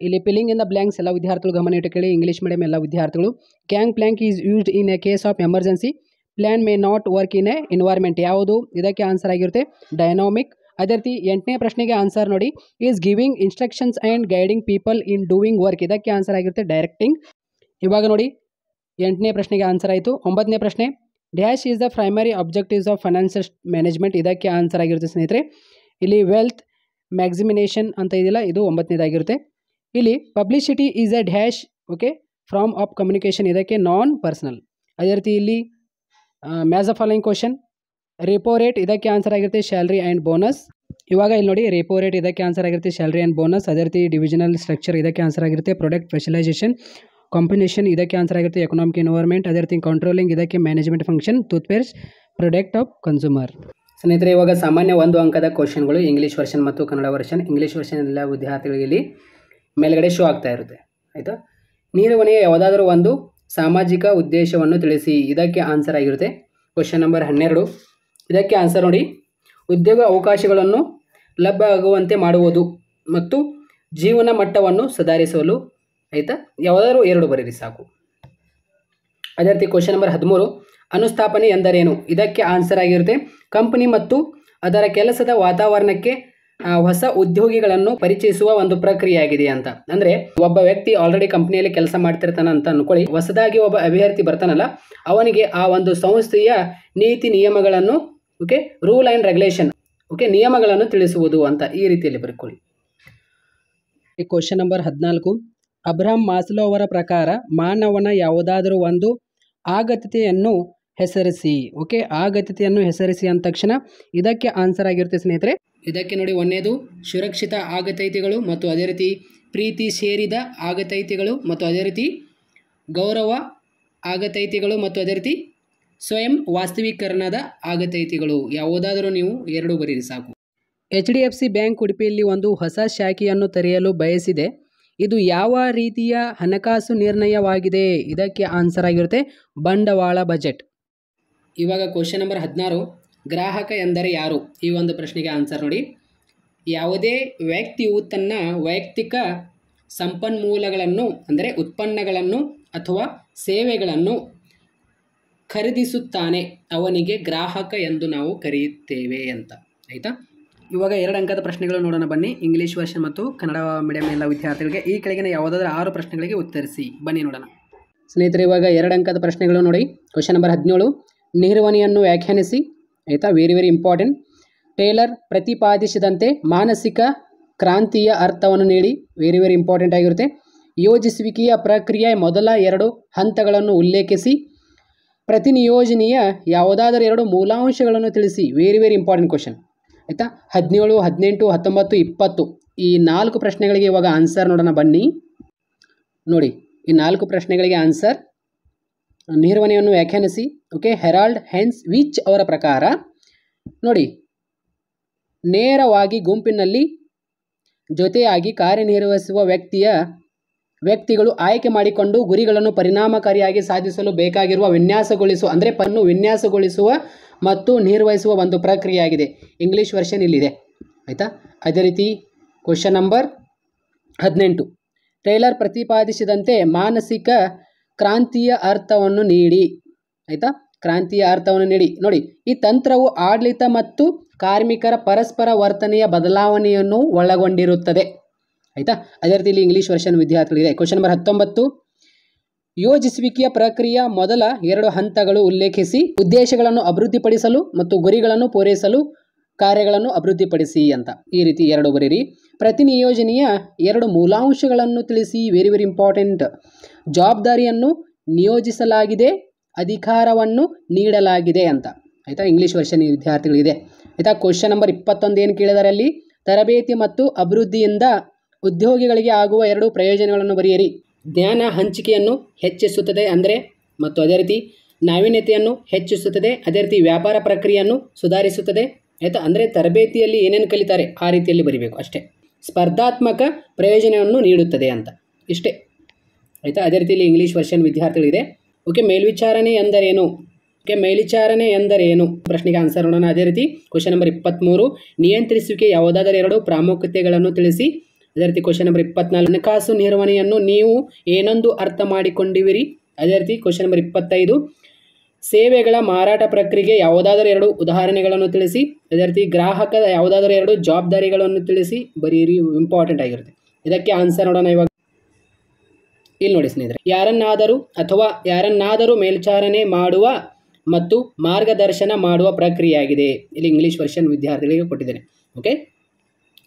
ಇಲ್ಲಿ ಫಿಲ್ಲಿಂಗ್ ಇನ್ ದ ಬ್ಲ್ಯಾಂಕ್ಸ್ ಎಲ್ಲ ವಿದ್ಯಾರ್ಥಿಗಳು ಗಮನ ಇಟ್ಟು ಕೇಳಿ. ಇಂಗ್ಲೀಷ್ ಮೀಡಿಯಂ ಎಲ್ಲ ವಿದ್ಯಾರ್ಥಿಗಳು. Gang plank is used in a case of emergency. Plan may not work in a environment. ಯಾವುದು? ಇದಕ್ಕೆ ಆನ್ಸರ್ ಆಗಿರುತ್ತೆ ಡೈನಾಮಿಕ್. ಅದೇ ರೀತಿ 8ನೇ ಪ್ರಶ್ನೆಗೆ ಆನ್ಸರ್ ನೋಡಿ is giving instructions and guiding people in doing work. ಇದಕ್ಕೆ ಆನ್ಸರ್ ಆಗಿರುತ್ತೆ ಡೈರೆಕ್ಟಿಂಗ್. ಇವಾಗ ನೋಡಿ 8ನೇ ಪ್ರಶ್ನೆಗೆ ಆನ್ಸರ್ ಆಯಿತು. 9ನೇ ಪ್ರಶ್ನೆ dash is the primary objectives of financial management. ಇದಕ್ಕೆ ಆನ್ಸರ್ ಆಗಿರುತ್ತೆ ಸ್ನೇಹಿತರೆ ಇಲ್ಲಿ ವೆಲ್ತ್ ಮ್ಯಾಕ್ಸಿಮಿನೇಷನ್ ಅಂತ ಇದೆಯಲ್ಲ, ಇದು 9ನೇದಾಗಿರುತ್ತೆ. ಇಲ್ಲಿ publicity is a dash okay form of communication. ಇದಕ್ಕೆ ನಾನ್ ಪರ್ಸನಲ್. ಅದೇ ರೀತಿ ಇಲ್ಲಿ match the following question. Repo rate, ಇದಕ್ಕೆ ಆನ್ಸರ್ ಆಗಿರುತ್ತೆ ಸ್ಯಾಲ್ರಿ ಆ್ಯಂಡ್ ಬೋನಸ್. ಇವಾಗ ಇಲ್ಲಿ ನೋಡಿ ರೇಪೋ ರೇಟ್, ಇದಕ್ಕೆ ಆನ್ಸರ್ ಆಗಿರುತ್ತೆ ಸ್ಯಾಲ್ರಿ ಆ್ಯಂಡ್ ಬೋನಸ್. ಅದೇ ರೀತಿ ಡಿವಿಷನಲ್ ಸ್ಟ್ರಕ್ಚರ್, ಇದಕ್ಕೆ ಆನ್ಸರ್ ಆಗಿರುತ್ತೆ ಪ್ರಾಡಕ್ಟ್ ಸ್ಪೆಷಲೈಸೇಷನ್. ಕಾಂಬಿನೇಷನ್, ಇದಕ್ಕೆ ಆನ್ಸರ್ ಆಗಿರುತ್ತೆ ಎಕನಾಮಿಕ್ ಎನ್ವೈರ್ಮೆಂಟ್. ಅದೇ ರೀತಿ ಕಂಟ್ರೋಲಿಂಗ್, ಇದಕ್ಕೆ management function. Toothpaste product of consumer. ಸ್ನೇಹಿತರೆ ಇವಾಗ ಸಾಮಾನ್ಯ 1 ಅಂಕದ ಕ್ವಶನ್ಗಳು ಇಂಗ್ಲೀಷ್ ವರ್ಷನ್ ಮತ್ತು ಕನ್ನಡ ವರ್ಷನ್. ಇಂಗ್ಲೀಷ್ ವರ್ಷನ್ ಎಲ್ಲ ವಿದ್ಯಾರ್ಥಿಗಳಿಗೆ ಇಲ್ಲಿ ಮೇಲ್ಗಡೆ ಶೋ ಆಗ್ತಾ ಇರುತ್ತೆ, ಆಯಿತಾ. ನಿರ್ವಹಣೆಯ ಯಾವುದಾದರೂ ಒಂದು ಸಾಮಾಜಿಕ ಉದ್ದೇಶವನ್ನು ತಿಳಿಸಿ. ಇದಕ್ಕೆ ಆನ್ಸರ್ ಆಗಿರುತ್ತೆ ಕ್ವಶನ್ ನಂಬರ್ 12. ಇದಕ್ಕೆ ಆನ್ಸರ್ ನೋಡಿ ಉದ್ಯೋಗ ಅವಕಾಶಗಳನ್ನು ಲಭ್ಯವಾಗುವಂತೆ ಮಾಡುವುದು ಮತ್ತು ಜೀವನ ಮಟ್ಟವನ್ನು ಸುಧಾರಿಸಲು, ಆಯಿತಾ. ಯಾವುದಾದ್ರೂ 2 ಬರೀರಿ ಸಾಕು. ಅದೇ ರೀತಿ ಕ್ವಶನ್ ನಂಬರ್ 13 ಅನುಸ್ಥಾಪನೆ ಎಂದರೇನು. ಇದಕ್ಕೆ ಆನ್ಸರ್ ಆಗಿರುತ್ತೆ ಕಂಪನಿ ಮತ್ತು ಅದರ ಕೆಲಸದ ವಾತಾವರಣಕ್ಕೆ ಹೊಸ ಉದ್ಯೋಗಿಗಳನ್ನು ಪರಿಚಯಿಸುವ ಒಂದು ಪ್ರಕ್ರಿಯೆ ಆಗಿದೆ ಅಂತ. ಅಂದರೆ ಒಬ್ಬ ವ್ಯಕ್ತಿ ಆಲ್ರೆಡಿ ಕಂಪ್ನಿಯಲ್ಲಿ ಕೆಲಸ ಮಾಡ್ತಿರ್ತಾನೆ ಅಂತ ಅನ್ಕೊಳ್ಳಿ, ಹೊಸದಾಗಿ ಒಬ್ಬ ಅಭ್ಯರ್ಥಿ ಬರ್ತಾನಲ್ಲ, ಅವನಿಗೆ ಆ ಒಂದು ಸಂಸ್ಥೆಯ ನೀತಿ ನಿಯಮಗಳನ್ನು okay rule and regulation okay ನಿಯಮಗಳನ್ನು ತಿಳಿಸುವುದು ಅಂತ ಈ ರೀತಿಯಲ್ಲಿ ಬರ್ಕೊಳ್ಳಿ. ಈ ಕ್ವಶನ್ ನಂಬರ್ 14 ಅಬ್ರಹಾಂ ಮಾಸ್ಲೋ ಅವರ ಪ್ರಕಾರ ಮಾನವನ ಯಾವುದಾದರೂ ಒಂದು ಅಗತ್ಯತೆಯನ್ನು ಹೆಸರಿಸಿ. ಓಕೆ ಅಗತ್ಯತೆಯನ್ನು ಹೆಸರಿಸಿ ಅಂದ ತಕ್ಷಣ ಇದಕ್ಕೆ ಆನ್ಸರ್ ಆಗಿರುತ್ತೆ ಸ್ನೇಹಿತರೆ. ಇದಕ್ಕೆ ನೋಡಿ 1ನೇದು ಸುರಕ್ಷಿತ ಅಗತ್ಯತೆಗಳು ಮತ್ತು ಅದೇ ರೀತಿ ಪ್ರೀತಿ ಸೇರಿದ ಅಗತ್ಯತೆಗಳು ಮತ್ತು ಅದೇ ರೀತಿ ಗೌರವ ಅಗತ್ಯತೆಗಳು ಮತ್ತು ಅದೇ ರೀತಿ ಸ್ವಯಂ ವಾಸ್ತವೀಕರಣದ ಅಗತ್ಯತೆಗಳು. ಯಾವುದಾದರೂ ನೀವು 2 ಬರೀರಿ ಸಾಕು. HDFC ಬ್ಯಾಂಕ್ ಉಡುಪಿಯಲ್ಲಿ ಒಂದು ಹೊಸ ಶಾಖೆಯನ್ನು ತೆರೆಯಲು ಬಯಸಿದೆ. ಇದು ಯಾವ ರೀತಿಯ ಹಣಕಾಸು ನಿರ್ಣಯವಾಗಿದೆ. ಇದಕ್ಕೆ ಆನ್ಸರ್ ಆಗಿರುತ್ತೆ ಬಂಡವಾಳ ಬಜೆಟ್. ಇವಾಗ ಕ್ವಶನ್ ನಂಬರ್ 16 ಗ್ರಾಹಕ ಎಂದರೆ ಯಾರು. ಈ ಒಂದು ಪ್ರಶ್ನೆಗೆ ಆನ್ಸರ್ ನೋಡಿ ಯಾವುದೇ ವ್ಯಕ್ತಿಯು ತನ್ನ ವೈಯಕ್ತಿಕ ಸಂಪನ್ಮೂಲಗಳನ್ನು ಅಂದರೆ ಉತ್ಪನ್ನಗಳನ್ನು ಅಥವಾ ಸೇವೆಗಳನ್ನು ಖರೀದಿಸುತ್ತಾನೆ ಅವನಿಗೆ ಗ್ರಾಹಕ ಎಂದು ನಾವು ಕರೆಯುತ್ತೇವೆ ಅಂತ. ಆಯಿತಾ? ಇವಾಗ 2 ಅಂಕದ ಪ್ರಶ್ನೆಗಳು ನೋಡೋಣ ಬನ್ನಿ. ಇಂಗ್ಲೀಷ್ ವರ್ಷನ್ ಮತ್ತು ಕನ್ನಡ ಮೀಡಿಯಂ ಎಲ್ಲ ವಿದ್ಯಾರ್ಥಿಗಳಿಗೆ ಈ ಕೆಳಗಿನ ಯಾವುದಾದ್ರೂ 6 ಪ್ರಶ್ನೆಗಳಿಗೆ ಉತ್ತರಿಸಿ. ಬನ್ನಿ ನೋಡೋಣ ಸ್ನೇಹಿತರೆ. ಇವಾಗ 2 ಅಂಕದ ಪ್ರಶ್ನೆಗಳು ನೋಡಿ. ಕ್ವಶನ್ ನಂಬರ್ 17, ನಿರ್ವಹಣೆಯನ್ನು ವ್ಯಾಖ್ಯಾನಿಸಿ. ಆಯಿತಾ? Very very important. ಟೇಲರ್ ಪ್ರತಿಪಾದಿಸಿದಂತೆ ಮಾನಸಿಕ ಕ್ರಾಂತಿಯ ಅರ್ಥವನ್ನು ನೀಡಿ. ವೆರಿ ವೆರಿ ಇಂಪಾರ್ಟೆಂಟ್ ಆಗಿರುತ್ತೆ. ಯೋಜಿಸುವಿಕೆಯ ಪ್ರಕ್ರಿಯೆಯ ಮೊದಲ 2 ಹಂತಗಳನ್ನು ಉಲ್ಲೇಖಿಸಿ. ಪ್ರತಿನಿಯೋಜನೆಯ ಯಾವುದಾದರೂ 2 ಮೂಲಾಂಶಗಳನ್ನು ತಿಳಿಸಿ. Very very important question. ಆಯಿತಾ? 17, 18, 19, 20 ಈ 4 ಪ್ರಶ್ನೆಗಳಿಗೆ ಇವಾಗ ಆನ್ಸರ್ ನೋಡೋಣ ಬನ್ನಿ. ನೋಡಿ, ಈ 4 ಪ್ರಶ್ನೆಗಳಿಗೆ ಆನ್ಸರ್ ನಿರ್ವಹಣೆಯನ್ನು ವ್ಯಾಖ್ಯಾನಿಸಿ. ಓಕೆ, ಹೆರಾಲ್ಡ್ ಹೆನ್ಸ್ ವಿಚ್ ಅವರ ಪ್ರಕಾರ ನೋಡಿ, ನೇರವಾಗಿ ಗುಂಪಿನಲ್ಲಿ ಜೊತೆಯಾಗಿ ಕಾರ್ಯನಿರ್ವಹಿಸುವ ವ್ಯಕ್ತಿಗಳು ಆಯ್ಕೆ ಮಾಡಿಕೊಂಡು ಗುರಿಗಳನ್ನು ಪರಿಣಾಮಕಾರಿಯಾಗಿ ಸಾಧಿಸಲು ಬೇಕಾಗಿರುವ ವಿನ್ಯಾಸಗೊಳಿಸುವ ಮತ್ತು ನಿರ್ವಹಿಸುವ ಒಂದು ಪ್ರಕ್ರಿಯೆಯಾಗಿದೆ. ಇಂಗ್ಲೀಷ್ ವರ್ಷನ್ ಇಲ್ಲಿದೆ. ಆಯಿತಾ? ಅದೇ ರೀತಿ ಕ್ವಶನ್ ನಂಬರ್ 18, ಟೇಲರ್ ಪ್ರತಿಪಾದಿಸಿದಂತೆ ಮಾನಸಿಕ ಕ್ರಾಂತಿಯ ಅರ್ಥವನ್ನು ನೀಡಿ. ಆಯಿತಾ? ಕ್ರಾಂತಿಯ ಅರ್ಥವನ್ನು ನೀಡಿ. ನೋಡಿ, ಈ ತಂತ್ರವು ಆಡಳಿತ ಮತ್ತು ಕಾರ್ಮಿಕರ ಪರಸ್ಪರ ವರ್ತನೆಯ ಬದಲಾವಣೆಯನ್ನು ಒಳಗೊಂಡಿರುತ್ತದೆ. ಆಯಿತಾ? ಅದೇ ರೀತಿ ಇಲ್ಲಿ ಇಂಗ್ಲೀಷ್ ವರ್ಷನ್ ವಿದ್ಯಾರ್ಥಿಗಳಿದೆ. ಕ್ವಶನ್ ನಂಬರ್ 19, ಯೋಜಿಸುವಿಕೆಯ ಪ್ರಕ್ರಿಯೆಯ ಮೊದಲ 2 ಹಂತಗಳು ಉಲ್ಲೇಖಿಸಿ. ಉದ್ದೇಶಗಳನ್ನು ಅಭಿವೃದ್ಧಿಪಡಿಸಲು ಮತ್ತು ಗುರಿಗಳನ್ನು ಪೂರೈಸಲು ಕಾರ್ಯಗಳನ್ನು ಅಭಿವೃದ್ಧಿಪಡಿಸಿ ಅಂತ. ಈ ರೀತಿ 2 ಬರೀರಿ. ಪ್ರತಿನಿಯೋಜನೆಯ 2 ಮೂಲಾಂಶಗಳನ್ನು ತಿಳಿಸಿ. Very very important. ಜವಾಬ್ದಾರಿಯನ್ನು ನಿಯೋಜಿಸಲಾಗಿದೆ, ಅಧಿಕಾರವನ್ನು ನೀಡಲಾಗಿದೆ ಅಂತ. ಆಯಿತಾ? ಇಂಗ್ಲೀಷ್ ವರ್ಷನ್ ವಿದ್ಯಾರ್ಥಿಗಳಿದೆ. ಆಯಿತಾ? ಕ್ವಶನ್ ನಂಬರ್ 21 ಏನು ಕೇಳಿದ್ದಾರೆ ಅಲ್ಲಿ, ತರಬೇತಿ ಮತ್ತು ಅಭಿವೃದ್ಧಿಯಿಂದ ಉದ್ಯೋಗಿಗಳಿಗೆ ಆಗುವ 2 ಪ್ರಯೋಜನಗಳನ್ನು ಬರೆಯಿರಿ. ಜ್ಞಾನ ಹಂಚಿಕೆಯನ್ನು ಹೆಚ್ಚಿಸುತ್ತದೆ ಮತ್ತು ಅದೇ ರೀತಿ ನಾವೀನ್ಯತೆಯನ್ನು ಹೆಚ್ಚಿಸುತ್ತದೆ. ಅದೇ ರೀತಿ ವ್ಯಾಪಾರ ಪ್ರಕ್ರಿಯೆಯನ್ನು ಸುಧಾರಿಸುತ್ತದೆ. ಆಯಿತಾ? ಅಂದರೆ ತರಬೇತಿಯಲ್ಲಿ ಏನೇನು ಕಲಿತಾರೆ ಆ ರೀತಿಯಲ್ಲಿ ಬರೀಬೇಕು ಅಷ್ಟೇ. ಸ್ಪರ್ಧಾತ್ಮಕ ಪ್ರಯೋಜನವನ್ನು ನೀಡುತ್ತದೆ ಅಂತ ಇಷ್ಟೇ. ಆಯಿತಾ? ಅದೇ ರೀತಿಯಲ್ಲಿ ಇಂಗ್ಲೀಷ್ ವರ್ಷನ್ ವಿದ್ಯಾರ್ಥಿಗಳಿದೆ. ಓಕೆ, ಮೇಲ್ವಿಚಾರಣೆ ಎಂದರೇನು? ಓಕೆ, ಮೇಲ್ವಿಚಾರಣೆ ಎಂದರೇನು ಪ್ರಶ್ನೆಗೆ ಆನ್ಸರ್ ನೋಡೋಣ. ಅದೇ ರೀತಿ ಕ್ವಶನ್ ನಂಬರ್ 23, ನಿಯಂತ್ರಿಸುವಿಕೆ ಯಾವುದಾದರೂ 2 ಪ್ರಾಮುಖ್ಯತೆಗಳನ್ನು ತಿಳಿಸಿ. ಅದೇ ರೀತಿ ಕ್ವಶನ್ ನಂಬರ್ 24, ಹಣಕಾಸು ನಿರ್ವಹಣೆಯನ್ನು ನೀವು ಏನೊಂದು ಅರ್ಥ ಮಾಡಿಕೊಂಡಿವಿರಿ. ಅದೇ ರೀತಿ ಕ್ವಶನ್ ನಂಬರ್ 25, ಸೇವೆಗಳ ಮಾರಾಟ ಪ್ರಕ್ರಿಯೆಗೆ ಯಾವುದಾದರೂ 2 ಉದಾಹರಣೆಗಳನ್ನು ತಿಳಿಸಿ. ಅದೇ ರೀತಿ ಗ್ರಾಹಕದ ಯಾವುದಾದರೂ 2 ಜವಾಬ್ದಾರಿಗಳನ್ನು ತಿಳಿಸಿ. ಬರೀರಿ, ಇಂಪಾರ್ಟೆಂಟ್ ಆಗಿರುತ್ತೆ. ಇದಕ್ಕೆ ಆನ್ಸರ್ ನೋಡೋಣ ಇವಾಗ. ಇಲ್ಲಿ ನೋಡಿ ಸ್ನೇಹಿತರೆ, ಯಾರನ್ನಾದರೂ ಮೇಲ್ವಿಚಾರಣೆ ಮಾಡುವ ಮತ್ತು ಮಾರ್ಗದರ್ಶನ ಮಾಡುವ ಪ್ರಕ್ರಿಯೆಯಾಗಿದೆ. ಇಲ್ಲಿ ಇಂಗ್ಲೀಷ್ ವರ್ಷನ್ ವಿದ್ಯಾರ್ಥಿಗಳಿಗೆ ಕೊಟ್ಟಿದ್ದೇನೆ. ಓಕೆ,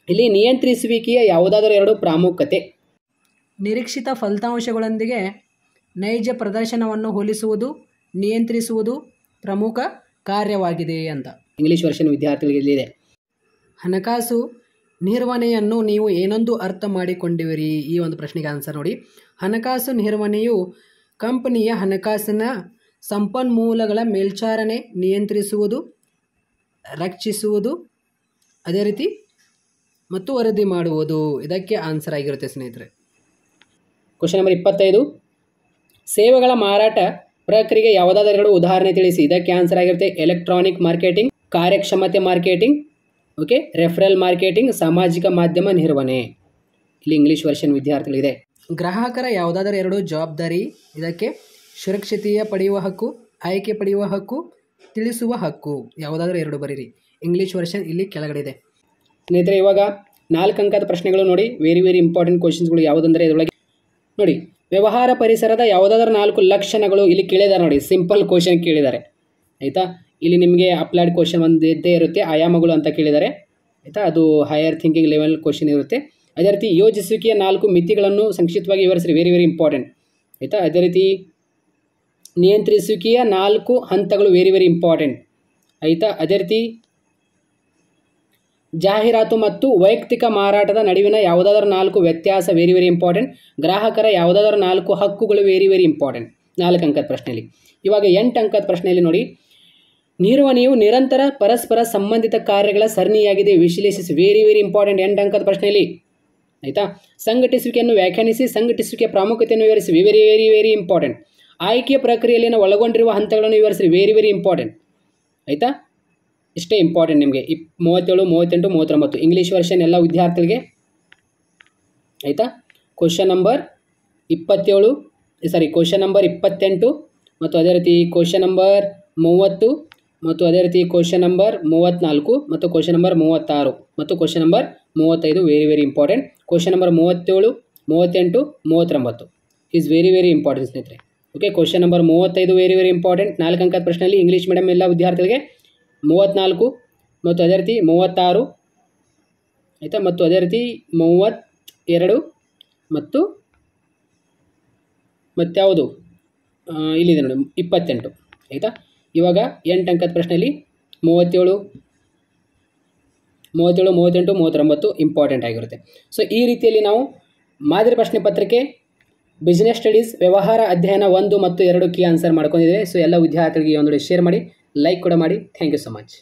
ಇಲ್ಲಿ ನಿಯಂತ್ರಿಸುವಿಕೆಯ ಯಾವುದಾದರೂ 2 ಪ್ರಾಮುಖ್ಯತೆ. ನಿರೀಕ್ಷಿತ ಫಲಿತಾಂಶಗಳೊಂದಿಗೆ ನೈಜ ಪ್ರದರ್ಶನವನ್ನು ಹೋಲಿಸುವುದು, ನಿಯಂತ್ರಿಸುವುದು ಪ್ರಮುಖ ಕಾರ್ಯವಾಗಿದೆ ಅಂತ ಇಂಗ್ಲೀಷ್ ವರ್ಷನ್ ವಿದ್ಯಾರ್ಥಿಗಳಿದೆ. ಹಣಕಾಸು ನಿರ್ವಹಣೆಯನ್ನು ನೀವು ಏನೊಂದು ಅರ್ಥ ಮಾಡಿಕೊಂಡಿವಿರಿ. ಈ ಒಂದು ಪ್ರಶ್ನೆಗೆ ಆನ್ಸರ್ ನೋಡಿ. ಹಣಕಾಸು ನಿರ್ವಹಣೆಯು ಕಂಪನಿಯ ಹಣಕಾಸಿನ ಸಂಪನ್ಮೂಲಗಳ ಮೇಲ್ವಿಚಾರಣೆ, ನಿಯಂತ್ರಿಸುವುದು, ರಕ್ಷಿಸುವುದು, ಅದೇ ರೀತಿ ಮತ್ತು ವರದಿ ಮಾಡುವುದು. ಇದಕ್ಕೆ ಆನ್ಸರ್ ಆಗಿರುತ್ತೆ ಸ್ನೇಹಿತರೆ. ಕ್ವಶನ್ ನಂಬರ್ 25, ಸೇವೆಗಳ ಮಾರಾಟ ಪ್ರಕ್ರಿಯೆಗೆ ಯಾವುದಾದರೂ 2 ಉದಾಹರಣೆ ತಿಳಿಸಿ. ಇದಕ್ಕೆ ಆನ್ಸರ್ ಆಗಿರುತ್ತೆ ಎಲೆಕ್ಟ್ರಾನಿಕ್ ಮಾರ್ಕೆಟಿಂಗ್, ಕಾರ್ಯಕ್ಷಮತೆ ಮಾರ್ಕೆಟಿಂಗ್, ಓಕೆ, ರೆಫರಲ್ ಮಾರ್ಕೆಟಿಂಗ್, ಸಾಮಾಜಿಕ ಮಾಧ್ಯಮ ನಿರ್ವಹಣೆ. ಇಲ್ಲಿ ಇಂಗ್ಲೀಷ್ ವರ್ಷನ್ ವಿದ್ಯಾರ್ಥಿಗಳಿದೆ. ಗ್ರಾಹಕರ ಯಾವುದಾದರೂ 2 ಜವಾಬ್ದಾರಿ. ಇದಕ್ಕೆ ಸುರಕ್ಷತೆಯ ಪಡೆಯುವ ಹಕ್ಕು, ಆಯ್ಕೆ ಪಡೆಯುವ ಹಕ್ಕು, ತಿಳಿಸುವ ಹಕ್ಕು. ಯಾವುದಾದರೂ 2 ಬರೀರಿ. ಇಂಗ್ಲೀಷ್ ವರ್ಷನ್ ಇಲ್ಲಿ ಕೆಳಗಡೆ ಇದೆ. ಸ್ನೇಹಿತರೆ, ಇವಾಗ 4 ಅಂಕದ ಪ್ರಶ್ನೆಗಳು ನೋಡಿ. ವೆರಿ ವೆರಿ ಇಂಪಾರ್ಟೆಂಟ್ ಕ್ವಶನ್ಸ್ಗಳು ಯಾವುದಂದರೆ ಇದರೊಳಗೆ ನೋಡಿ, ವ್ಯವಹಾರ ಪರಿಸರದ ಯಾವುದಾದ್ರೂ 4 ಲಕ್ಷಣಗಳು ಇಲ್ಲಿ ಕೇಳಿದ್ದಾರೆ ನೋಡಿ. ಸಿಂಪಲ್ ಕ್ವಶನ್ ಕೇಳಿದ್ದಾರೆ. ಆಯಿತಾ? ಇಲ್ಲಿ ನಿಮಗೆ ಅಪ್ಲೈಡ್ ಕ್ವಶನ್ ಒಂದು ಇದ್ದೇ ಇರುತ್ತೆ, ಆಯಾಮಗಳು ಅಂತ ಕೇಳಿದ್ದಾರೆ. ಆಯಿತಾ? ಅದು ಹೈಯರ್ ಥಿಂಕಿಂಗ್ ಲೆವೆಲ್ ಕ್ವಶನ್ ಇರುತ್ತೆ. ಅದೇ ರೀತಿ ಯೋಜಿಸುವಿಕೆಯ 4 ಮಿತಿಗಳನ್ನು ಸಂಕ್ಷಿಪ್ತವಾಗಿ ವಿವರಿಸಿರಿ. Very very important. ಆಯಿತಾ? ಅದೇ ರೀತಿ ನಿಯಂತ್ರಿಸುವಿಕೆಯ 4 ಹಂತಗಳು. Very very important. ಆಯಿತಾ? ಅದೇ ರೀತಿ ಜಾಹೀರಾತು ಮತ್ತು ವೈಯಕ್ತಿಕ ಮಾರಾಟದ ನಡುವಿನ ಯಾವುದಾದರೂ 4 ವ್ಯತ್ಯಾಸ. Very very important. ಗ್ರಾಹಕರ ಯಾವುದಾದರೂ 4 ಹಕ್ಕುಗಳು. ವೆರಿ ವೆರಿ ಇಂಪಾರ್ಟೆಂಟ್ 4 ಅಂಕದ ಪ್ರಶ್ನೆಯಲ್ಲಿ. ಇವಾಗ 8 ಅಂಕದ ಪ್ರಶ್ನೆಯಲ್ಲಿ ನೋಡಿ, ನಿರ್ವಹಣೆಯು ನಿರಂತರ ಪರಸ್ಪರ ಸಂಬಂಧಿತ ಕಾರ್ಯಗಳ ಸರಣಿಯಾಗಿದೆ, ವಿಶ್ಲೇಷಿಸಿ. ವೆರಿ ವೆರಿ ಇಂಪಾರ್ಟೆಂಟ್ 8 ಅಂಕದ ಪ್ರಶ್ನೆಯಲ್ಲಿ. ಆಯಿತಾ? ಸಂಘಟಿಸುವಿಕೆಯನ್ನು ವ್ಯಾಖ್ಯಾನಿಸಿ, ಸಂಘಟಿಸುವಿಕೆಯ ಪ್ರಾಮುಖ್ಯತೆಯನ್ನು ವಿವರಿಸಿ. Very very very important. ಆಯ್ಕೆಯ ಪ್ರಕ್ರಿಯೆಯಲ್ಲಿ ಒಳಗೊಂಡಿರುವ ಹಂತಗಳನ್ನು ವಿವರಿಸಿ. Very very important. ಆಯಿತಾ? ಇಷ್ಟೇ ಇಂಪಾರ್ಟೆಂಟ್ ನಿಮಗೆ. 37, 38, 39 ಇಂಗ್ಲೀಷ್ ವರ್ಷನ್ ಎಲ್ಲ ವಿದ್ಯಾರ್ಥಿಗಳಿಗೆ. ಆಯಿತಾ? ಕ್ವಶನ್ ನಂಬರ್ 27 ಕ್ವಶನ್ ನಂಬರ್ 28 ಮತ್ತು ಅದೇ ರೀತಿ ಕ್ವಶನ್ ನಂಬರ್ 30 ಮತ್ತು ಅದೇ ರೀತಿ ಕ್ವಶನ್ ನಂಬರ್ 34 ಮತ್ತು ಕ್ವಶನ್ ನಂಬರ್ 36 ಮತ್ತು question number 35 very important. Question number 37, 38, 39 is very important ಸ್ನೇಹಿತರೆ. Okay, question number 35 very important. 4 ಅಂಕದ ಪ್ರಶ್ನೆಯಲ್ಲಿ ಇಂಗ್ಲೀಷ್ ಮೀಡಿಯಂ ಎಲ್ಲ ವಿದ್ಯಾರ್ಥಿಗಳಿಗೆ 34 ಮತ್ತು ಅದೇ ರೀತಿ 36 ಆಯಿತಾ, ಮತ್ತು ಅದೇ ರೀತಿ 32 ಮತ್ತು ಮತ್ಯಾವುದು ಇಲ್ಲಿದೆ ನೋಡಿ 28 ಆಯಿತಾ. ಇವಾಗ 8 ಅಂಕದ ಪ್ರಶ್ನೆಯಲ್ಲಿ 37, 38, 39 ಇಂಪಾರ್ಟೆಂಟ್ ಆಗಿರುತ್ತೆ. ಸೊ ಈ ರೀತಿಯಲ್ಲಿ ನಾವು ಮಾದರಿ ಪ್ರಶ್ನೆ ಪತ್ರಿಕೆ ಬಿಸ್ನೆಸ್ ಸ್ಟಡೀಸ್ ವ್ಯವಹಾರ ಅಧ್ಯಯನ 1 ಮತ್ತು 2 ಕೀ ಆನ್ಸರ್ ಮಾಡ್ಕೊಂಡಿದ್ದೇವೆ. ಸೊ ಎಲ್ಲ ವಿದ್ಯಾರ್ಥಿಗಳಿಗೆ ಈ ಒಂದು ಶೇರ್ ಮಾಡಿ, ಲೈಕ್ ಕೂಡ ಮಾಡಿ. Thank you so much.